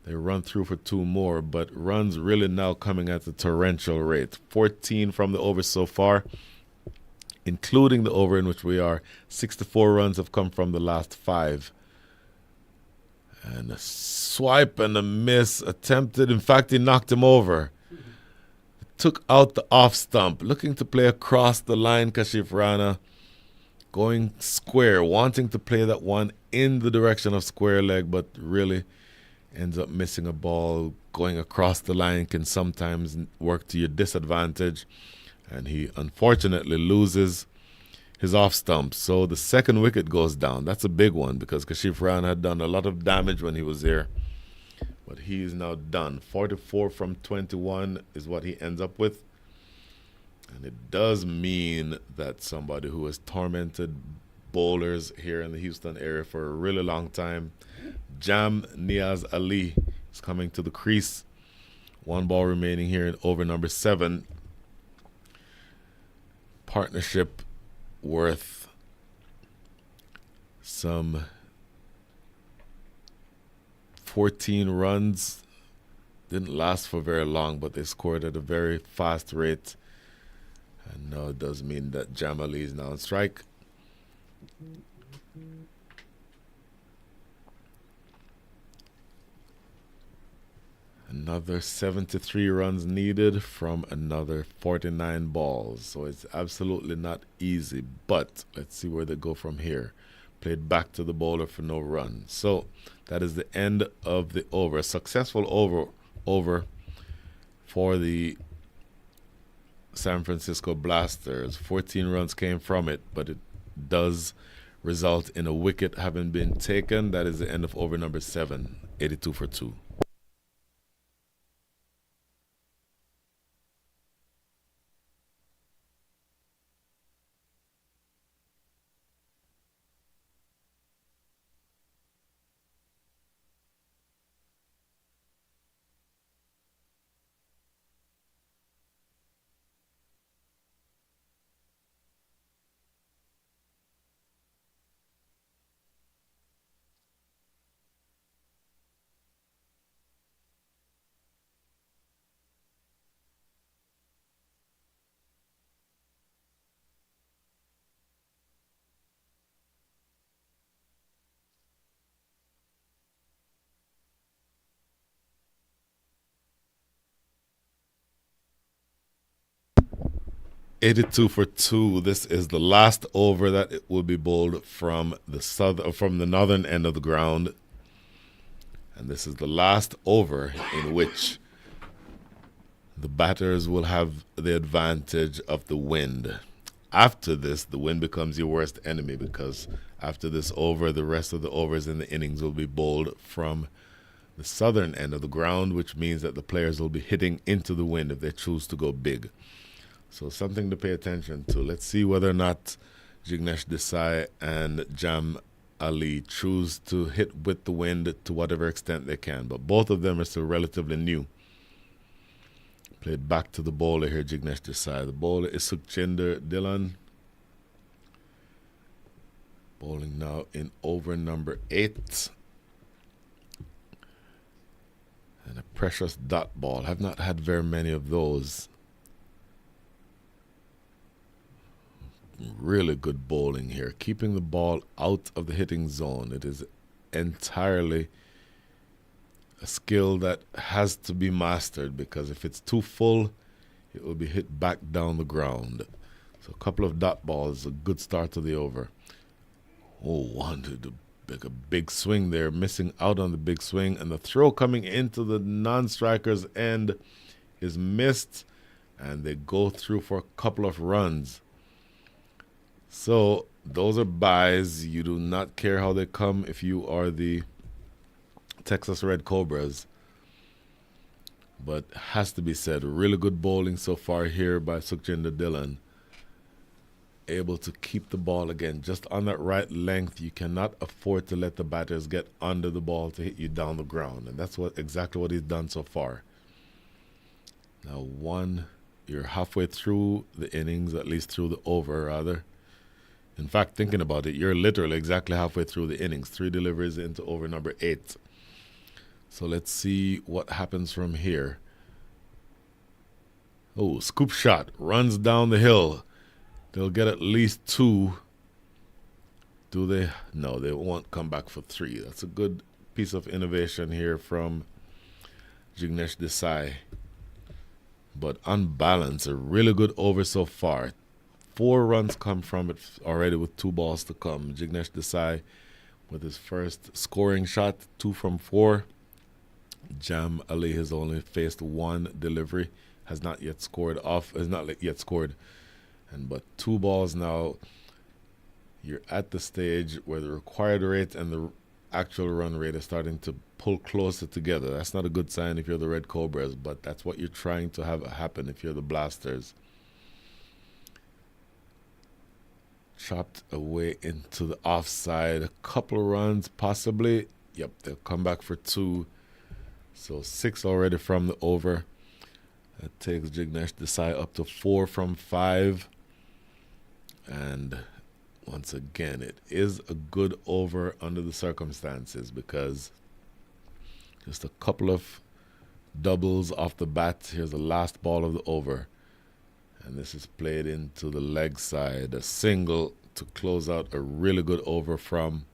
[SPEAKER 1] They run through for 2 more, but runs really now coming at the torrential rate. 14 from the over so far, including the over in which we are. 64 runs have come from the last 5. And a swipe and a miss attempted. In fact, he knocked him over. Took out the off stump, looking to play across the line, Kashif Rana. Going square, wanting to play that one in the direction of square leg, but really ends up missing a ball. Going across the line can sometimes work to your disadvantage. And he unfortunately loses his off stump. So the second wicket goes down. That's a big one because Kashif Rana had done a lot of damage when he was there. But he is now done. 44 from 21 is what he ends up with. And it does mean that somebody who has tormented bowlers here in the Houston area for a really long time, Jam Niaz Ali, is coming to the crease. 1 ball remaining here in over number 7. Partnership worth some 14 runs. Didn't last for very long, but they scored at a very fast rate. And now it does mean that Jam Ali is now on strike. Another 73 runs needed from another 49 balls. So it's absolutely not easy. But let's see where they go from here. Played back to the bowler for no run. So that is the end of the over. A successful over for the San Francisco Blasters. 14 runs came from it, but it does result in a wicket having been taken. That is the end of over number 7, 82 for 2. $82 for 2. This is the last over that it will be bowled from the northern end of the ground. And this is the last over in which the batters will have the advantage of the wind. After this, the wind becomes your worst enemy because after this over, the rest of the overs in the innings will be bowled from the southern end of the ground, which means that the players will be hitting into the wind if they choose to go big. So something to pay attention to. Let's see whether or not Jignesh Desai and Jam Ali choose to hit with the wind to whatever extent they can. But both of them are still relatively new. Played back to the bowler here, Jignesh Desai. The bowler is Sukhchinder Dhillon. Bowling now in over number 8. And a precious dot ball. I've not had very many of those. Really good bowling here. Keeping the ball out of the hitting zone. It is entirely a skill that has to be mastered because if it's too full, it will be hit back down the ground. So a couple of dot balls, a good start to the over. Oh, wanted a like a big swing there, missing out on the big swing, and the throw coming into the non-striker's end is missed, and they go through for a couple of runs. So those are buys. You do not care how they come if you are the Texas Red Cobras. But has to be said, really good bowling so far here by Sukhjinder Dhillon. Able to keep the ball again just on that right length. You cannot afford to let the batters get under the ball to hit you down the ground, and that's exactly what he's done so far. Now you're halfway through the innings, at least through the over rather. In fact, thinking about it, you're literally exactly halfway through the innings. 3 deliveries into over number 8. So let's see what happens from here. Oh, scoop shot, runs down the hill. They'll get at least 2. Do they? No, they won't come back for 3. That's a good piece of innovation here from Jignesh Desai. But on balance, a really good over so far. 4 runs come from it already with 2 balls to come. Jignesh Desai with his first scoring shot, 2 from 4. Jam Ali has only faced 1 delivery, has not yet scored. But 2 balls now. You're at the stage where the required rate and the actual run rate are starting to pull closer together. That's not a good sign if you're the Red Cobras, but that's what you're trying to have happen if you're the Blasters. Chopped away into the offside. A couple of runs, possibly. Yep, they'll come back for 2. So 6 already from the over. That takes Jignesh Desai up to 4 from 5. And once again, it is a good over under the circumstances because just a couple of doubles off the bat. Here's the last ball of the over. And this is played into the leg side. A single to close out a really good over from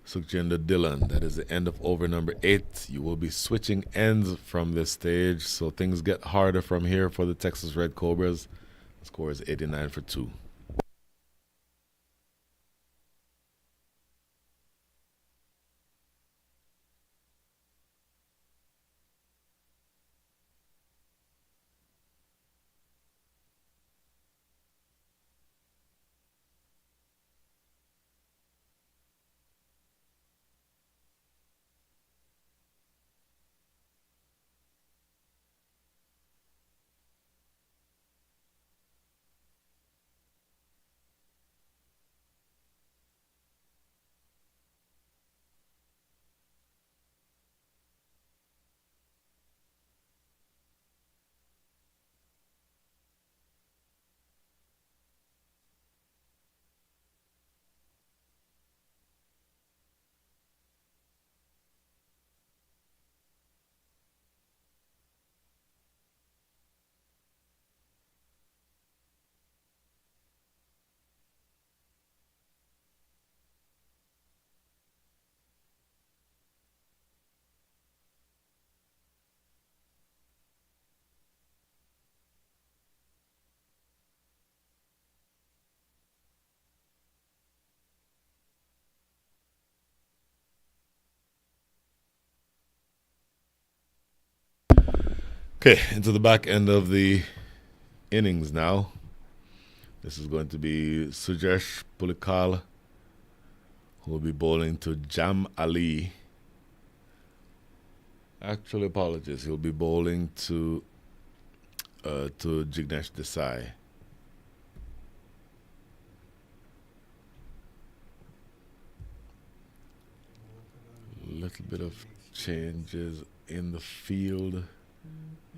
[SPEAKER 1] Sukhjinder Dhillon. That is the end of over number 8. You will be switching ends from this stage, so things get harder from here for the Texas Red Cobras. The score is 89 for 2. Okay, into the back end of the innings now. This is going to be Sujesh Pulikal, who will be bowling to Jam Ali. Actually, apologies. He'll be bowling to Jignesh Desai. Little bit of changes in the field.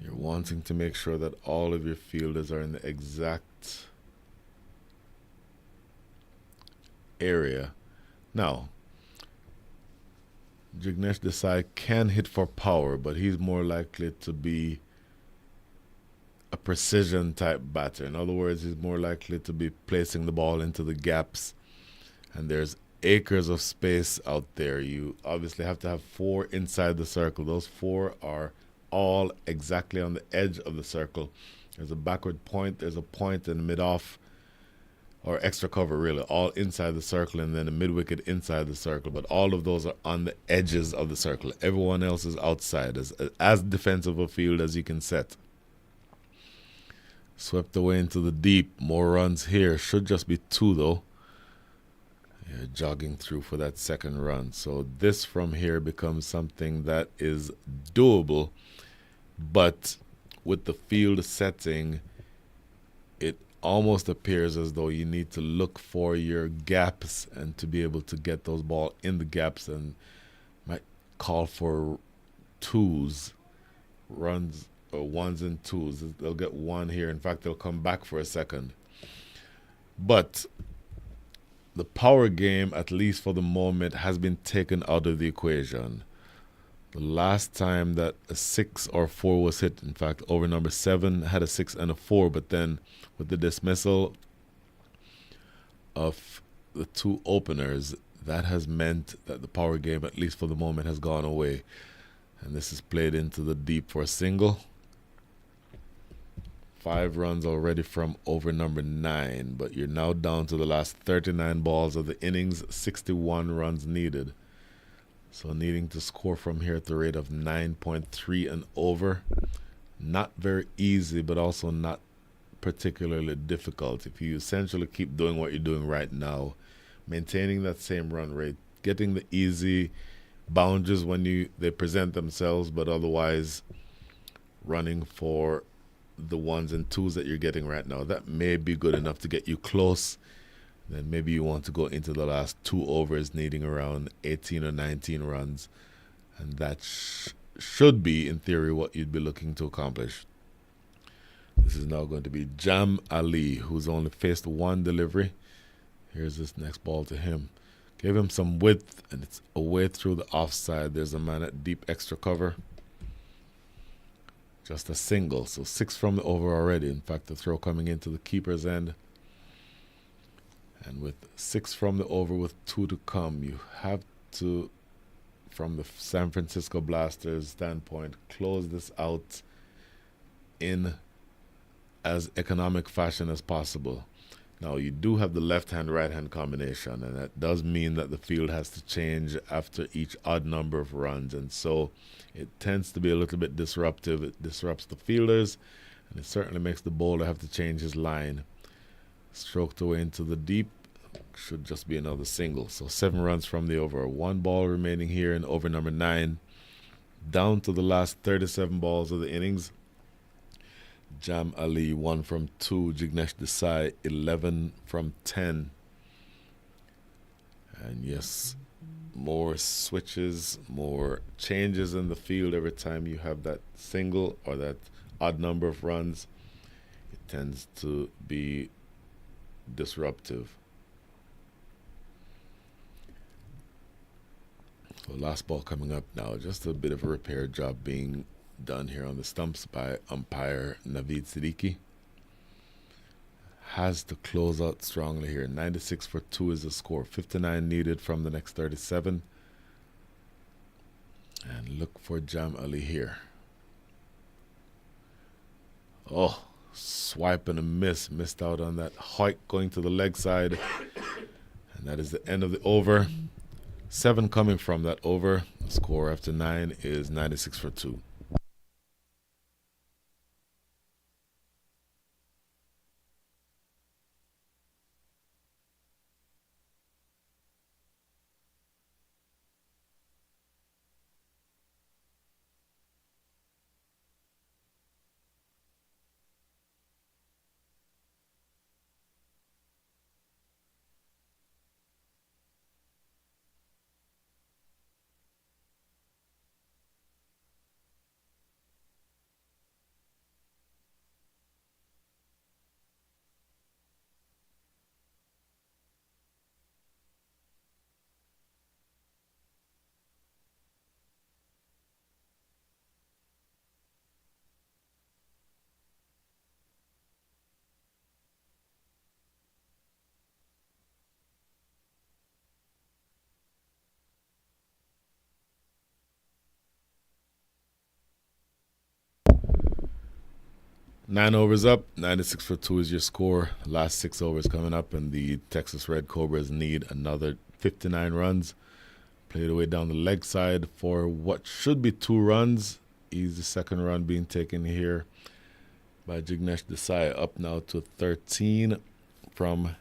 [SPEAKER 1] You're wanting to make sure that all of your fielders are in the exact area. Now, Jignesh Desai can hit for power, but he's more likely to be a precision type batter. In other words, he's more likely to be placing the ball into the gaps, and there's acres of space out there. You obviously have to have 4 inside the circle. Those 4 are all exactly on the edge of the circle. There's a backward point, there's a point in mid-off, or extra cover really, all inside the circle, and then a mid wicket inside the circle. But all of those are on the edges of the circle. Everyone else is outside, as defensive a field as you can set. Swept away into the deep. More runs here. Should just be two though. Yeah, jogging through for that second run. So this from here becomes something that is doable, but with the field setting, it almost appears as though you need to look for your gaps and to be able to get those ball in the gaps, and might call for twos, runs, or ones and twos. They'll get one here. In fact, they'll come back for a second. But the power game, at least for the moment, has been taken out of the equation. The last time that a 6 or 4 was hit, in fact, over number 7 had a 6 and a 4, but then with the dismissal of the two openers, that has meant that the power game, at least for the moment, has gone away. And this is played into the deep for a single. 5 runs already from over number 9, but you're now down to the last 39 balls of the innings, 61 runs needed. So needing to score from here at the rate of 9.3 and over. Not very easy, but also not particularly difficult. If you essentially keep doing what you're doing right now, maintaining that same run rate, getting the easy boundaries when they present themselves, but otherwise running for the ones and twos that you're getting right now, that may be good enough to get you close. Then maybe you want to go into the last 2 overs needing around 18 or 19 runs, and that should be, in theory, what you'd be looking to accomplish. This is now going to be Jam Ali, who's only faced one delivery. Here's this next ball to him. Gave him some width, and it's away through the offside. There's a man at deep extra cover. Just a single, so 6 from the over already. In fact, the throw coming into the keeper's end. And with 6 from the over with 2 to come, you have to, from the San Francisco Blasters standpoint, close this out in as economic fashion as possible. Now, you do have the left-hand, right-hand combination, and that does mean that the field has to change after each odd number of runs, and so it tends to be a little bit disruptive. It disrupts the fielders, and it certainly makes the bowler have to change his line. Stroked away into the deep, should just be another single. So 7 runs from the over. 1 ball remaining here in over number 9. Down to the last 37 balls of the innings. Jam Ali 1 from 2. Jignesh Desai 11 from 10. And yes, more switches, more changes in the field every time you have that single or that odd number of runs. It tends to be disruptive. So last ball coming up now. Just a bit of a repair job being done here on the stumps by umpire Naveed Siddiqui. Has to close out strongly here. 96 for 2 is the score. 59 needed from the next 37. And look for Jam Ali here. Oh, swipe and a miss. Missed out on that hike going to the leg side. And that is the end of the over. 7 coming from that over. The score after 9 is 96 for 2. 9 overs up, 96 for 2 is your score. Last 6 overs coming up, and the Texas Red Cobras need another 59 runs. Played away down the leg side for what should be 2 runs. Easy second run being taken here by Jignesh Desai, up now to 13 from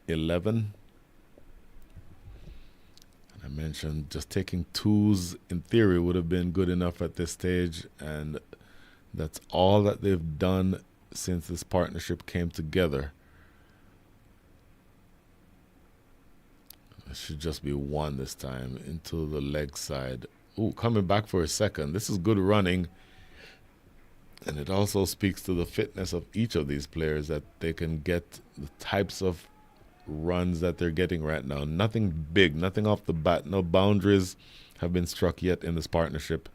[SPEAKER 1] 11. I mentioned just taking 2s in theory would have been good enough at this stage, and that's all that they've done since this partnership came together. It should just be 1 this time into the leg side. Ooh, coming back for a second. This is good running. And it also speaks to the fitness of each of these players that they can get the types of runs that they're getting right now. Nothing big, nothing off the bat. No boundaries have been struck yet in this partnership.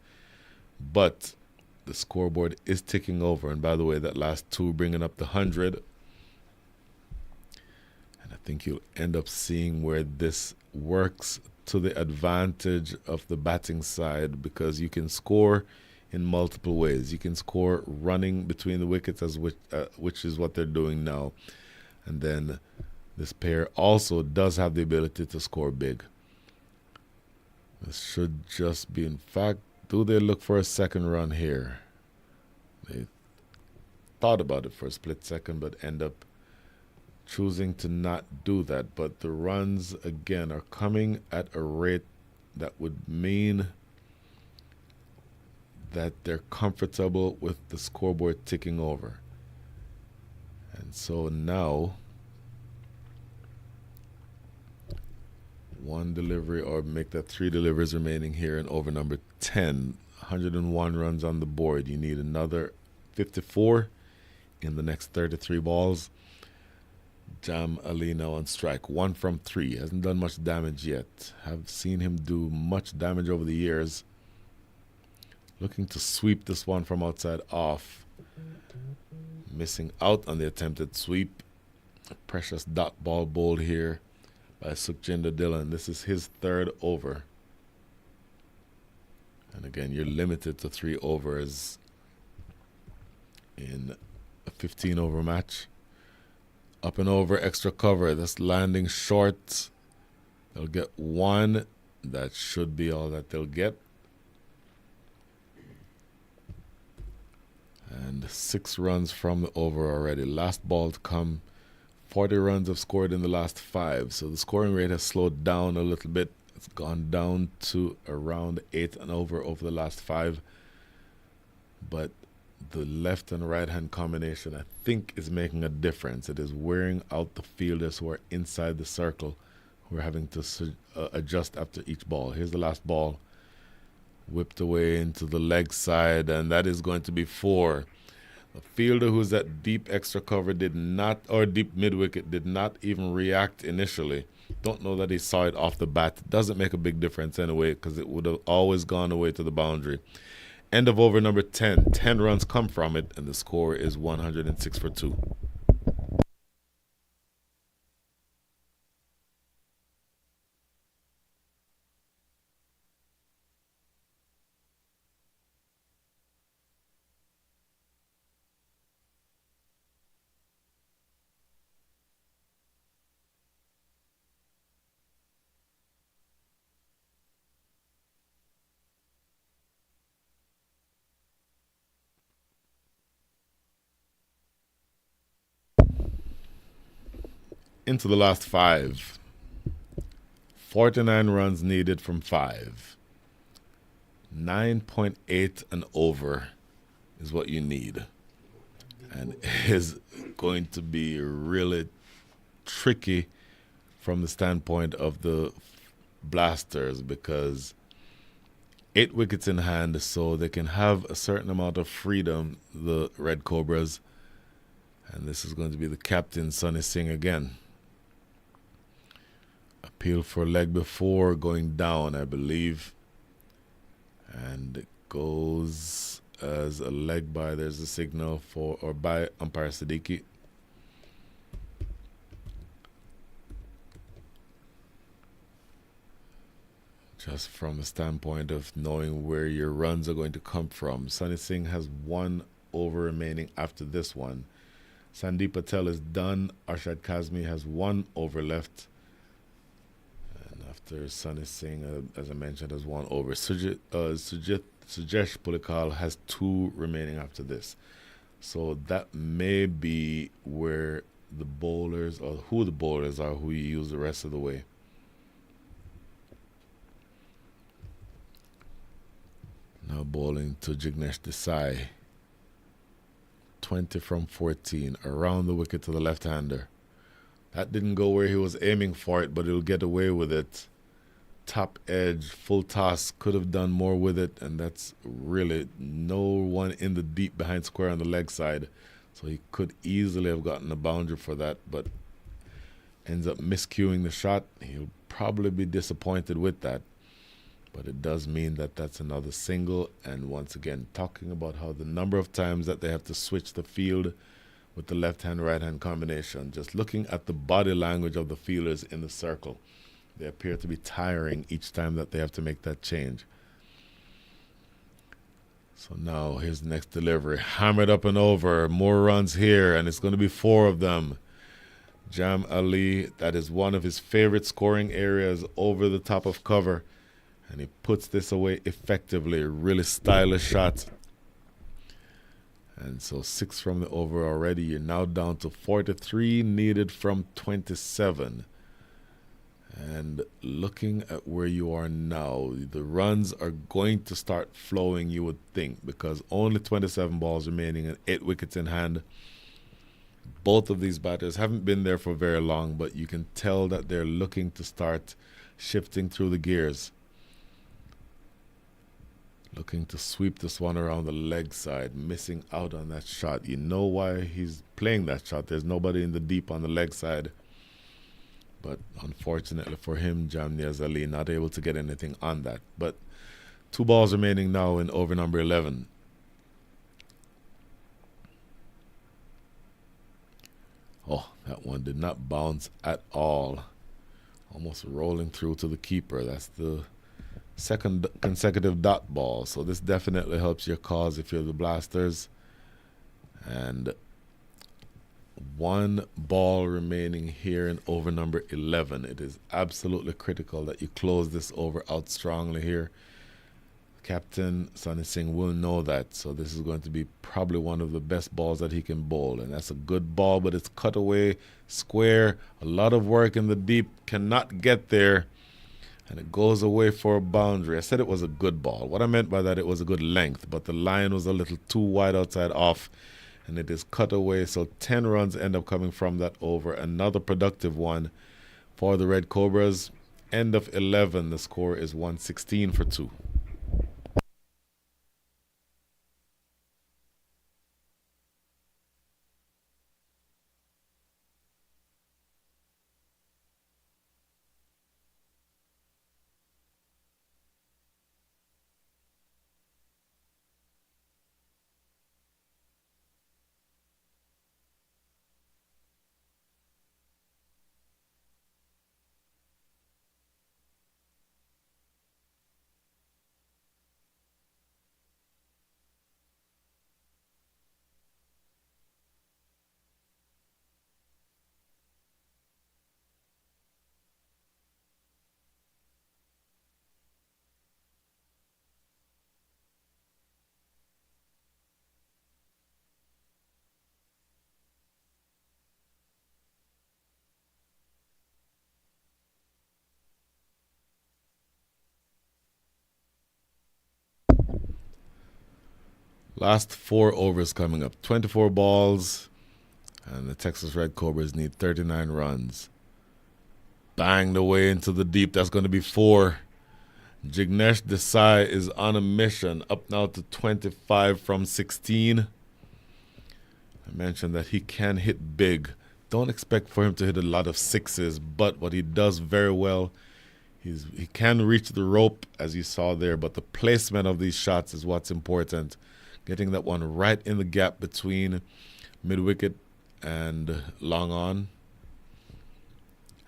[SPEAKER 1] But the scoreboard is ticking over. And by the way, that last 2 bringing up the 100. And I think you'll end up seeing where this works to the advantage of the batting side, because you can score in multiple ways. You can score running between the wickets, which is what they're doing now. And then this pair also does have the ability to score big. This should just be, in fact, do they look for a second run here? They thought about it for a split second, but end up choosing to not do that. But the runs, again, are coming at a rate that would mean that they're comfortable with the scoreboard ticking over. And so now, 1 delivery, or make that 3 deliveries remaining here in over number 10. 101 runs on the board. You need another 54 in the next 33 balls. Jam Ali now on strike. 1 from 3. Hasn't done much damage yet. Have seen him do much damage over the years. Looking to sweep this one from outside off. Missing out on the attempted sweep. A precious dot ball bowled here by Sukhjinder Dhillon. This is his 3rd over. And again, you're limited to 3 overs in a 15-over match. Up and over, extra cover. That's landing short. They'll get 1. That should be all that they'll get. And 6 runs from the over already. Last ball to come. 40 runs have scored in the last 5. So the scoring rate has slowed down a little bit. It's gone down to around 8 and over the last 5. But the left and right hand combination, I think, is making a difference. It is wearing out the fielders who are inside the circle, who are having to adjust after each ball. Here's the last ball. Whipped away into the leg side, and that is going to be 4. The fielder who's at deep extra cover did not, or deep mid wicket, did not even react initially. Don't know that he saw it off the bat. Doesn't make a big difference anyway, because it would have always gone away to the boundary. End of over number 10. 10 runs come from it, and the score is 106 for 2. Into the last 5. 49 runs needed from 5. 9.8 and over is what you need. And it is going to be really tricky from the standpoint of the Blasters, because 8 wickets in hand, so they can have a certain amount of freedom, the Red Cobras. And this is going to be the captain, Sunny Singh, again. Appeal for leg before going down, I believe. And it goes as a leg by. There's a signal for, or by umpire Siddiqui. Just from the standpoint of knowing where your runs are going to come from. Sunny Singh has 1 over remaining after this one. Sandeep Patel is done. Arshad Kazmi has 1 over left. And after Sunny Singh, as I mentioned, has 1 over. Sujesh Pulikal has 2 remaining after this. So that may be where the bowlers, or who the bowlers are, who you use the rest of the way. Now bowling to Jignesh Desai. 20 from 14, around the wicket to the left-hander. That didn't go where he was aiming for it, but he'll get away with it. Top edge, full toss, could have done more with it, and that's really no one in the deep behind square on the leg side. So he could easily have gotten a boundary for that, but ends up miscuing the shot. He'll probably be disappointed with that. But it does mean that that's another single. And once again, talking about how the number of times that they have to switch the field with the left-hand, right-hand combination, just looking at the body language of the fielders in the circle, they appear to be tiring each time that they have to make that change. So now here's the next delivery. Hammered up and over. More runs here, and it's going to be 4 of them. Jam Ali, that is one of his favorite scoring areas, over the top of cover. And he puts this away effectively. Really stylish shot. And so 6 from the over already. You're now down to 43 needed from 27. And looking at where you are now, the runs are going to start flowing, you would think, because only 27 balls remaining and 8 wickets in hand. Both of these batters haven't been there for very long, but you can tell that they're looking to start shifting through the gears. Looking to sweep this one around the leg side, missing out on that shot. You know why he's playing that shot. There's nobody in the deep on the leg side. But unfortunately for him, Jamniaz Ali not able to get anything on that. But 2 balls remaining now in over number 11. Oh, that one did not bounce at all. Almost rolling through to the keeper. That's the second consecutive dot ball. So this definitely helps your cause if you're the Blasters. And 1 ball remaining here in over number 11. It is absolutely critical that you close this over out strongly here. Captain Sunny Singh will know that. So this is going to be probably one of the best balls that he can bowl. And that's a good ball, but it's cut away, square. A lot of work in the deep. Cannot get there. And it goes away for a boundary. I said it was a good ball. What I meant by that, it was a good length, but the line was a little too wide outside off, and it is cut away. So 10 runs end up coming from that over. Another productive one for the Red Cobras. End of 11, the score is 116 for 2. Last 4 overs coming up. 24 balls. And the Texas Red Cobras need 39 runs. Banged away into the deep. That's going to be 4. Jignesh Desai is on a mission. Up now to 25 from 16. I mentioned that he can hit big. Don't expect for him to hit a lot of 6s. But what he does very well, he can reach the rope, as you saw there. But the placement of these shots is what's important. Getting that one right in the gap between mid-wicket and long on.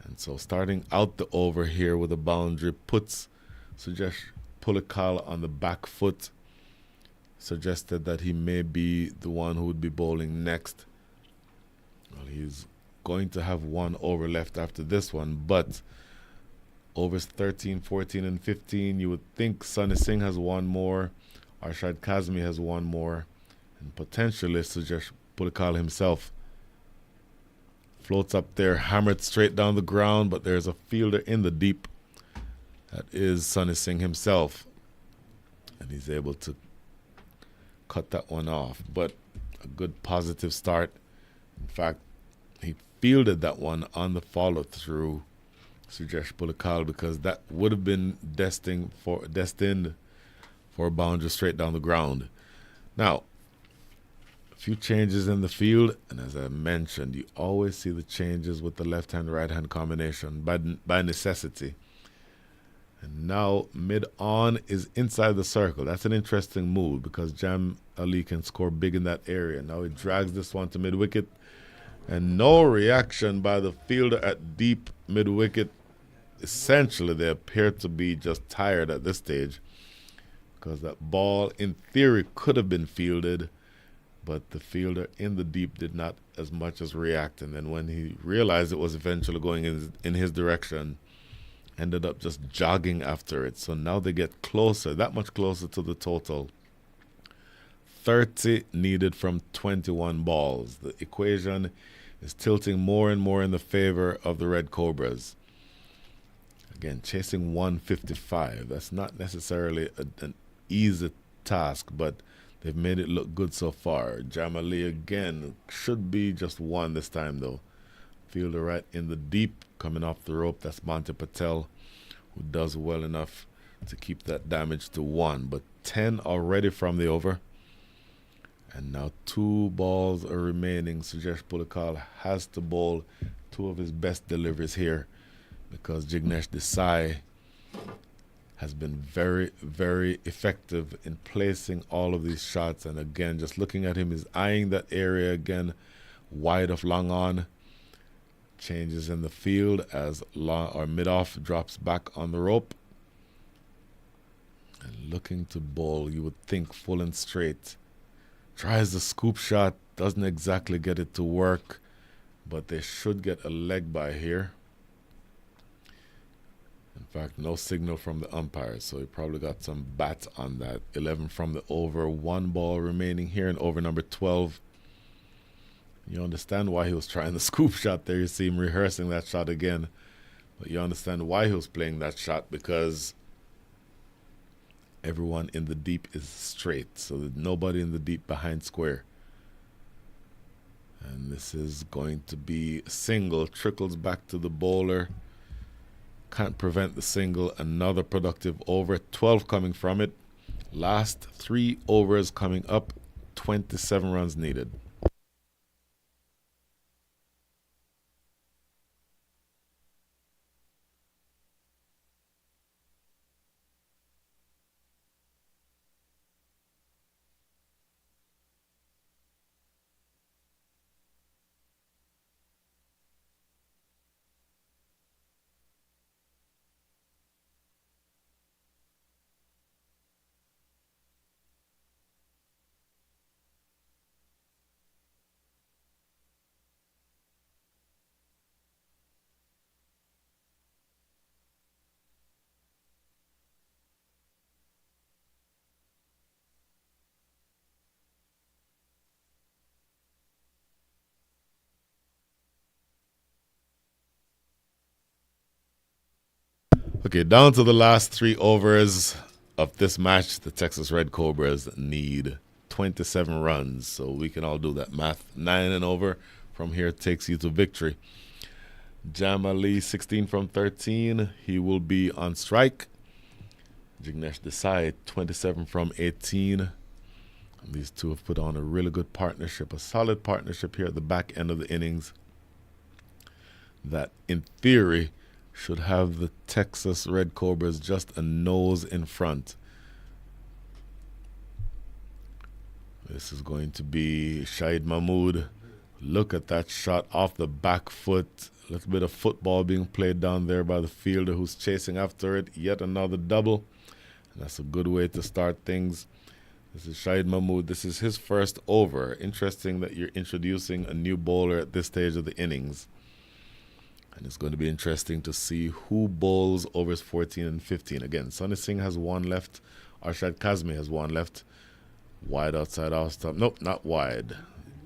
[SPEAKER 1] And so starting out the over here with a boundary puts Sujesh Pulikal on the back foot. suggested that he may be the one who would be bowling next. Well, he's going to have one over left after this one, but overs 13, 14, and 15, you would think Sunny Singh has one more, Arshad Kazmi has one more, and potentially Sujesh Pulikal himself. Floats up there, hammered straight down the ground, but there's a fielder in the deep. That is Sunny Singh himself. And he's able to cut that one off. But a good positive start. In fact, he fielded that one on the follow through Sujesh Pulikal, because that would have been destined for a boundary straight down the ground. Now, a few changes in the field, and as I mentioned, you always see the changes with the left-hand, right-hand combination by necessity. And now mid-on is inside the circle. That's an interesting move because Jam Ali can score big in that area. Now he drags this one to mid-wicket, and no reaction by the fielder at deep mid-wicket. Essentially, they appear to be just tired at this stage because that ball, in theory, could have been fielded, but the fielder in the deep did not as much as react. And then when he realized it was eventually going in his direction, ended up just jogging after it. So now they get closer, that much closer to the total. 30 needed from 21 balls. The equation is tilting more and more in the favor of the Red Cobras. Again, chasing 155. That's not necessarily an easy task, but they've made it look good so far. Jamali again should be just one this time though. Fielder right in the deep, coming off the rope. That's Monty Patel, who does well enough to keep that damage to one. But 10 already from the over. And now 2 balls are remaining. Sujesh Pulikal has to bowl 2 of his best deliveries here, because Jignesh Desai has been very, very effective in placing all of these shots. And again, just looking at him, he's eyeing that area again, wide of long on. Changes in the field as mid-off drops back on the rope. And looking to bowl, you would think full and straight. Tries the scoop shot, doesn't exactly get it to work, but they should get a leg by here. In fact, no signal from the umpire, so he probably got some bats on that. 11 from the over, 1 ball remaining here in over number 12. You understand why he was trying the scoop shot there. You see him rehearsing that shot again. But you understand why he was playing that shot, because everyone in the deep is straight. So there's nobody in the deep behind square. And this is going to be a single. Trickles back to the bowler. Can't prevent the single. Another productive over. 12 coming from it. Last 3 overs coming up. 27 runs needed. Okay, down to the last 3 overs of this match. The Texas Red Cobras need 27 runs, so we can all do that math. 9 and over from here takes you to victory. Jam Ali, 16 from 13. He will be on strike. Jignesh Desai, 27 from 18. And these two have put on a really good partnership, a solid partnership here at the back end of the innings that, in theory, should have the Texas Red Cobras just a nose in front. This is going to be Shahid Mahmood. Look at that shot off the back foot. A little bit of football being played down there by the fielder who's chasing after it. Yet another double. And that's a good way to start things. This is Shahid Mahmood. This is his first over. Interesting that you're introducing a new bowler at this stage of the innings. And it's going to be interesting to see who bowls overs 14 and 15. Again, Sunny Singh has one left. Arshad Kazmi has one left. Wide outside off stump. Nope, not wide.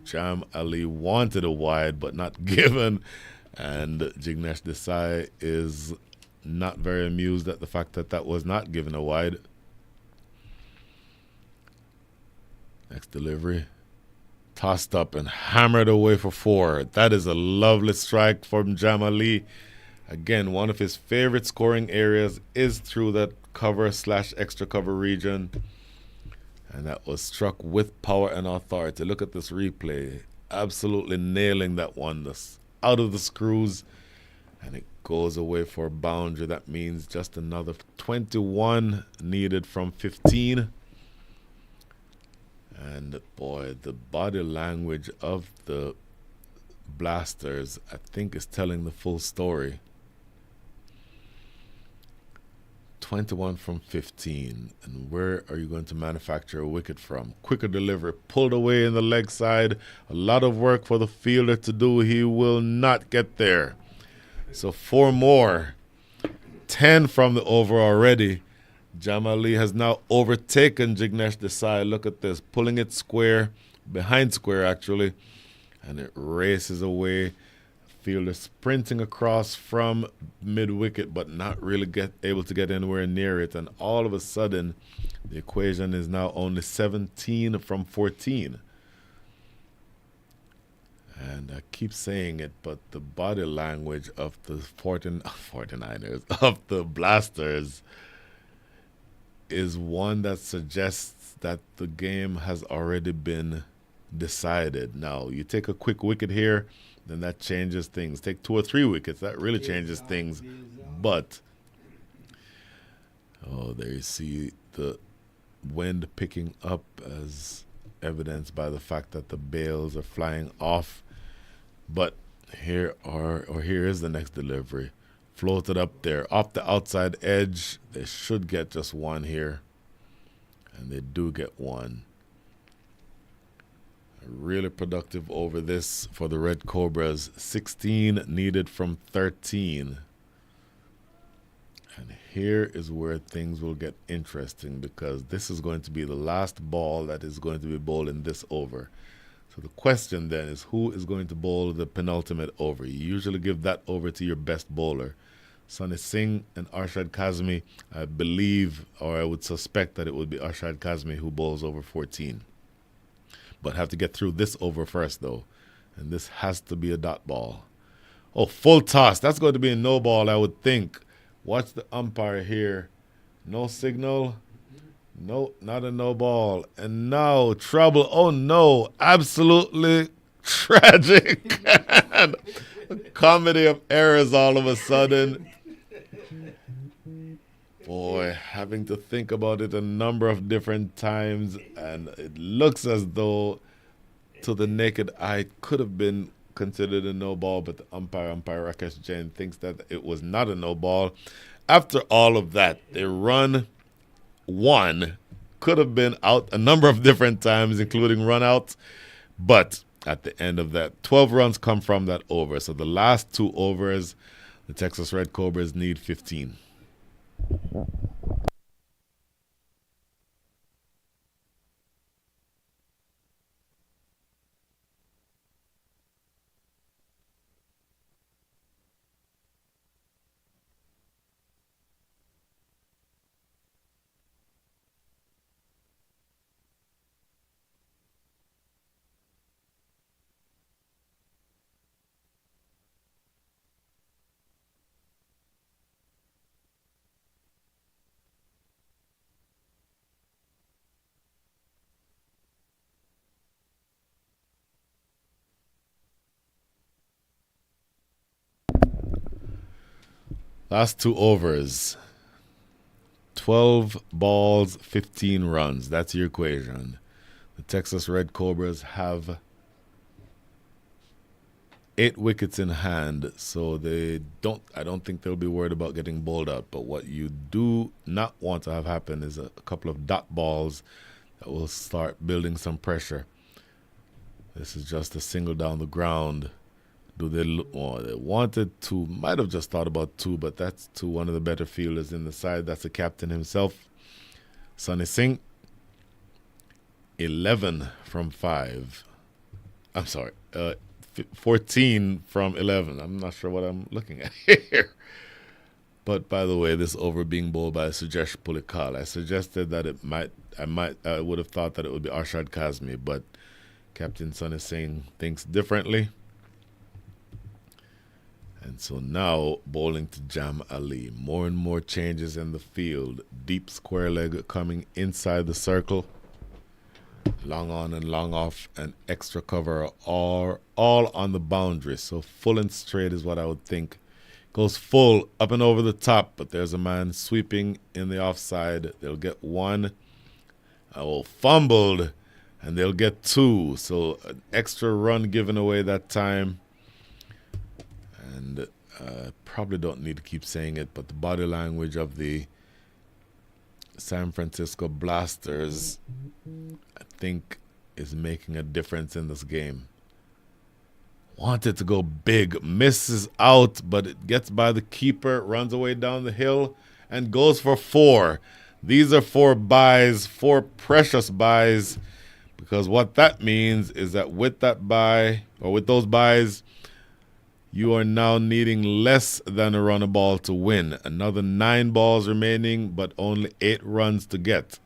[SPEAKER 1] Jam Ali wanted a wide, but not given. And Jignesh Desai is not very amused at the fact that that was not given a wide. Next delivery. Tossed up and hammered away for 4. That is a lovely strike from Jam Ali. Again, one of his favorite scoring areas is through that cover / extra cover region. And that was struck with power and authority. Look at this replay. Absolutely nailing that one. That's out of the screws. And it goes away for a boundary. That means just another 21 needed from 15. And boy, the body language of the Blasters, I think, is telling the full story. 21 from 15. And where are you going to manufacture a wicket from? Quicker delivery, pulled away in the leg side. A lot of work for the fielder to do. He will not get there. So 4 more. 10 from the over already. Jamali has now overtaken Jignesh Desai. Look at this. Pulling it square, behind square actually. And it races away. Fielder sprinting across from mid-wicket, but not really able to get anywhere near it. And all of a sudden, the equation is now only 17 from 14. And I keep saying it, but the body language of the 49ers, of the Blasters, is one that suggests that the game has already been decided. Now, you take a quick wicket here, then that changes things. Take 2 or 3 wickets, that really changes things. But, oh, there you see the wind picking up as evidenced by the fact that the bails are flying off. But here is the next delivery. Floated up there, off the outside edge. They should get just 1 here. And they do get 1. Really productive over this for the Red Cobras. 16 needed from 13. And here is where things will get interesting, because this is going to be the last ball that is going to be bowled in this over. So the question then is, who is going to bowl the penultimate over? You usually give that over to your best bowler. Sunny Singh and Arshad Kazmi, I believe, or I would suspect that it would be Arshad Kazmi who bowls over 14. But have to get through this over first, though. And this has to be a dot ball. Oh, full toss. That's going to be a no ball, I would think. Watch the umpire here. No signal. No, not a no ball. And now trouble. Oh, no. Absolutely tragic. A comedy of errors all of a sudden. Boy, having to think about it a number of different times, and it looks as though to the naked eye it could have been considered a no ball, but the umpire Rakesh Jain thinks that it was not a no ball. After all of that, they run 1, could have been out a number of different times, including run outs, but at the end of that, 12 runs come from that over. So the last 2 overs, the Texas Red Cobras need 15. Last 2 overs. 12 balls, 15 runs. That's your equation. The Texas Red Cobras have 8 wickets in hand, so I don't think they'll be worried about getting bowled out. But what you do not want to have happen is a couple of dot balls that will start building some pressure. This is just a single down the ground. Do they look? Oh, they wanted to, might have just thought about two, but that's to one of the better fielders in the side. That's the captain himself, Sonny Singh. 11 from 5. I'm sorry, 14 from 11. I'm not sure what I'm looking at here. But by the way, this over being bowled by Sujesh Pulikal. I suggested that I would have thought that it would be Arshad Kazmi, but Captain Sonny Singh thinks differently. And so now bowling to Jam Ali. More and more changes in the field. Deep square leg coming inside the circle. Long on and long off and extra cover are all on the boundary. So full and straight is what I would think. Goes full up and over the top, but there's a man sweeping in the offside. They'll get one. Fumbled, and they'll get two. So an extra run given away that time. And probably don't need to keep saying it, but the body language of the San Francisco Blasters, I think, is making a difference in this game. Wanted to go big, misses out, but it gets by the keeper, runs away down the hill, and goes for 4. These are 4 buys, 4 precious buys, because what that means is that with that buy, or with those buys, you are now needing less than a run a ball to win. Another 9 balls remaining, but only 8 runs to get.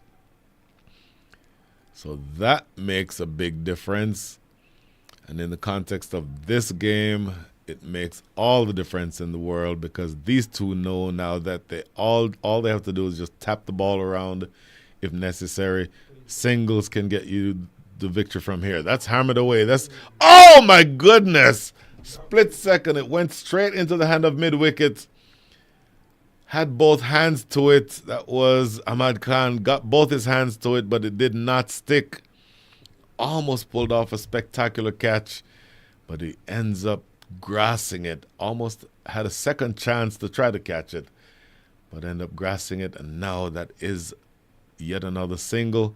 [SPEAKER 1] So that makes a big difference. And in the context of this game, it makes all the difference in the world, because these two know now that all they have to do is just tap the ball around if necessary. Singles can get you the victory from here. That's hammered away. Oh my goodness! Split second, it went straight into the hand of mid-wicket. Had both hands to it. That was Ahmad Khan. Got both his hands to it, but it did not stick. Almost pulled off a spectacular catch, but he ends up grassing it. Almost had a second chance to try to catch it, but ended up grassing it. And now that is yet another single.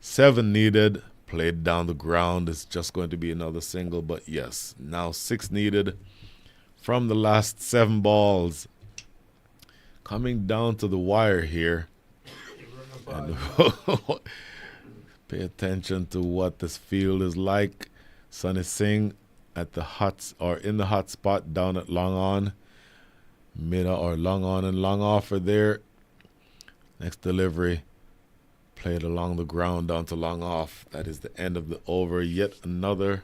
[SPEAKER 1] 7 needed. Played down the ground. It's just going to be another single, but yes, now 6 needed from the last 7 balls. Coming down to the wire here. And pay attention to what this field is like. Sonny Singh at the in the hot spot down at long on. Long on and long off are there. Next delivery. Played along the ground down to long off. That is the end of the over. Yet another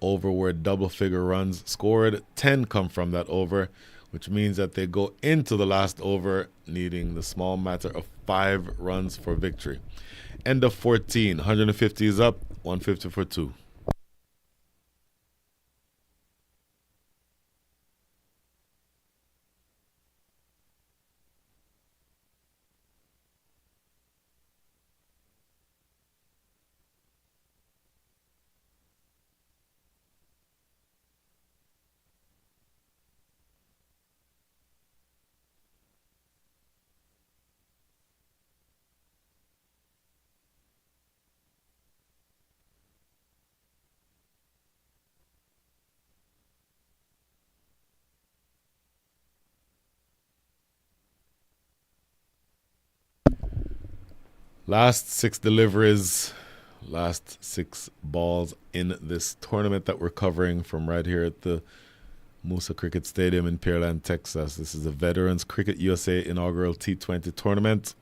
[SPEAKER 1] over where double figure runs scored. 10 come from that over, which means that they go into the last over needing the small matter of 5 runs for victory. End of 14. 150 is up. 150 for 2. Last 6 deliveries, last 6 balls in this tournament that we're covering from right here at the Moosa Cricket Stadium in Pearland, Texas. This is the Veterans Cricket USA inaugural T20 tournament.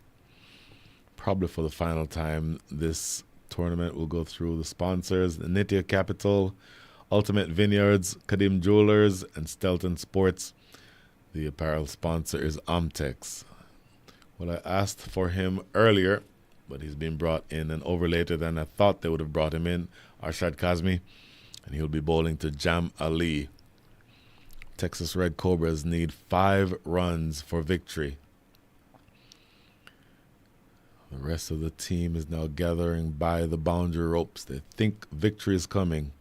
[SPEAKER 1] Probably for the final time, this tournament will go through the sponsors, the Nitia Capital, Ultimate Vineyards, Kadim Jewelers, and Stelton Sports. The apparel sponsor is Omtex. Well, I asked for him earlier, but he's been brought in and over later than I thought they would have brought him in, Arshad Kazmi, and he'll be bowling to Jam Ali. Texas Red Cobras need 5 runs for victory. The rest of the team is now gathering by the boundary ropes. They think victory is coming.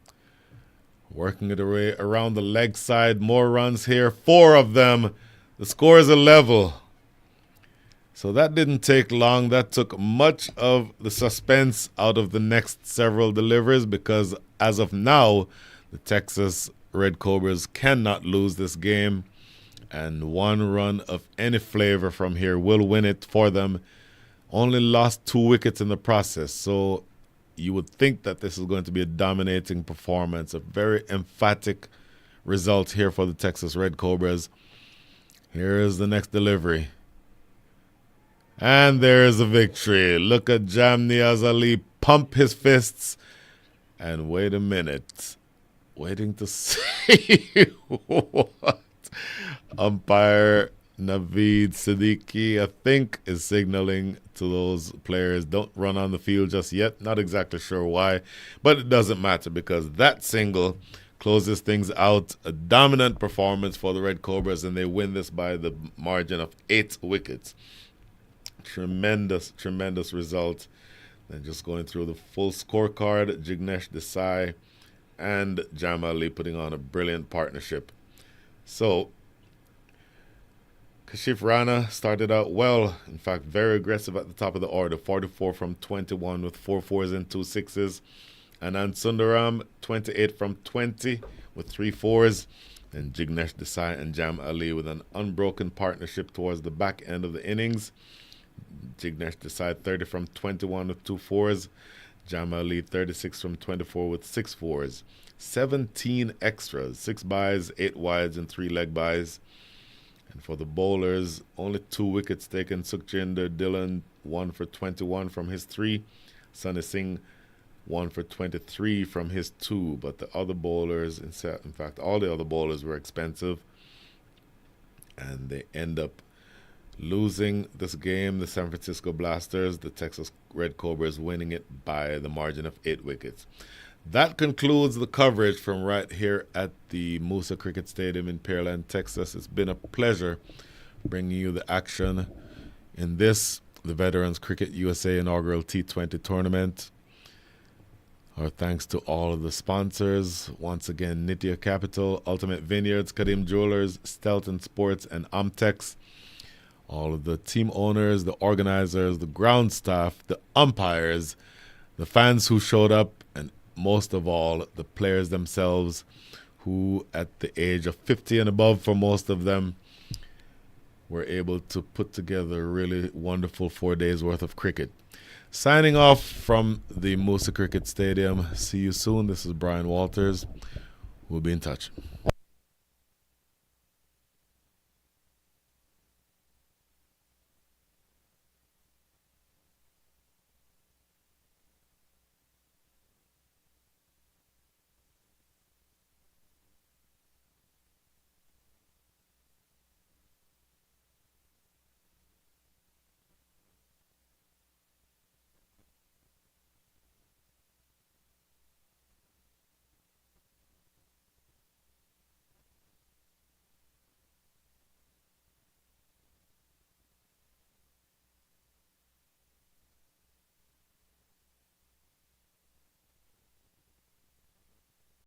[SPEAKER 1] Working it away around the leg side. More runs here. 4 of them. The score is a level. So that didn't take long. That took much of the suspense out of the next several deliveries because as of now, the Texas Red Cobras cannot lose this game. And one run of any flavor from here will win it for them. Only lost 2 wickets in the process. So you would think that this is going to be a dominating performance, a very emphatic result here for the Texas Red Cobras. Here is the next delivery. And there is a victory. Look at Jam Niaz Ali pump his fists. And wait a minute. Waiting to see what umpire Naveed Siddiqui, I think, is signaling to those players. Don't run on the field just yet. Not exactly sure why. But it doesn't matter because that single closes things out. A dominant performance for the Red Cobras, and they win this by the margin of 8 wickets. Tremendous, tremendous result. And just going through the full scorecard, Jignesh Desai and Jam Ali putting on a brilliant partnership. So, Kashif Rana started out well. In fact, very aggressive at the top of the order. 44 from 21 with 4 fours and 2 sixes. Anand Sundaram, 28 from 20 with 3 fours. And Jignesh Desai and Jam Ali with an unbroken partnership towards the back end of the innings. Jignesh Desai 30 from 21 with 2 fours. Jam Ali 36 from 24 with 6 fours. 17 extras, 6 byes, 8 wides, and 3 leg byes. And for the bowlers, only 2 wickets taken. Sukhjinder Dhillon 1 for 21 from his 3. Sunny Singh 1 for 23 from his 2. But the other bowlers, in fact, all the other bowlers were expensive. And they end up losing this game. The San Francisco Blasters, the Texas Red Cobras winning it by the margin of 8 wickets. That concludes the coverage from right here at the Moosa Cricket Stadium in Pearland, Texas. It's been a pleasure bringing you the action in this, the Veterans Cricket USA inaugural T20 tournament. Our thanks to all of the sponsors. Once again, Nitya Capital, Ultimate Vineyards, Kadim Jewelers, Stelton Sports, and Amtex. All of the team owners, the organizers, the ground staff, the umpires, the fans who showed up, and most of all, the players themselves who, at the age of 50 and above for most of them, were able to put together a really wonderful 4 days worth of cricket. Signing off from the Moosa Cricket Stadium. See you soon. This is Brian Walters. We'll be in touch.